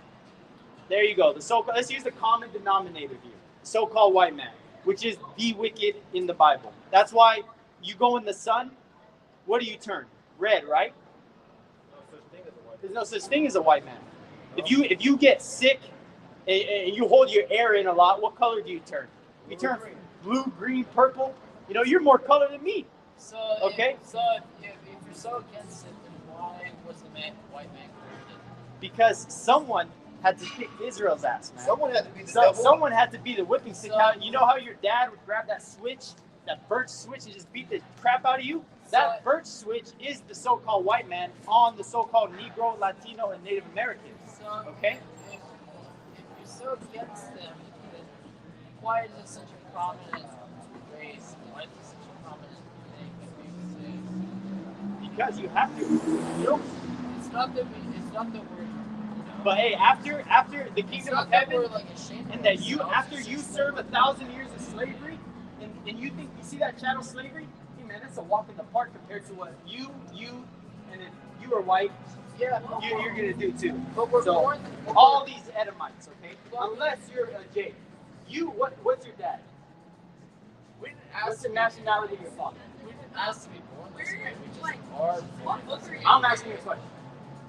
There you go. Let's use the common denominator here. The so-called white man, which is the wicked in the Bible. That's why you go in the sun. What do you turn? Red, right? There's no such thing as a white man. If you get sick and you hold your air in a lot, what color do you turn? You turn blue, green, purple. You know, you're more color than me. So okay. If you're so against it, then why was the white man created? Because someone had to kick Israel's ass, man. Someone had to be the devil. Someone had to be the whipping stick. You know how your dad would grab that switch, that birch switch, and just beat the crap out of you? That birch switch is the so-called white man on the so-called Negro, Latino, and Native Americans. Okay? If you're so against them, then why is it such a prominent race? Why is it such a prominent thing that people say? Because you have to. You know? It's not that we're. But hey, after the kingdom of heaven, like and that after you serve 1,000 years of slavery, and you think you see that chattel slavery, hey man, that's a walk in the park compared to what you, and if you are white, you're gonna do too. But we're so born, all these Edomites, okay? Unless you're Jake. What's your dad? We didn't ask What's the nationality of your father? We didn't ask to be born this way. We just are born this way. I'm asking you a question.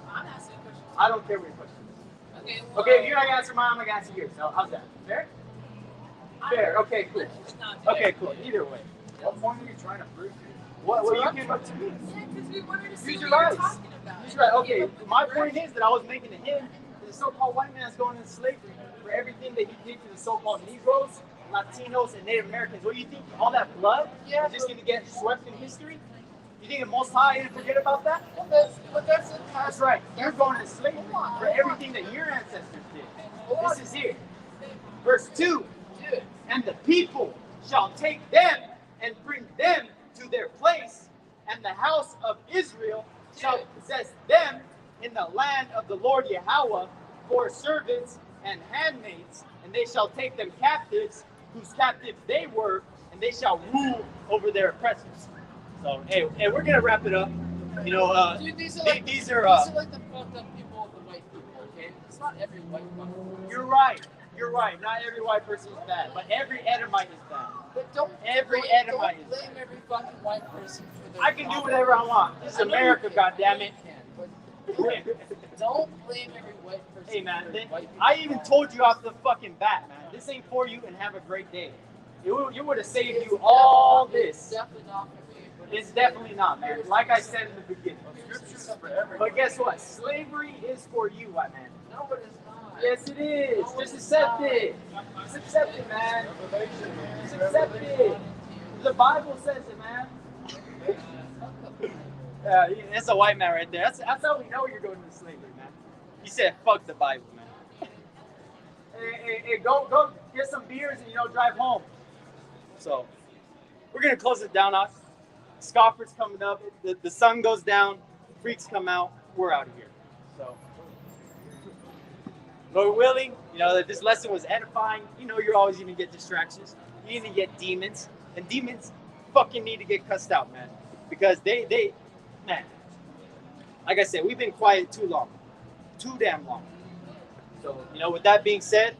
I'm asking a question. I don't care what your question is. Okay, if you're not gonna answer mine, I'm gonna answer yours. So how's that? Fair? Fair. Okay, cool. Okay, cool. Either way. What point are you trying to prove? What you came up to me? Yeah, because we wanted to see Use what your you were eyes. talking about. He's right. Okay, my point is that I was making to him that the so-called white man is going into slavery for everything that he did to the so-called Negroes, Latinos, and Native Americans. What do you think? All that blood is just going to get swept in history? You think the Most High didn't forget about that? But that's the That's right. You're going into slavery for everything that your ancestors did. This is here. Verse 2. And the people shall take them and bring them to their place, and the house of Israel shall possess them in the land of the Lord Yahawah for servants and handmaids, and they shall take them captives, whose captives they were, and they shall rule over their oppressors. So, hey, we're gonna wrap it up. You know, Dude, these are like the fucked up people of the white people, okay? It's not every white fucker. You're right. Not every white person is bad, but every Edomite is bad. But don't Edomite blame is every fucking white person for their I can do whatever I want. This is America, goddammit. Don't blame every white person. Hey man, for white people. I even told you off the fucking bat, man. This ain't for you, and have a great day. It would have saved you all this. It's definitely not for me. It's definitely not, man. Like I said in the beginning. Scripture's for everyone. But guess what? Slavery is for you, white man. No, it is not. Yes, it is. Just accept it. Just accept it, man. Revelation, man. Just accept it. The Bible says it, man. That's a white man right there. That's how we know you're going into slavery, man. He said, "Fuck the Bible, man." Hey, go get some beers and drive home. So we're gonna close it down. Scoffers coming up. The sun goes down. Freaks come out. We're out of here. So, Lord willing, that this lesson was edifying. You're always gonna get distractions. You're gonna get demons, and demons fucking need to get cussed out, man, because they man. Like I said, we've been quiet too long, too damn long. So, with that being said,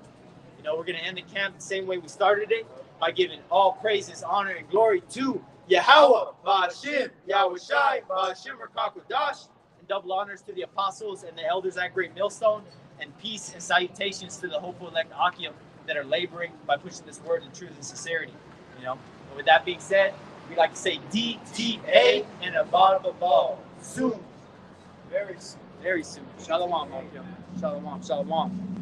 we're gonna end the camp the same way we started it, by giving all praises, honor, and glory to YAHAWAH, BAHASHAM, YAHAWASHI, BAHASHAM, QADASH, and double honors to the apostles and the elders at Great Millstone, and peace and salutations to the hopeful elect Akim that are laboring by pushing this word in truth and sincerity. And with that being said, we like to say DTA and above, soon, very soon, very soon. Shalom, Akim. Shalom.